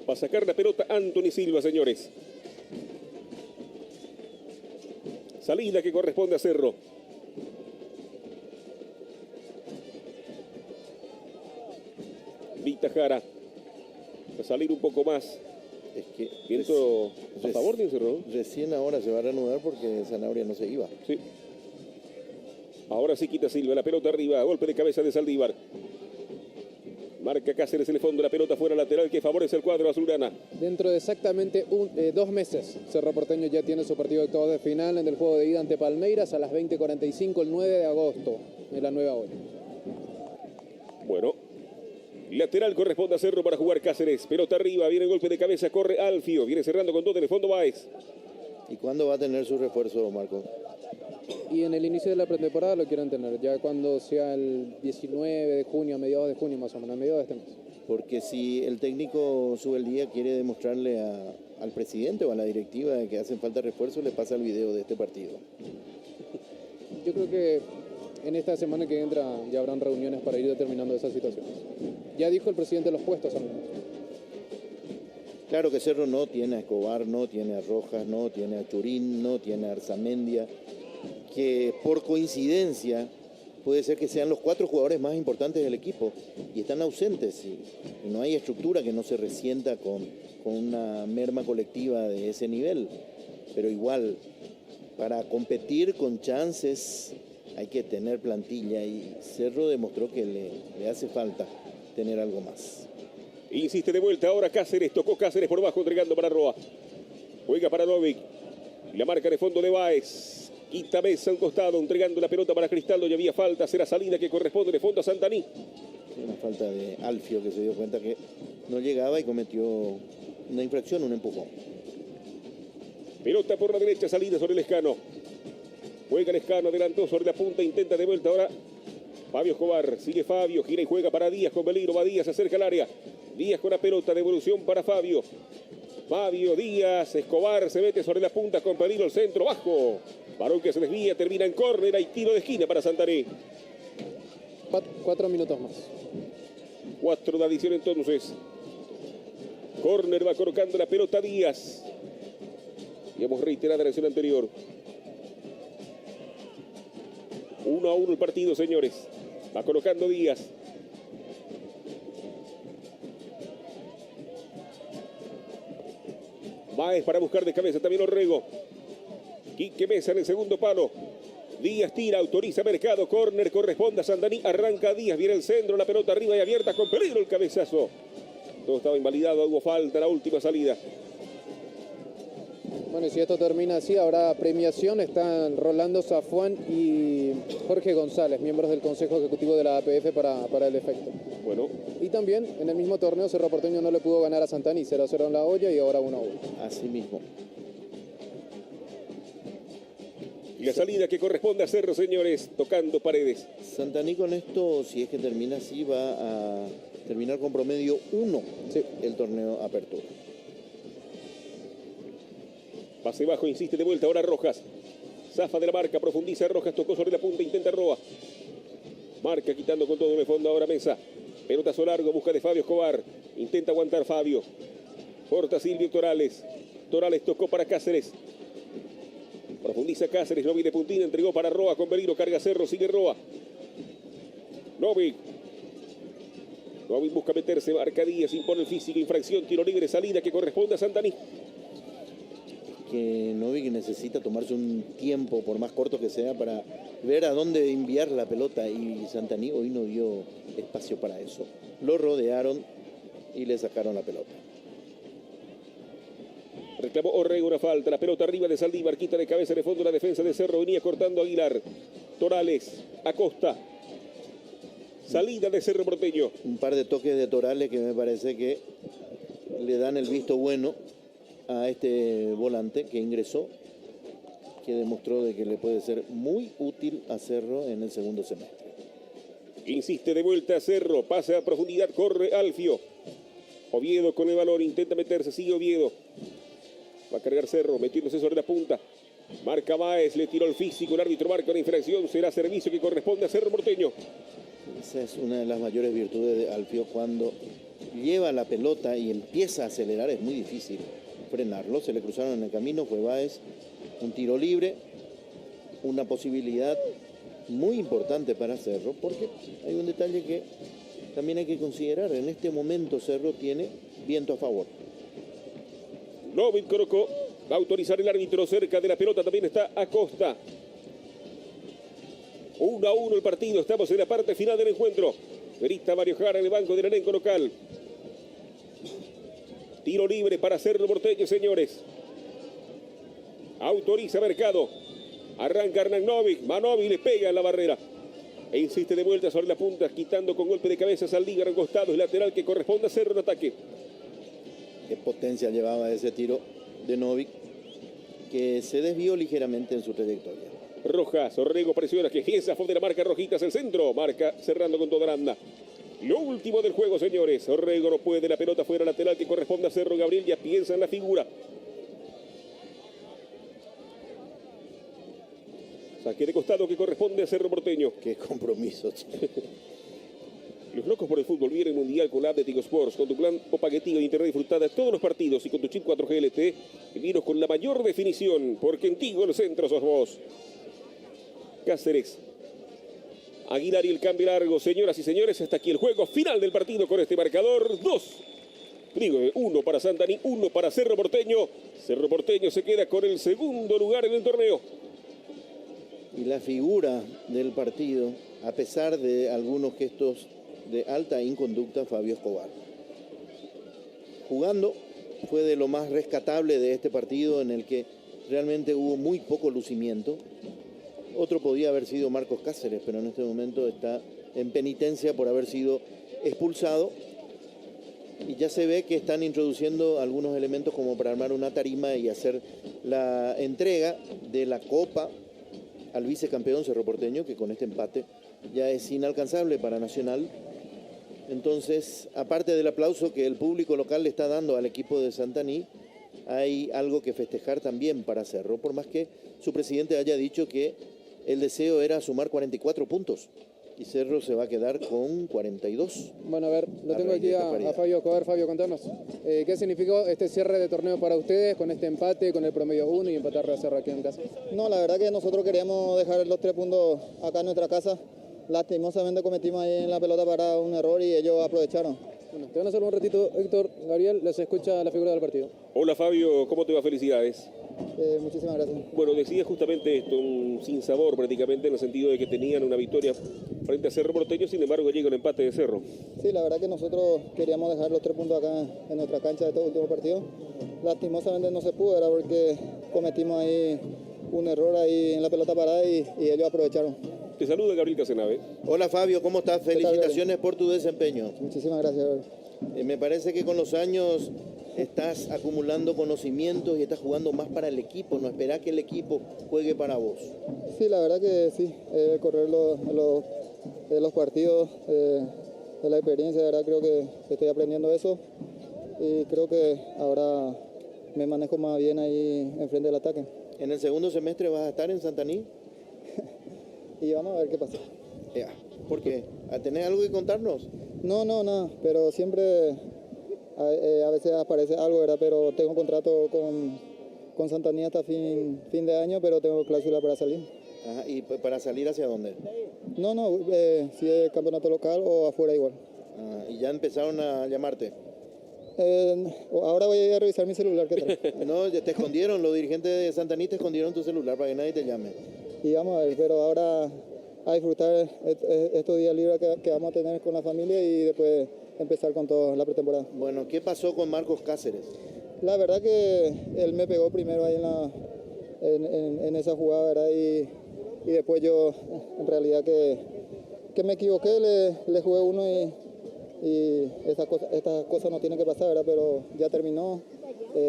Va a sacar la pelota Anthony Silva, señores. Salida que corresponde a Cerro. Jara. A salir un poco más. Es que Viento a favor de Cerro. recién ahora se va a reanudar porque Sanabria no se iba. Sí. Ahora sí quita Silva, la pelota arriba, golpe de cabeza de Saldívar. Marca Cáceres en el fondo, la pelota fuera lateral que favorece el cuadro azulgrana. Dentro de exactamente 2 meses, Cerro Porteño ya tiene su partido de octavos de final en el juego de ida ante Palmeiras a las 20:45 el 9 de agosto, en la nueva hora. Bueno, lateral corresponde a Cerro para jugar Cáceres. Pelota arriba, viene el golpe de cabeza, corre Alfio, viene cerrando con 2 en el fondo Báez. ¿Y cuándo va a tener su refuerzo, Marco? Y en el inicio de la pretemporada lo quieren tener, ya cuando sea el 19 de junio, a mediados de junio más o menos, a mediados de este mes. Porque si el técnico sube el día quiere demostrarle al presidente o a la directiva de que hacen falta refuerzos, le pasa el video de este partido. Yo creo que en esta semana que entra ya habrán reuniones para ir determinando esas situaciones. Ya dijo el presidente los puestos al menos. Claro que Cerro no tiene a Escobar, no tiene a Rojas, no tiene a Churín, no tiene a Arzamendia, que por coincidencia puede ser que sean los 4 jugadores más importantes del equipo y están ausentes y no hay estructura que no se resienta con una merma colectiva de ese nivel. Pero igual, para competir con chances hay que tener plantilla y Cerro demostró que le hace falta tener algo más. Insiste de vuelta ahora Cáceres, tocó Cáceres por bajo entregando para Roa. Juega para Novik. La marca de fondo de Báez. Quita Mesa a un costado, entregando la pelota para Cristaldo. Ya había falta, será salida que corresponde de fondo a Santaní. Una falta de Alfio que se dio cuenta que no llegaba y cometió una infracción, un empujón. Pelota por la derecha, salida sobre el Escano. Juega el Escano, adelantó sobre la punta, intenta de vuelta ahora Fabio Escobar. Sigue Fabio, gira y juega para Díaz con peligro. Va Díaz, se acerca al área. Díaz con la pelota, devolución para Fabio. Fabio, Díaz, Escobar se mete sobre la punta con peligro el centro bajo. Varón que se desvía, termina en córner, hay tiro de esquina para Santaní. 4 minutos más. 4 de adición entonces. Córner va colocando la pelota Díaz. Y hemos reiterado la acción anterior. 1-1 el partido, señores. Va colocando Díaz. Báez para buscar de cabeza también Orrego. Quique Mesa en el segundo palo. Díaz tira, autoriza Mercado, córner, corresponde a Santaní, arranca Díaz, viene el centro, la pelota arriba y abierta con peligro el cabezazo. Todo estaba invalidado, hubo falta, la última salida. Bueno, y si esto termina así, habrá premiación. Están Rolando Zafuán y Jorge González, miembros del Consejo Ejecutivo de la APF para el efecto. Bueno. Y también en el mismo torneo Cerro Porteño no le pudo ganar a Santaní, 0-0 en la olla y ahora 1-1. Así mismo. Y la salida que corresponde a Cerro, señores, tocando Paredes. Santaní con esto, si es que termina así, va a terminar con promedio 1 el torneo Apertura. Pase bajo, insiste de vuelta ahora Rojas. Zafa de la marca, profundiza Rojas, tocó sobre la punta, intenta Roa. Marca quitando con todo en el fondo ahora Mesa. Pelotazo largo, busca de Fabio Escobar. Intenta aguantar Fabio. Corta Silvio Torales. Torales tocó para Cáceres. Profundiza Cáceres, Novik de puntina, entregó para Roa con peligro, carga Cerro, sigue Roa. Novik busca meterse, marca Díaz, impone el físico, infracción, tiro libre, salida que corresponde a Santaní. Que Novik necesita tomarse un tiempo, por más corto que sea, para ver a dónde enviar la pelota y Santaní hoy no dio espacio para eso. Lo rodearon y le sacaron la pelota. Reclamó Orrego una falta, la pelota arriba de Saldívar, quita de cabeza de fondo la defensa de Cerro, venía cortando Aguilar. Torales, Acosta. Salida de Cerro Porteño. Un par de toques de Torales que me parece que le dan el visto bueno a este volante que ingresó, que demostró de que le puede ser muy útil a Cerro en el segundo semestre. Insiste de vuelta a Cerro, pasa a profundidad, corre Alfio. Oviedo con el balón, intenta meterse, sigue Oviedo. Va a cargar Cerro, metiéndose sobre la punta. Marca Báez, le tiró el físico, el árbitro marca una infracción, será servicio que corresponde a Cerro Porteño. Esa es una de las mayores virtudes de Alfio, cuando lleva la pelota y empieza a acelerar es muy difícil frenarlo. Se le cruzaron en el camino, fue Báez, un tiro libre, una posibilidad muy importante para Cerro, porque hay un detalle que también hay que considerar, en este momento Cerro tiene viento a favor. Novik colocó, va a autorizar el árbitro cerca de la pelota, también está Acosta. 1-1 el partido, estamos en la parte final del encuentro. Grita Mario Jara en el banco del elenco local. Tiro libre para Cerro Porteño, señores. Autoriza Mercado. Arranca Hernán Novik. Manovi le pega en la barrera. E insiste de vuelta sobre la punta, quitando con golpe de cabeza Saldívar al costado. El lateral que corresponde a Cerro en ataque. Qué potencia llevaba ese tiro de Novik, que se desvió ligeramente en su trayectoria. Rojas, Orrego presiona, que piensa de la marca Rojitas, el centro. Marca cerrando con toda la anda. Lo último del juego, señores. Orrego no puede, la pelota fuera lateral que corresponde a Cerro. Gabriel ya piensa en la figura. Saque de costado que corresponde a Cerro Porteño. Qué compromiso. Los locos por el fútbol vienen mundial con la app de Tigo Sports. Con tu plan o paquetillo de internet disfruta de todos los partidos y con tu chip 4G LTE viviros con la mayor definición, porque en Tigo el centro sos vos. Cáceres. Aguilar y el cambio largo. Señoras y señores, hasta aquí el juego final del partido con este marcador. 1 para Santaní, 1 para Cerro Porteño. Cerro Porteño se queda con el segundo lugar en el torneo. Y la figura del partido, a pesar de algunos gestos de alta inconducta, Fabio Escobar. Jugando fue de lo más rescatable de este partido, en el que realmente hubo muy poco lucimiento. Otro podía haber sido Marcos Cáceres, pero en este momento está en penitencia por haber sido expulsado. Y ya se ve que están introduciendo algunos elementos como para armar una tarima y hacer la entrega de la Copa al vicecampeón Cerro Porteño, que con este empate ya es inalcanzable para Nacional. Entonces, aparte del aplauso que el público local le está dando al equipo de Santaní, hay algo que festejar también para Cerro, por más que su presidente haya dicho que el deseo era sumar 44 puntos. Y Cerro se va a quedar con 42. Bueno, a ver, lo tengo aquí a Fabio Escobar. Fabio, contanos, ¿qué significó este cierre de torneo para ustedes con este empate, con el promedio 1 y empatar a Cerro aquí en casa? No, la verdad que nosotros queríamos dejar los 3 puntos acá en nuestra casa. Lastimosamente cometimos ahí en la pelota parada un error y ellos aprovecharon. Bueno, te van a hacer un ratito, Héctor. Gabriel, les escucha la figura del partido. Hola Fabio, ¿cómo te va? Felicidades. Muchísimas gracias. Bueno, decía justamente esto, un sinsabor prácticamente, en el sentido de que tenían una victoria frente a Cerro Porteño, sin embargo llega un empate de Cerro. Sí, la verdad que nosotros queríamos dejar los 3 puntos acá en nuestra cancha de todo el último partido. Lastimosamente no se pudo, era porque cometimos ahí un error ahí en la pelota parada y ellos aprovecharon. Te saluda Gabriel Casenave. Hola Fabio, ¿cómo estás? Felicitaciones por tu desempeño. Muchísimas gracias, Gabriel. Me parece que con los años estás acumulando conocimientos y estás jugando más para el equipo, no esperás que el equipo juegue para vos. Sí, la verdad que sí, correr los partidos, de la experiencia, de verdad creo que estoy aprendiendo eso y creo que ahora me manejo más bien ahí enfrente del ataque. ¿En el segundo semestre vas a estar en Santaní? Y vamos a ver qué pasa. ¿Por qué? ¿Tenés algo que contarnos? No, nada, pero siempre a veces aparece algo, ¿verdad? Pero tengo contrato con Santaní hasta fin de año, pero tengo cláusula para salir. Ajá, ¿y para salir hacia dónde? No, si es campeonato local o afuera igual. ¿Y ya empezaron a llamarte? Ahora voy a ir a revisar mi celular, ¿qué tal? No, te escondieron, los dirigentes de Santaní te escondieron tu celular para que nadie te llame. Y vamos a ver, pero ahora a disfrutar estos días libres que vamos a tener con la familia y después empezar con toda la pretemporada. Bueno, ¿qué pasó con Marcos Cáceres? La verdad que él me pegó primero ahí en esa jugada, ¿verdad? Y después yo, en realidad que me equivoqué, le jugué uno y estas cosas no tienen que pasar, ¿verdad? Pero ya terminó.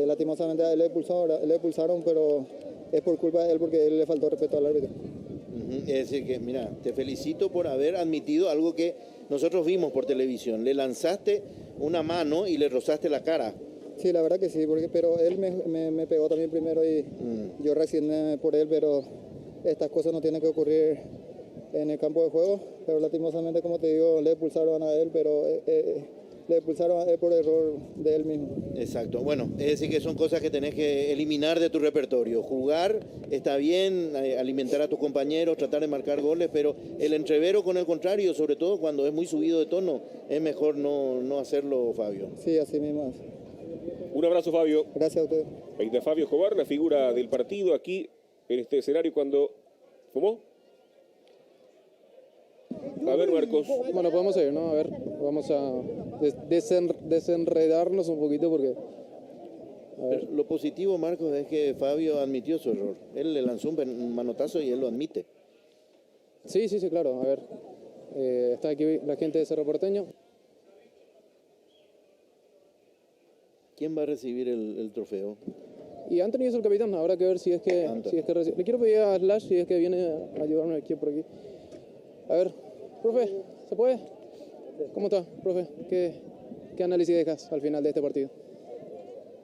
Lastimosamente a él le expulsaron, pero es por culpa de él porque él le faltó respeto al árbitro. Es decir que, mira, te felicito por haber admitido algo que nosotros vimos por televisión. Le lanzaste una mano y le rozaste la cara. Sí, la verdad que sí, pero él me pegó también primero y yo reaccioné por él, pero estas cosas no tienen que ocurrir en el campo de juego. Pero lastimosamente, como te digo, le expulsaron a él, pero le expulsaron por error de él mismo. Exacto. Bueno, es decir que son cosas que tenés que eliminar de tu repertorio. Jugar está bien, alimentar a tus compañeros, tratar de marcar goles, pero el entrevero con el contrario, sobre todo cuando es muy subido de tono, es mejor no hacerlo, Fabio. Sí, así mismo es. Un abrazo, Fabio. Gracias a ustedes. Ahí está Fabio Escobar, la figura del partido aquí en este escenario cuando... ¿Cómo? A ver, Marcos. Bueno, podemos seguir, ¿no? A ver, vamos a desenredarnos un poquito porque... A ver. Lo positivo, Marcos, es que Fabio admitió su error. Él le lanzó un manotazo y él lo admite. Sí, claro. A ver, está aquí la gente de Cerro Porteño. ¿Quién va a recibir el trofeo? Y Anthony es el capitán, habrá que ver si es que recibe. Le quiero pedir a Slash si es que viene a ayudarme aquí por aquí. A ver, profe, ¿se puede? ¿Cómo está, profe? ¿Qué análisis dejas al final de este partido?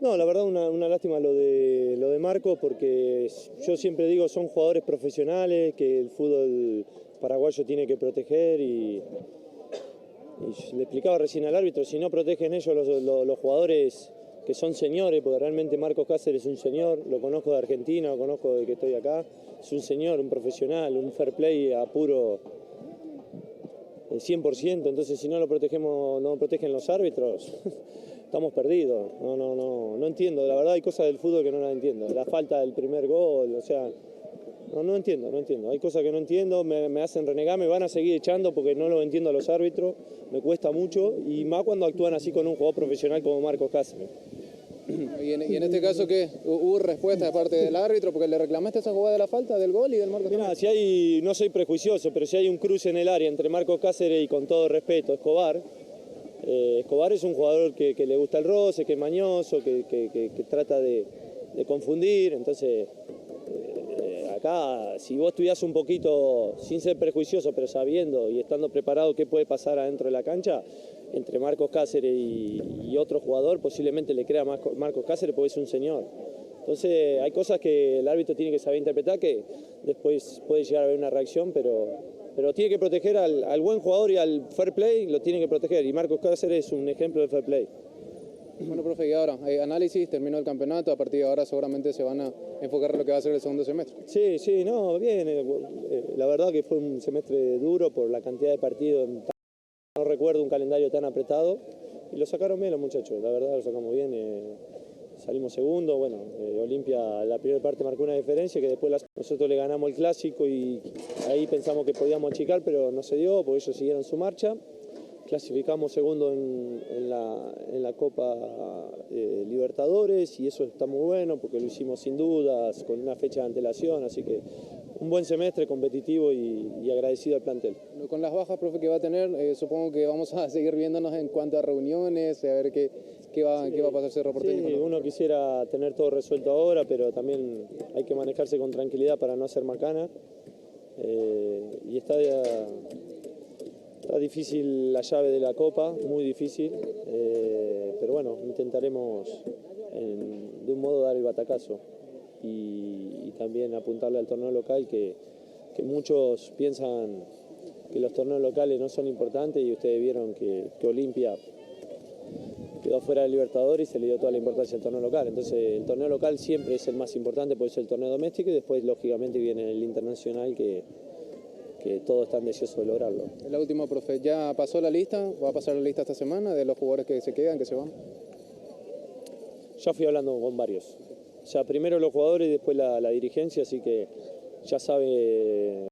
No, la verdad una lástima lo de Marcos, porque yo siempre digo son jugadores profesionales que el fútbol paraguayo tiene que proteger y le explicaba recién al árbitro, si no protegen ellos los jugadores que son señores, porque realmente Marcos Cáceres es un señor, lo conozco de Argentina, lo conozco de que estoy acá, es un señor, un profesional, un fair play a puro 100%, entonces si no lo protegemos, no protegen los árbitros, estamos perdidos. No entiendo, la verdad hay cosas del fútbol que no las entiendo, la falta del primer gol, o sea, no entiendo, hay cosas que no entiendo, me hacen renegar, me van a seguir echando porque no lo entiendo a los árbitros, me cuesta mucho, y más cuando actúan así con un jugador profesional como Marcos Cáceres. Y en este caso, ¿qué? ¿Hubo respuesta de parte del árbitro? Porque le reclamaste esa jugada de la falta del gol y del Marcos. Mira, si hay, no soy prejuicioso, pero si hay un cruce en el área entre Marcos Cáceres y, con todo respeto, Escobar, Escobar es un jugador que le gusta el roce, que es mañoso, que trata de confundir, entonces acá si vos estudiás un poquito, sin ser prejuicioso, pero sabiendo y estando preparado qué puede pasar adentro de la cancha, entre Marcos Cáceres y otro jugador, posiblemente le crea más Marcos Cáceres porque es un señor. Entonces hay cosas que el árbitro tiene que saber interpretar, que después puede llegar a haber una reacción, pero tiene que proteger al buen jugador y al fair play, lo tiene que proteger, y Marcos Cáceres es un ejemplo de fair play. Bueno, profe, y ahora, análisis, terminó el campeonato, a partir de ahora seguramente se van a enfocar en lo que va a ser el segundo semestre. Sí, no, bien, la verdad que fue un semestre duro por la cantidad de partidos, no recuerdo un calendario tan apretado, y lo sacaron bien los muchachos, la verdad lo sacamos bien, salimos segundo, bueno, Olimpia la primera parte marcó una diferencia, que después nosotros le ganamos el clásico y ahí pensamos que podíamos achicar, pero no se dio, porque ellos siguieron su marcha. Clasificamos segundo en la Copa Libertadores, y eso está muy bueno porque lo hicimos sin dudas, con una fecha de antelación, así que un buen semestre competitivo y agradecido al plantel. Con las bajas, profe, que va a tener, supongo que vamos a seguir viéndonos en cuanto a reuniones, a ver qué va a pasar Cerro Porteño. Sí, uno quisiera tener todo resuelto ahora, pero también hay que manejarse con tranquilidad para no hacer macana, y está difícil la llave de la Copa, muy difícil, pero bueno, intentaremos de un modo dar el batacazo y también apuntarle al torneo local, que muchos piensan que los torneos locales no son importantes, y ustedes vieron que Olimpia quedó fuera de Libertadores y se le dio toda la importancia al torneo local. Entonces el torneo local siempre es el más importante porque es el torneo doméstico, y después lógicamente viene el internacional que todos están deseosos de lograrlo. La última, profe, ¿ya pasó la lista? ¿Va a pasar la lista esta semana de los jugadores que se quedan, que se van? Ya fui hablando con varios. O sea, primero los jugadores y después la dirigencia, así que ya sabe